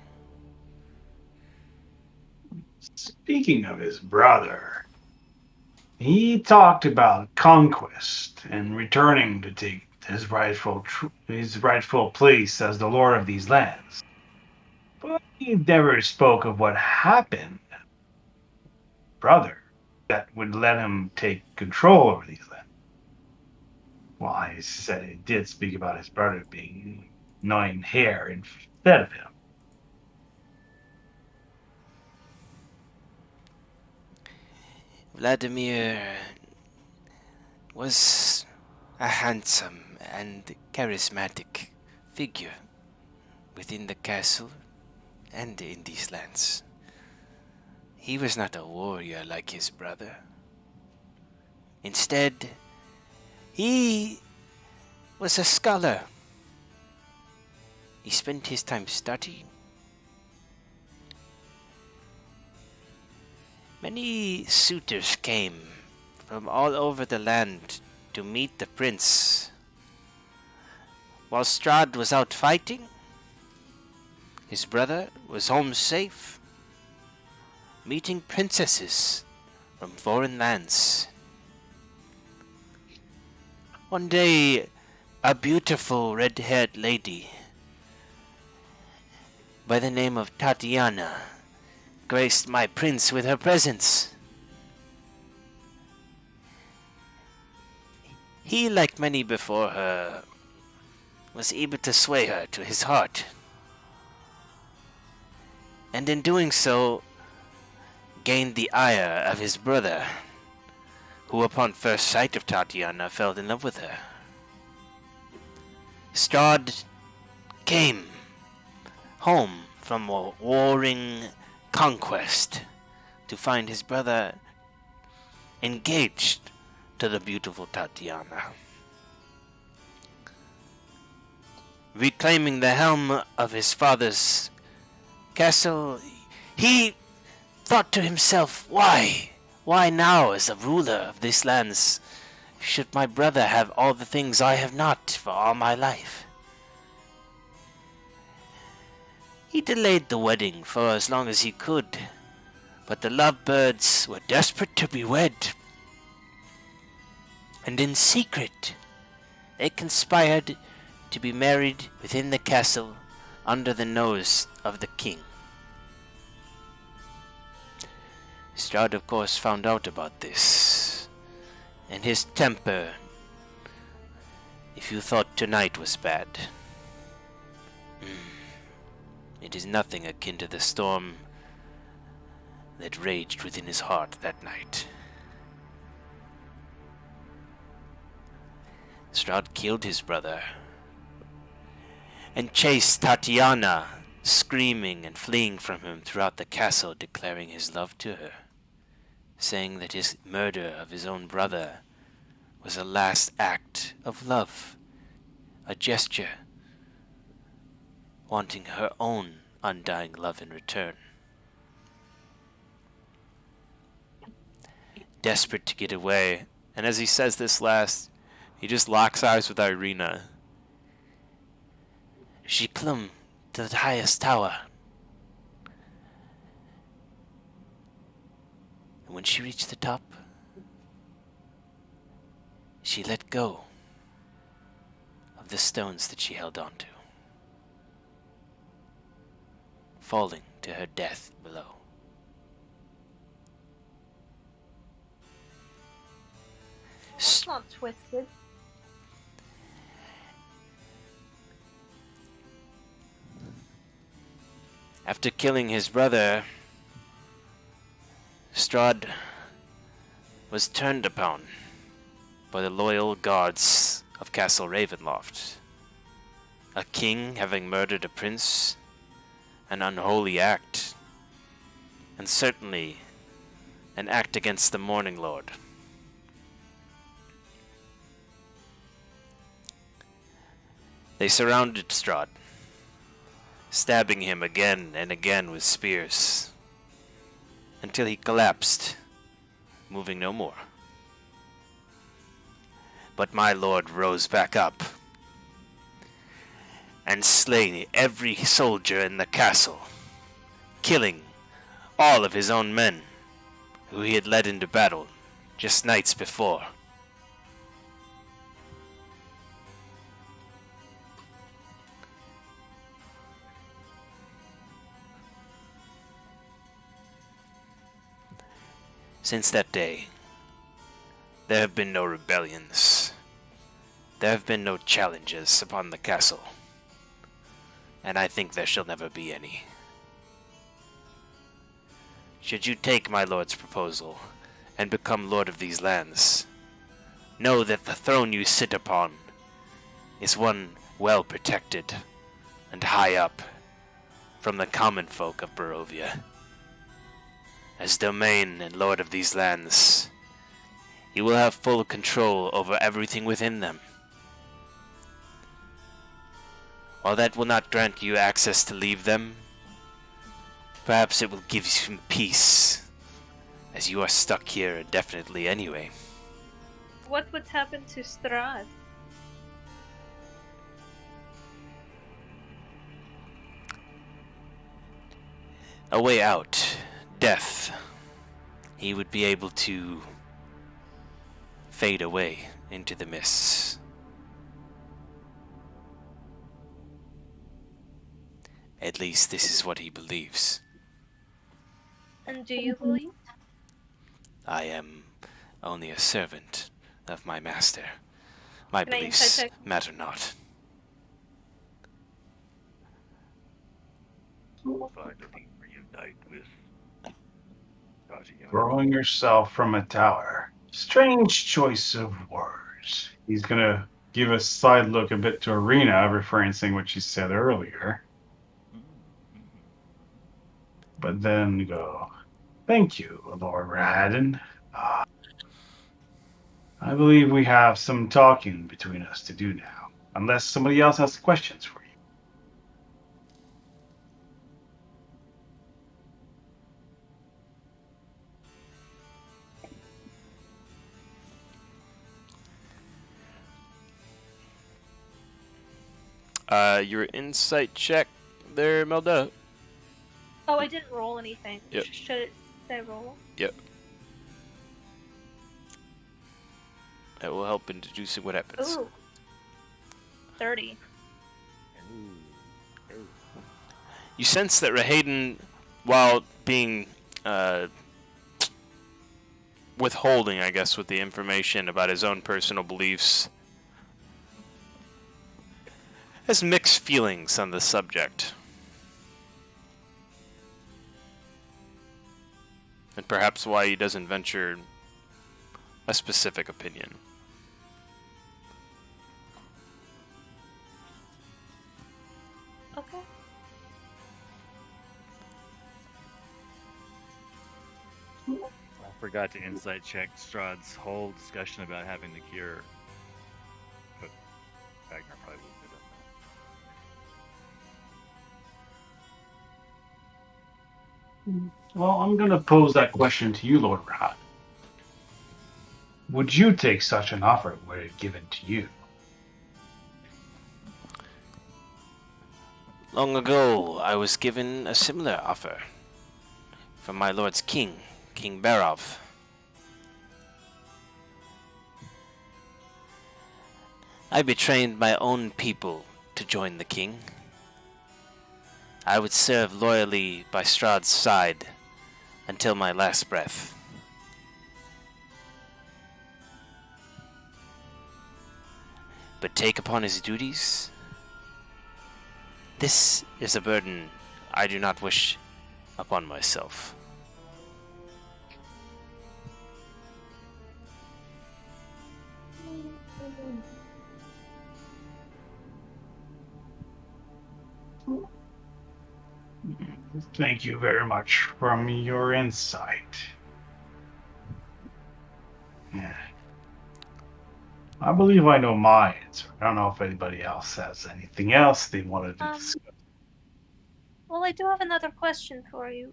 Speaking of his brother, he talked about conquest and returning to take his rightful place as the lord of these lands. But he never spoke of what happened, brother, that would let him take control over these lands. Well, he said he did speak about his brother being gnawing hair instead of him. Vladimir was a handsome and charismatic figure within the castle and in these lands. He was not a warrior like his brother. Instead, he was a scholar. He spent his time studying. Many suitors came from all over the land to meet the prince. While Strahd was out fighting, his brother was home safe, meeting princesses from foreign lands. One day, a beautiful red-haired lady by the name of Tatiana graced my prince with her presence. He, like many before her, was able to sway her to his heart. And in doing so, gained the ire of his brother, who upon first sight of Tatiana fell in love with her. Strahd came home from a warring conquest to find his brother engaged to the beautiful Tatiana. Reclaiming the helm of his father's castle, he thought to himself, why now, as a ruler of these lands, should my brother have all the things I have not for all my life? He delayed the wedding for as long as he could, but the lovebirds were desperate to be wed. And in secret, they conspired to be married within the castle under the nose of the king. Strahd, of course, found out about this, and his temper, if you thought tonight was bad, it is nothing akin to the storm that raged within his heart that night. Strahd killed his brother and chased Tatiana, screaming and fleeing from him throughout the castle, declaring his love to her, saying that his murder of his own brother was a last act of love, a gesture, wanting her own undying love in return. Desperate to get away, and as he says this last, he just locks eyes with Irina. She climbed to the highest tower, and when she reached the top, she let go of the stones that she held onto, falling to her death below. That's not twisted. After killing his brother, Strahd was turned upon by the loyal guards of Castle Ravenloft. A king having murdered a prince, an unholy act, and certainly an act against the Morning Lord. They surrounded Strahd, stabbing him again and again with spears, until he collapsed, moving no more. But my lord rose back up, and slaying every soldier in the castle, killing all of his own men, who he had led into battle just nights before. Since that day, there have been no rebellions. There have been no challenges upon the castle. And I think there shall never be any. Should you take my lord's proposal and become lord of these lands, know that the throne you sit upon is one well protected and high up from the common folk of Barovia. As domain and lord of these lands, you will have full control over everything within them. While that will not grant you access to leave them, perhaps it will give you some peace, as you are stuck here indefinitely anyway. What would happen to Strahd? A way out. Death. He would be able to fade away into the mists. At least this is what he believes. And do you believe? I am only a servant of my master. My Can I beliefs insight check? matter not. Finally reunite with Tatiana. Throwing yourself from a tower. Strange choice of words. He's gonna give a side look a bit to Arena, referencing what she said earlier. But then go, thank you, Lord Radin. I believe we have some talking between us to do now. Unless somebody else has questions for you. Your insight check there, Melda. Oh, I didn't roll anything. Yep. Should I roll? Yep. That will help in deducing what happens. Ooh. 30. You sense that Rahayden, while being withholding, I guess, with the information about his own personal beliefs, has mixed feelings on the subject. And perhaps why he doesn't venture a specific opinion. Okay. I forgot to insight check Strahd's whole discussion about having the cure. But Ragnar probably wouldn't have done Well, I'm going to pose that question to you, Lord Rad. Would you take such an offer were it given to you? Long ago, I was given a similar offer from my lord's king, King Barov. I betrayed my own people to join the king. I would serve loyally by Strahd's side until my last breath. But take upon his duties? This is a burden I do not wish upon myself. Thank you very much for your insight. Yeah. I believe I know my answer. I don't know if anybody else has anything else they wanted to discuss. Well, I do have another question for you.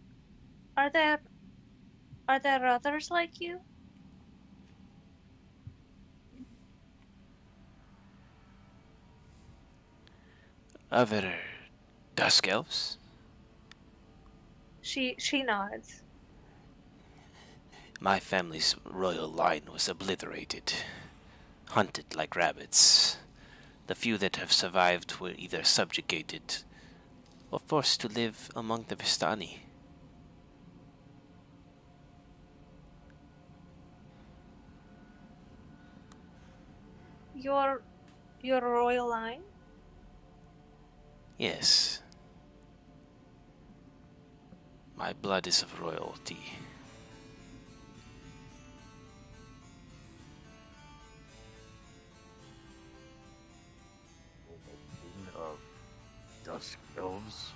Are there others like you? Other dusk elves? She nods. My family's royal line was obliterated, hunted like rabbits. The few that have survived were either subjugated or forced to live among the Vistani. Your royal line? Yes. My blood is of royalty. Of dusk elves.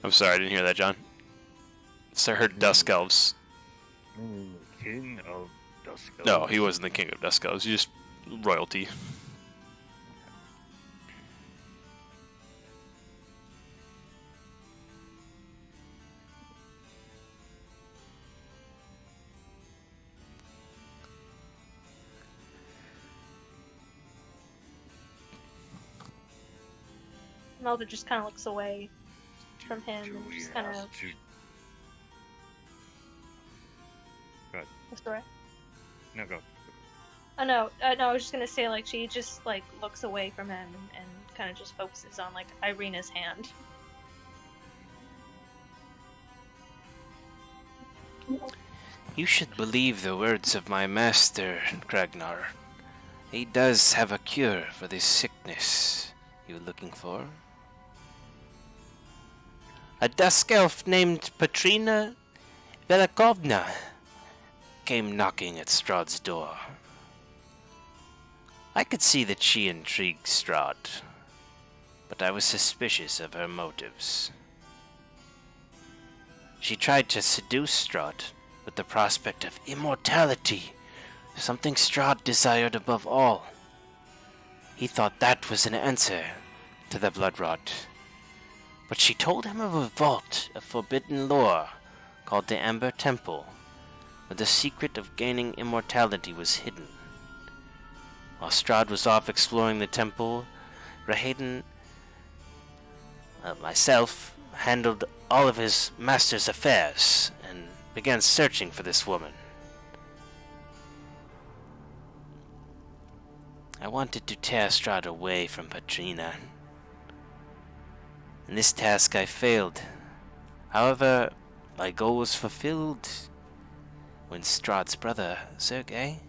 I'm sorry, I didn't hear that, John. So I heard Dusk Elves. King of Dusk Elves. No, he wasn't the king of Dusk Elves. He's just royalty. Melda just kind of looks away from him and just kind of. Go ahead. That's right. No, go. Oh no, no, I was just gonna say like she just like looks away from him and kind of just focuses on like Irina's hand. You should believe the words of my master, Kragnar. He does have a cure for this sickness you're looking for. A dusk elf named Petrina Velikovna came knocking at Strahd's door. I could see that she intrigued Strahd, but I was suspicious of her motives. She tried to seduce Strahd with the prospect of immortality, something Strahd desired above all. He thought that was an answer to the blood rot. But she told him of a vault of forbidden lore called the Amber Temple, where the secret of gaining immortality was hidden. While Strahd was off exploring the temple, Rahayden, myself, handled all of his master's affairs and began searching for this woman. I wanted to tear Strahd away from Petrina. In this task I failed. However, my goal was fulfilled when Strahd's brother, Sergei,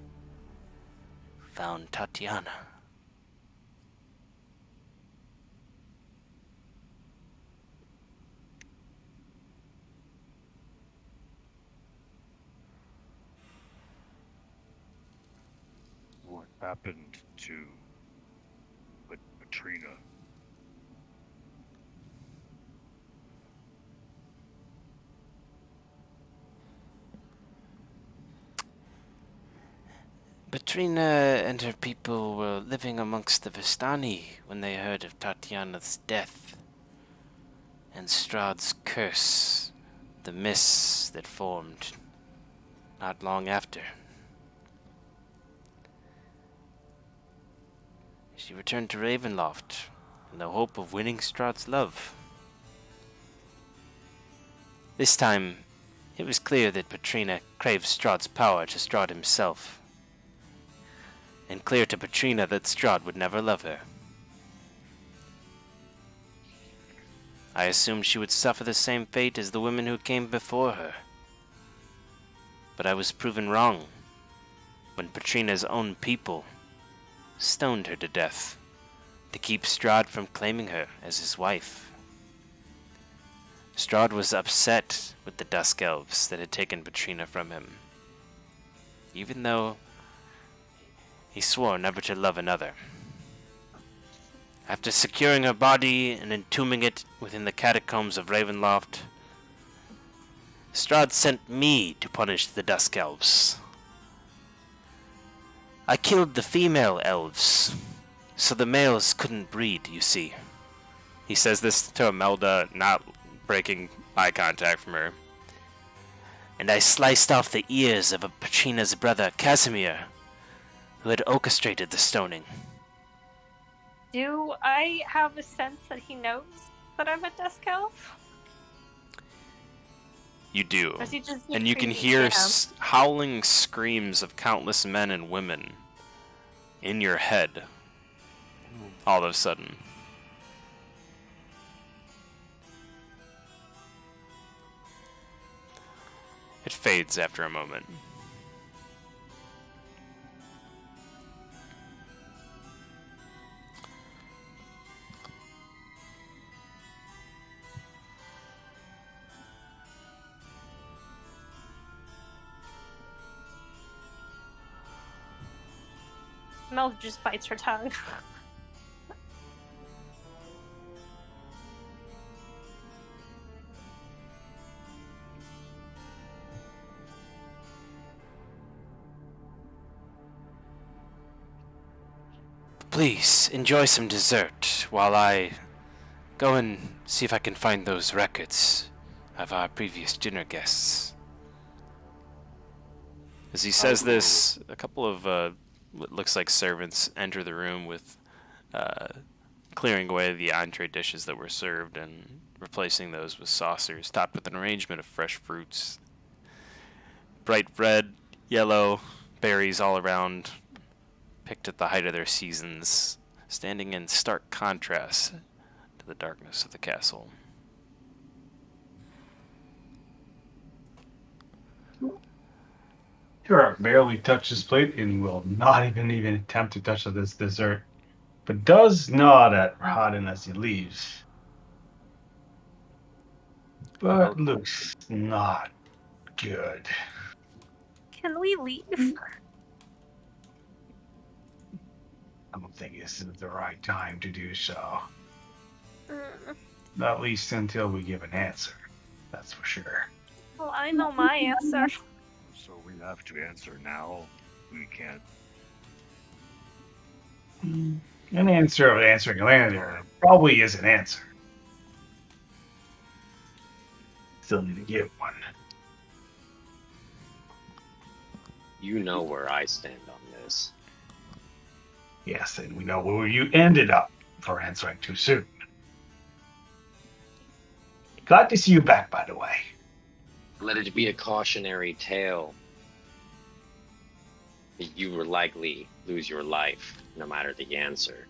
found Tatiana. What happened to Petrina? Petrina and her people were living amongst the Vistani when they heard of Tatiana's death and Strahd's curse, the mists that formed not long after. She returned to Ravenloft in the hope of winning Strahd's love. This time, it was clear that Petrina craved Strahd's power to Strahd himself, and clear to Petrina that Strahd would never love her. I assumed she would suffer the same fate as the women who came before her. But I was proven wrong when Petrina's own people stoned her to death to keep Strahd from claiming her as his wife. Strahd was upset with the Dusk Elves that had taken Petrina from him, even though he swore never to love another. After securing her body and entombing it within the catacombs of Ravenloft, Strahd sent me to punish the Dusk Elves. I killed the female elves, so the males couldn't breed, you see. He says this to Imelda, not breaking eye contact from her. And I sliced off the ears of Petrina's brother, Casimir, who had orchestrated the stoning. Do I have a sense that he knows that I'm a Dusk Elf? You do. Or is he just And you can treating hear me? howling screams of countless men and women in your head all of a sudden. It fades after a moment. Mel just bites her tongue. Please, enjoy some dessert while I go and see if I can find those records of our previous dinner guests. As he says this, a couple of what looks like servants enter the room with clearing away the entree dishes that were served and replacing those with saucers topped with an arrangement of fresh fruits. Bright red, yellow berries all around, picked at the height of their seasons, standing in stark contrast to the darkness of the castle. Turok barely touches his plate and will not even attempt to touch this dessert, but does nod at Rodden as he leaves. But looks not good. Can we leave? I don't think this is the right time to do so. Mm. At least until we give an answer. That's for sure. Well, I know my answer. So we have to answer now. We can't. An answer of answering later probably is an answer. Still need to give one. You know where I stand on this. Yes, and we know where you ended up for answering too soon. Glad to see you back, by the way. Let it be a cautionary tale. You will likely lose your life, no matter the answer.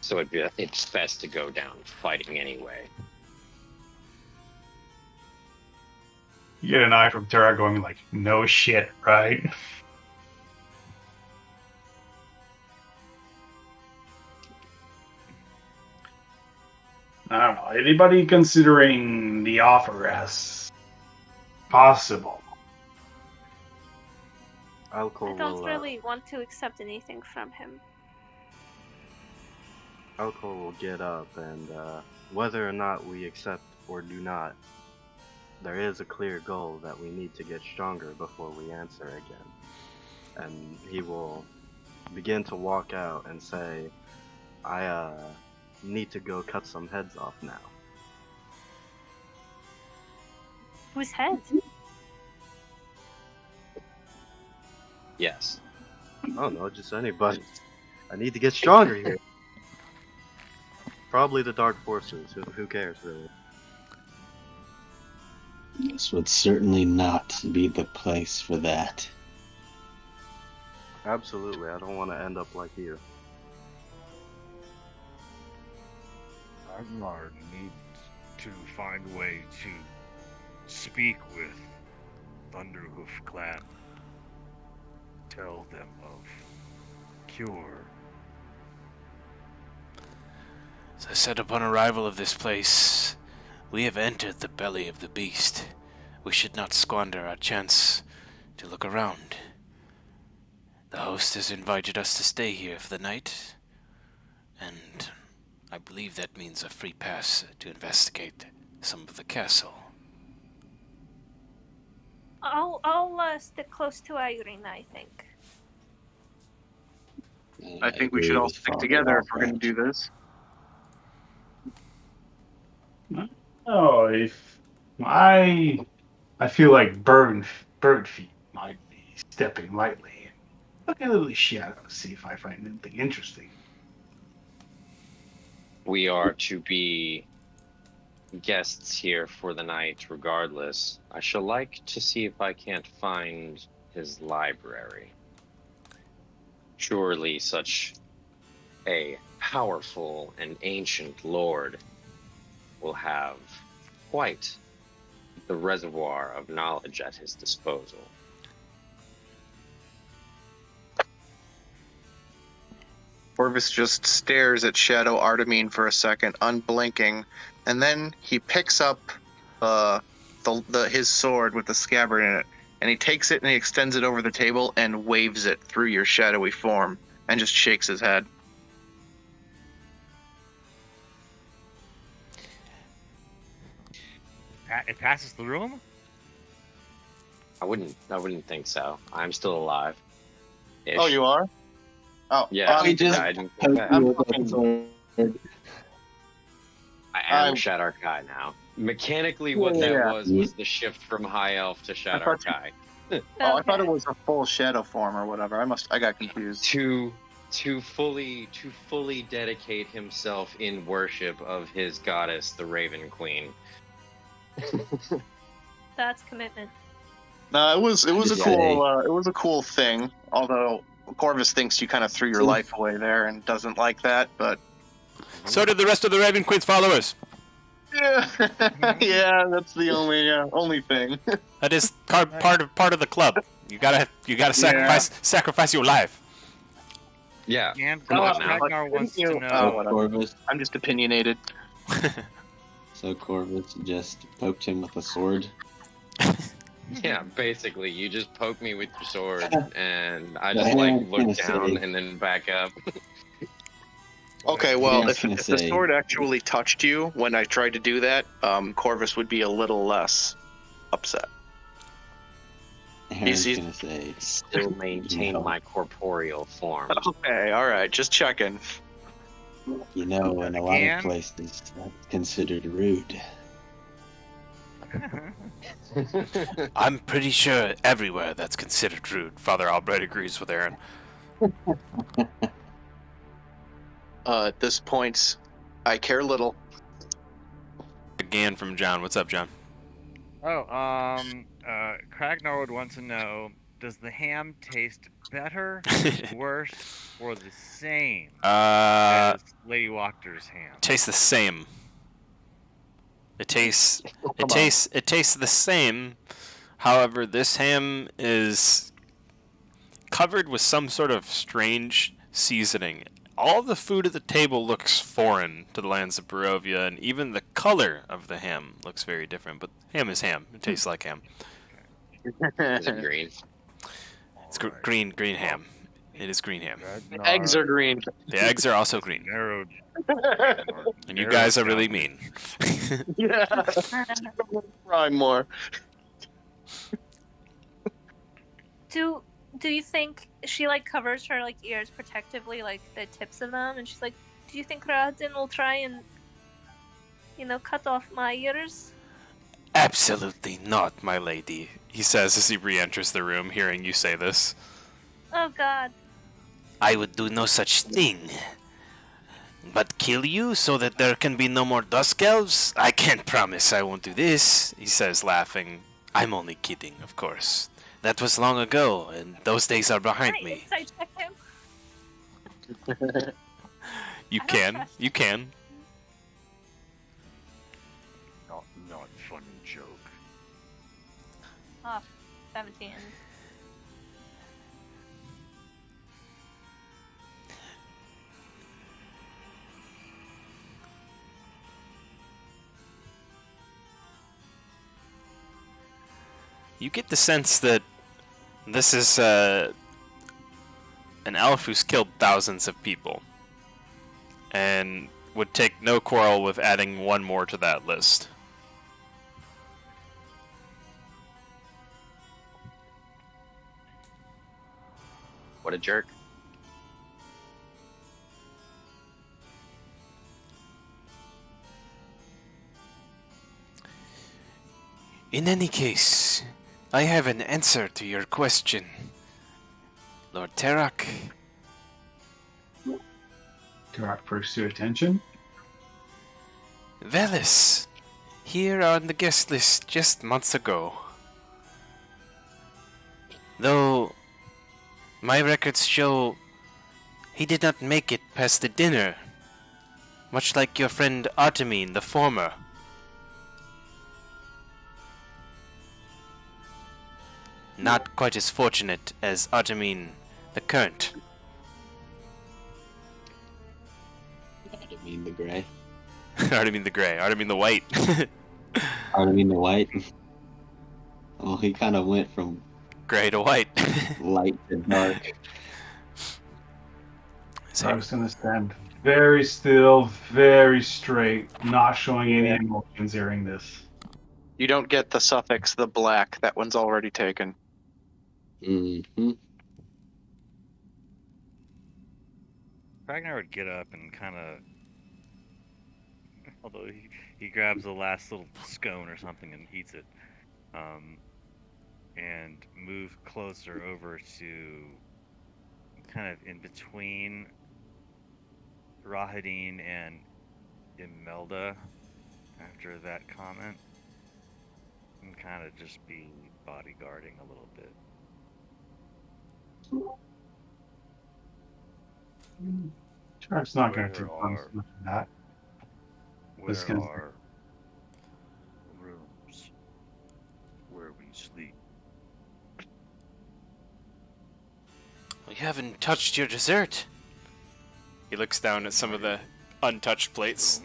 So it's best to go down fighting anyway. You get an eye from Tara going like, no shit, right? I don't know. Anybody considering the offer as possible? Alcor I don't will, really want to accept anything from him. Alcor will get up, and whether or not we accept or do not, there is a clear goal that we need to get stronger before we answer again. And he will begin to walk out and say, I need to go cut some heads off now. Whose head? Yes. I don't know, just anybody. I need to get stronger here. Probably the Dark Forces. Who cares, really? This would certainly not be the place for that. Absolutely, I don't want to end up like you. Ragnar needs to find a way to speak with Thunderhoof Clan. Tell them of Cure. As I said upon arrival of this place, we have entered the belly of the beast. We should not squander our chance to look around. The host has invited us to stay here for the night, and I believe that means a free pass to investigate some of the castle. I'll stick close to Irina, I think. I think we should all stick together if we're going to do this. Oh, if I feel like bird feet might be stepping lightly. Look at a little shadow, see if I find anything interesting. We are to be guests here for the night regardless. I shall like to see if I can't find his library. Surely such a powerful and ancient lord will have quite the reservoir of knowledge at his disposal. Orvis just stares at Shadow Artemine for a second, unblinking, and then he picks up his sword with the scabbard in it, and he takes it and he extends it over the table and waves it through your shadowy form, and just shakes his head. It passes the room? I wouldn't think so. I'm still alive. Oh, you are? Oh, Yeah, We just I didn't poke get you that. with a sword. I am I'm- Shadow Kai now. Mechanically, what that Yeah. was the shift from High Elf to Shadow thought you- Kai. Oh, I thought it was a full shadow form or whatever. I got confused. To fully dedicate himself in worship of his goddess, the Raven Queen. That's commitment. No, it was a just cool thing. Although Corvus thinks you kind of threw your life away there and doesn't like that, but So did the rest of the Raven Queen's followers. yeah, yeah, that's the only thing. That is part of the club. You gotta sacrifice your life. Yeah. And Come on now. Ragnar wants to You- know. whatever. Corvus, I'm just opinionated. so Corvus just poked him with a sword. Yeah, basically, you just poke me with your sword, and I Yeah, just I like was gonna look down say. and then back up. Okay, I well, was if gonna the say- sword actually touched you when I tried to do that, Corvus would be a little less upset. Aaron's He's- gonna say, Still maintain my corporeal form. Okay, all right, just checking. you know, in a lot Again? of places, that's considered rude. I'm pretty sure everywhere that's considered rude. Father Albright agrees with Aaron. At this point, I care little. Again from John. What's up, John? Oh, Kragnar would want to know: does the ham taste better, worse, or the same as Lady Wachters' ham? Tastes the same. It tastes Come on. it tastes the same. However, this ham is covered with some sort of strange seasoning. All the food at the table looks foreign to the lands of Barovia, and even the color of the ham looks very different. But ham is ham. It tastes like ham. Is it green? It's green ham. It is green ham. The eggs are green. The eggs are also green. Narrowed. And you guys are really mean. Yeah. Rhyme more. Do you think she like covers her like ears protectively, like the tips of them, and she's like, "Do you think Radin will try and, cut off my ears?" Absolutely not, my lady, he says as he re-enters the room, hearing you say this. Oh God. I would do no such thing. But kill you so that there can be no more dusk elves? I can't promise I won't do this, He says, laughing. I'm only kidding, of course. That was long ago, and those days are behind Can I me. insight check him? You I don't can. trust You can. Not funny joke. Oh, 17. You get the sense that this is an elf who's killed thousands of people. And would take no quarrel with adding one more to that list. What a jerk. In any case, I have an answer to your question. Lord Terak, Tarak perks to attention. Velis, here on the guest list just months ago. Though my records show he did not make it past the dinner, much like your friend Artemine the former. Not quite as fortunate as Artemine the current. I mean the gray. Artemine the Grey. Artemine the White. I mean the white. Well, he kind of went from Grey to White. light to dark. So I was going to stand very still, very straight, not showing any emotions during this. You don't get the suffix the black. That one's already taken. Mm-hmm. Ragnar would get up and kind of, although he grabs the last little scone or something and eats it, and move closer over to kind of in between Rahadin and Imelda after that comment, and kind of just be bodyguarding a little bit. Shark's not going to Where do are- much of that. Where This gonna- are rooms where we sleep? We haven't touched your dessert. He looks down at some of the untouched plates.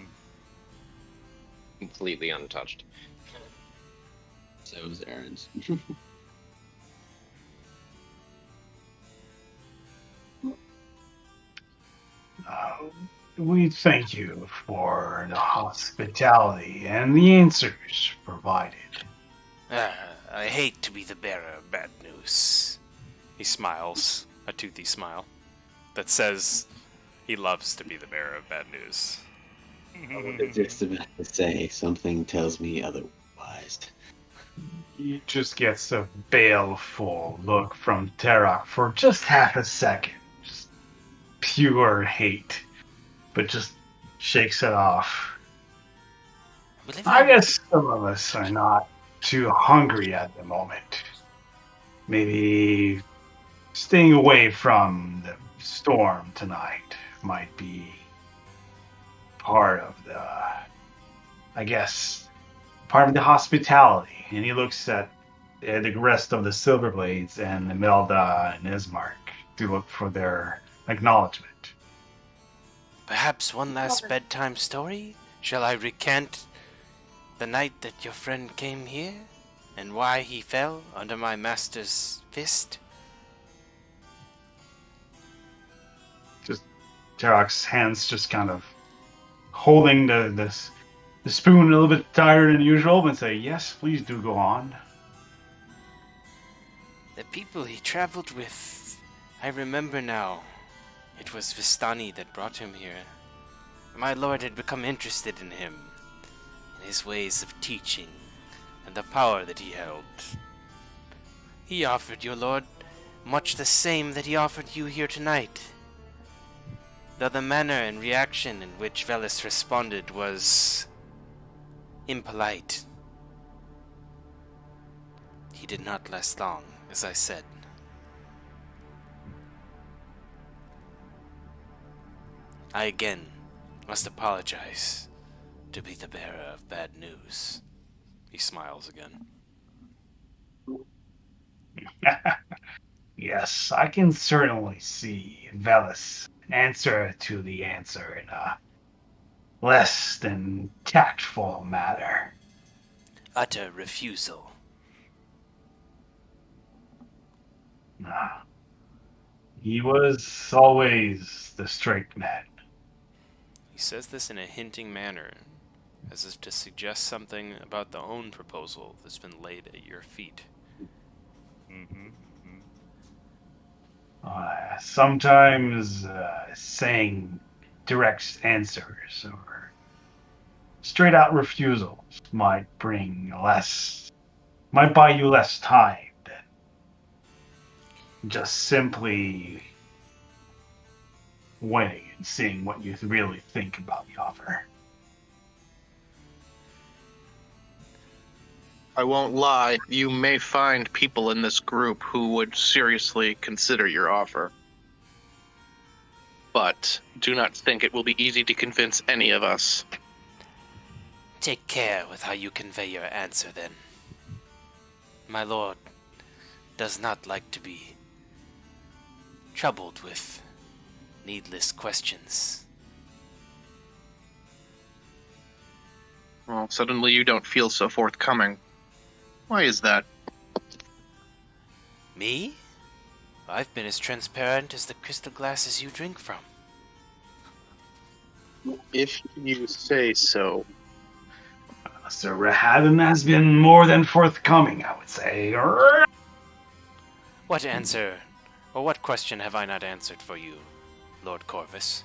Completely untouched. So is Aaron's. We thank you for the hospitality and the answers provided. I hate to be the bearer of bad news. He smiles, a toothy smile, that says he loves to be the bearer of bad news. I was just about to say, something tells me otherwise. He just gets a baleful look from Terok for just half a second. Just pure hate. But just shakes it off. I guess some of us are not too hungry at the moment. Maybe staying away from the storm tonight might be part of the, I guess, part of the hospitality. And he looks at the rest of the Silverblades and Imelda and Ismark to look for their acknowledgement. Perhaps one last bedtime story? Shall I recant the night that your friend came here? And why he fell under my master's fist? Just Terok's hands just kind of holding the spoon a little bit tighter than usual, but say, yes, please do go on. The people he traveled with. I remember now. It was Vistani that brought him here. My lord had become interested in him, in his ways of teaching, and the power that he held. He offered your lord much the same that he offered you here tonight. Though the manner and reaction in which Velis responded was impolite. He did not last long, as I said. I again must apologize to be the bearer of bad news. He smiles again. Yes, I can certainly see Velis answer to the answer in a less than tactful manner. Utter refusal. He was always the straight man. He says this in a hinting manner, as if to suggest something about the own proposal that's been laid at your feet. Sometimes saying direct answers or straight out refusals might buy you less time than just simply waiting and seeing what you really think about the offer. I won't lie, you may find people in this group who would seriously consider your offer. But do not think it will be easy to convince any of us. Take care with how you convey your answer, then. My lord does not like to be troubled with needless questions. Well, suddenly you don't feel so forthcoming. Why is that? Me? I've been as transparent as the crystal glasses you drink from. If you say so. Sir Rahadin has been more than forthcoming, I would say. What answer, or what question have I not answered for you, Lord Corvus?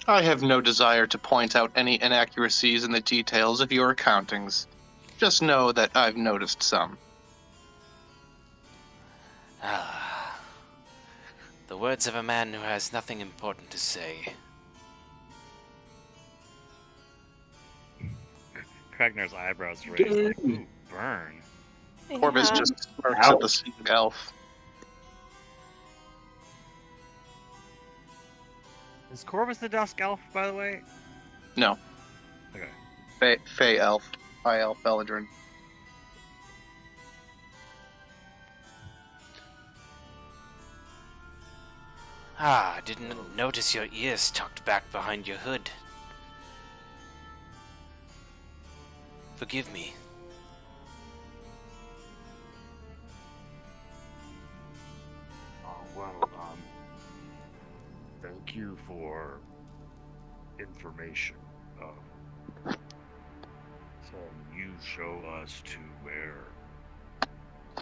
I have no desire to point out any inaccuracies in the details of your accountings. Just know that I've noticed some. Ah, the words of a man who has nothing important to say. Kragnar's eyebrows raised like, ooh, burn. Corvus Yeah. just smirks at the sea elf. Is Corvus the Dusk Elf, by the way? No, Okay. Fey elf. High elf Beladrin. Ah, I didn't notice your ears tucked back behind your hood. Forgive me. Well, thank you for information. So you show us to where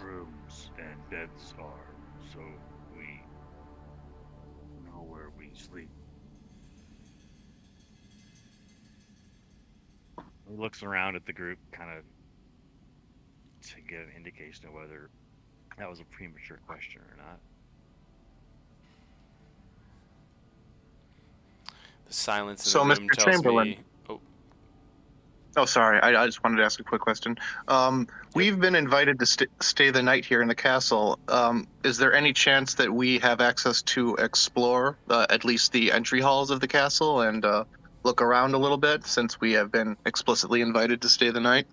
rooms and beds are, so we know where we sleep. He looks around at the group, kind of to get an indication of whether that was a premature question or not. The silence in So, the room Mr. tells Chamberlain. me. Oh, Oh, sorry. I just wanted to ask a quick question. We've been invited to stay the night here in the castle. Is there any chance that we have access to explore at least the entry halls of the castle and look around a little bit, since we have been explicitly invited to stay the night?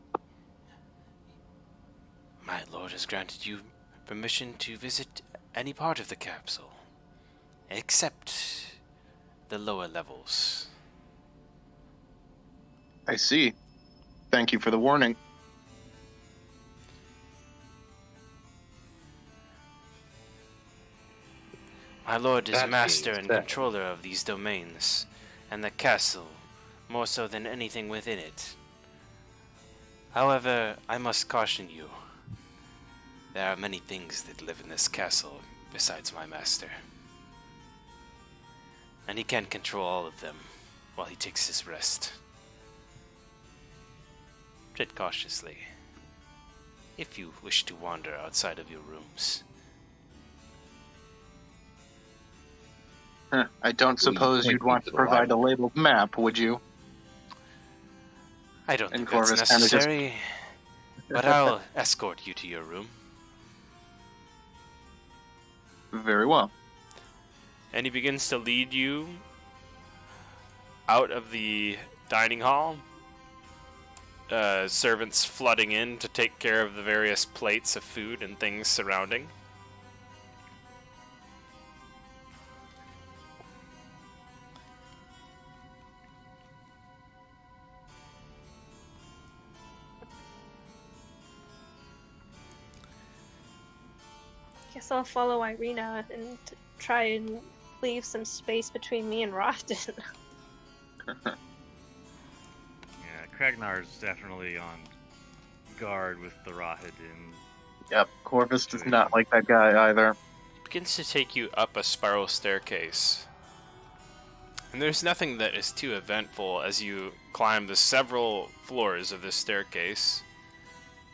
My lord has granted you permission to visit any part of the capsule, except the lower levels. I see. Thank you for the warning. My lord is That master being and said- controller of these domains, and the castle, more so than anything within it. However, I must caution you. There are many things that live in this castle besides my master. And he can't control all of them while he takes his rest. Tread cautiously, if you wish to wander outside of your rooms. I don't Will you suppose point you'd me want to to the provide a library? labeled map, would you? I don't And think that's Corvus kinda just- necessary, but I'll escort you to your room. Very well. and he begins to lead you out of the dining hall. Servants flooding in to take care of the various plates of food and things surrounding. Guess I'll follow Irina and try and leave some space between me and Rotten. Yeah, Kragnar's definitely on guard with the Rahadin. Yep, Corvus does not like that guy either. Begins to take you up a spiral staircase. And there's nothing that is too eventful as you climb the several floors of this staircase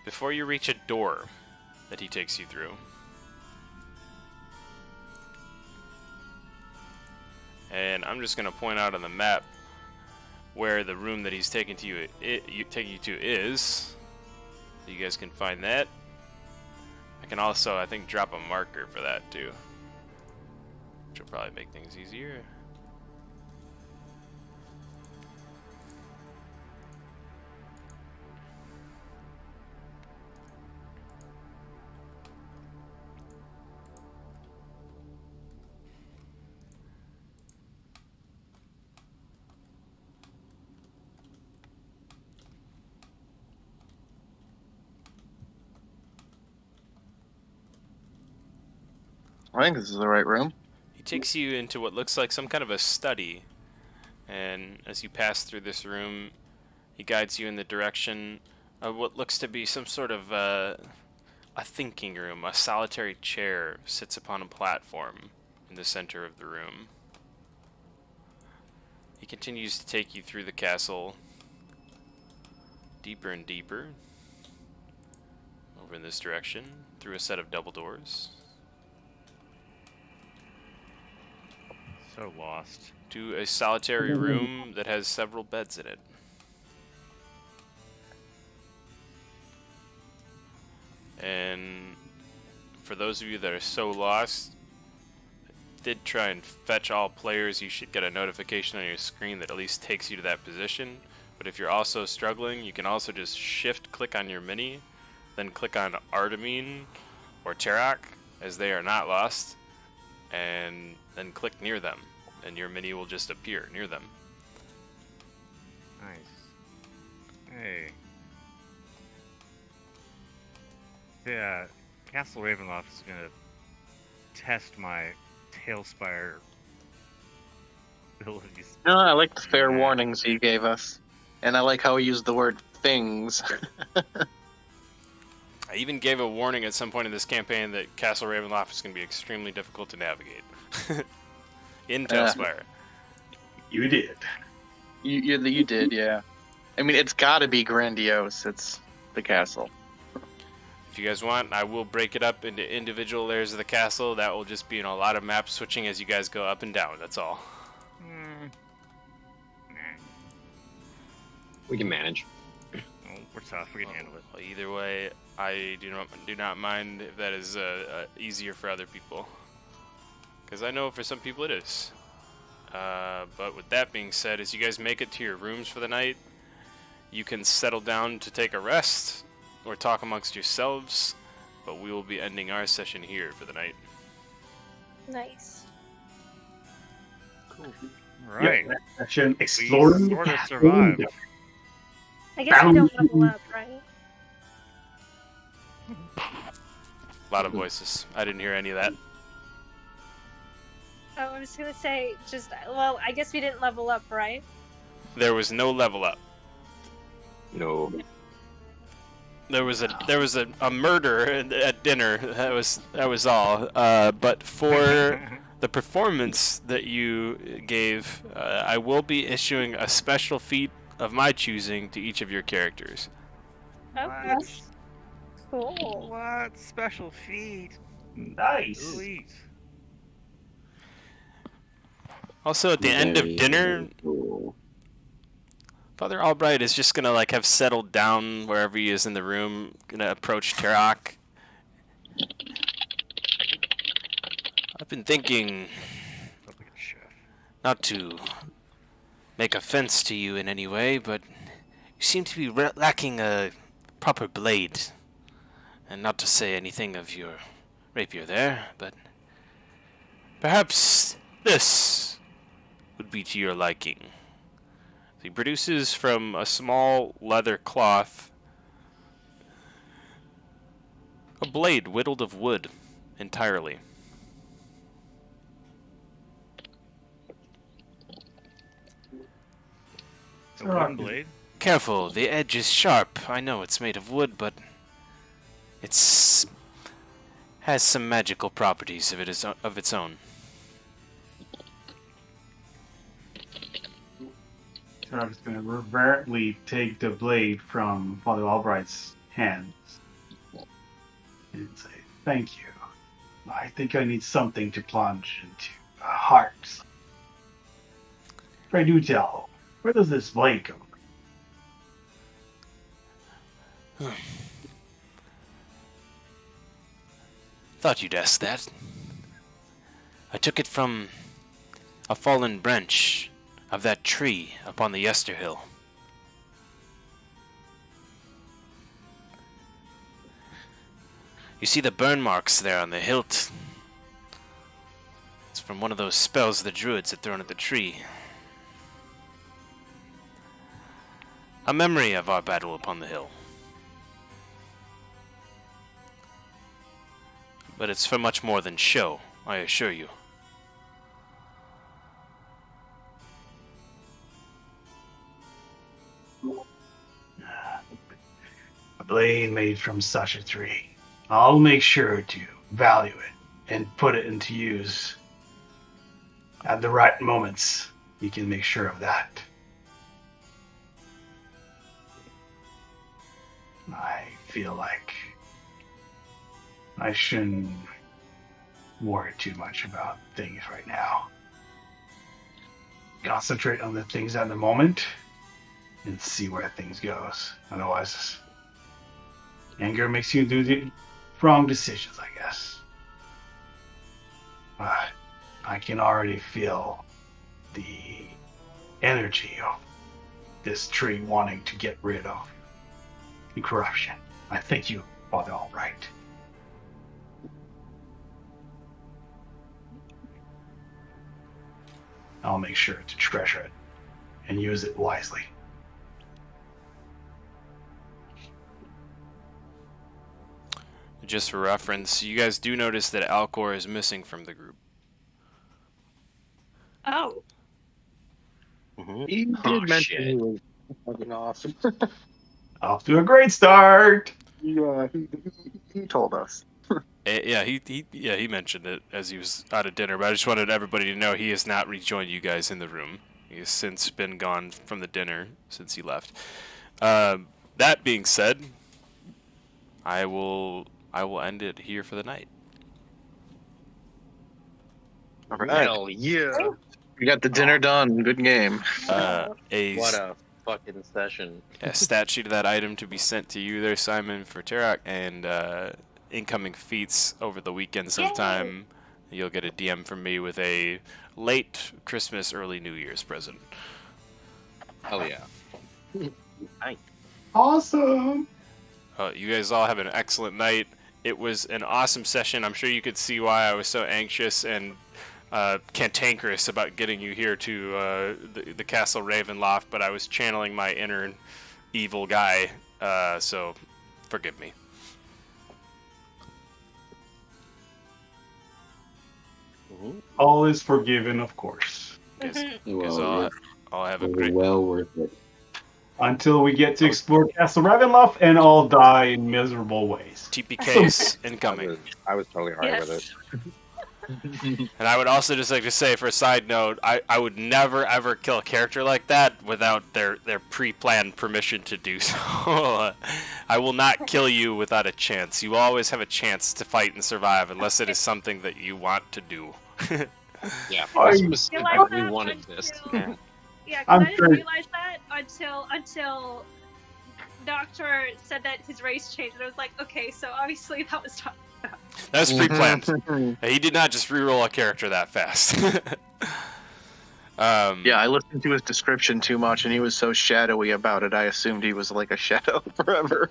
before you reach a door that he takes you through. And I'm just going to point out on the map where the room that he's taking you to is. You guys can find that. I can also, I think, drop a marker for that too, which will probably make things easier. I think this is the right room. He takes you into what looks like some kind of a study, and as you pass through this room, he guides you in the direction of what looks to be some sort of a thinking room. A solitary chair sits upon a platform in the center of the room. He continues to take you through the castle, deeper and deeper, over in this direction, through a set of double doors, So lost. to a solitary room that has several beds in it. And for those of you that are so lost, I did try and fetch all players. You should get a notification on your screen that at least takes you to that position. But if you're also struggling, you can also just shift click on your mini, then click on Artemine or Terak, as they are not lost, and then click near them, and your mini will just appear near them. Nice. Hey. Yeah, Castle Ravenloft is gonna test my Tailspire abilities. No, I like the fair warnings he gave us. And I like how he used the word things. I even gave a warning at some point in this campaign that Castle Ravenloft is going to be extremely difficult to navigate. In Tailspire. You did. You did, yeah. I mean, it's gotta be grandiose. It's the castle. If you guys want, I will break it up into individual layers of the castle. That will just be a lot of map switching as you guys go up and down. That's all. We can manage. Oh, we're tough. We can handle it. Well, either way, I do not mind if that is easier for other people, because I know for some people it is. But with that being said, as you guys make it to your rooms for the night, you can settle down to take a rest or talk amongst yourselves, but we will be ending our session here for the night. Nice. Cool. All right. Session exploring. We sort of survived. I guess we don't level up, right? A lot of voices. I didn't hear any of that. Oh, I was gonna say, well, I guess we didn't level up, right? There was no level up. No. There was a murder at dinner. That was all. But for the performance that you gave, I will be issuing a special feat of my choosing to each of your characters. Okay. Cool. What special feat? Nice. Sweet. Also, at the end of dinner, Cool. Father Albright is just gonna have settled down wherever he is in the room. Gonna approach Terak. I've been thinking not to make offense to you in any way, but you seem to be lacking a proper blade. And not to say anything of your rapier there, but perhaps this would be to your liking. He produces from a small leather cloth a blade whittled of wood entirely. A wooden blade? Careful, the edge is sharp. I know it's made of wood, but it's has some magical properties of its own. I'm just going to reverently take the blade from Father Albright's hands and say, "Thank you. I think I need something to plunge into a heart. Pray do tell, where does this blade come from?" Thought you'd ask that. I took it from a fallen branch of that tree upon the Yesterhill. You see the burn marks there on the hilt? It's from one of those spells the druids had thrown at the tree. A memory of our battle upon the hill. But it's for much more than show, I assure you. A blade made from such a tree. I'll make sure to value it and put it into use at the right moments. you can make sure of that. I feel like I shouldn't worry too much about things right now. Concentrate on the things at the moment and see where things goes. Otherwise, anger makes you do the wrong decisions, I guess. But I can already feel the energy of this tree wanting to get rid of the corruption. I think you are all right. I'll make sure to treasure it and use it wisely. Just for reference, you guys do notice that Alcor is missing from the group. Oh. He did mention he was fucking awesome. Off to a great start. Yeah, he told us. Yeah, he mentioned it as he was out of dinner, but I just wanted everybody to know he has not rejoined you guys in the room. He has since been gone from the dinner since he left. That being said, I will end it here for the night. All right. Hell yeah! We got the dinner done. Good game. What a fucking session. A stat sheet of that item to be sent to you there, Simon, for Terak, and incoming feats over the weekend sometime. Yay. You'll get a DM from me with a late Christmas, early New Year's present. Hell yeah. Nice. Awesome. You guys all have an excellent night. It was an awesome session. I'm sure you could see why I was so anxious and cantankerous about getting you here to the Castle Ravenloft, but I was channeling my inner evil guy, so forgive me. All is forgiven, of course. You guys Well, all have a it was great... well worth it. Until we get to explore Castle Ravenloft and all die in miserable ways. TPKs incoming. I was totally alright with it. And I would also just like to say, for a side note, I would never ever kill a character like that without their pre-planned permission to do so. I will not kill you without a chance. You always have a chance to fight and survive unless it is something that you want to do. Yeah, I specifically wanted this. Yeah, I'm because I didn't sure- realize that until Doctor said that his race changed, and I was like, okay, so obviously that was talked about. That was pre-planned. He did not just re-roll a character that fast. Yeah, I listened to his description too much, and he was so shadowy about it. I assumed he was like a shadow forever.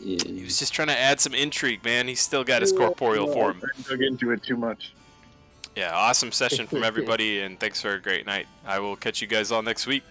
He was just trying to add some intrigue, man. He's still got his corporeal form. I dug into it too much. Yeah, awesome session from everybody, and thanks for a great night. I will catch you guys all next week.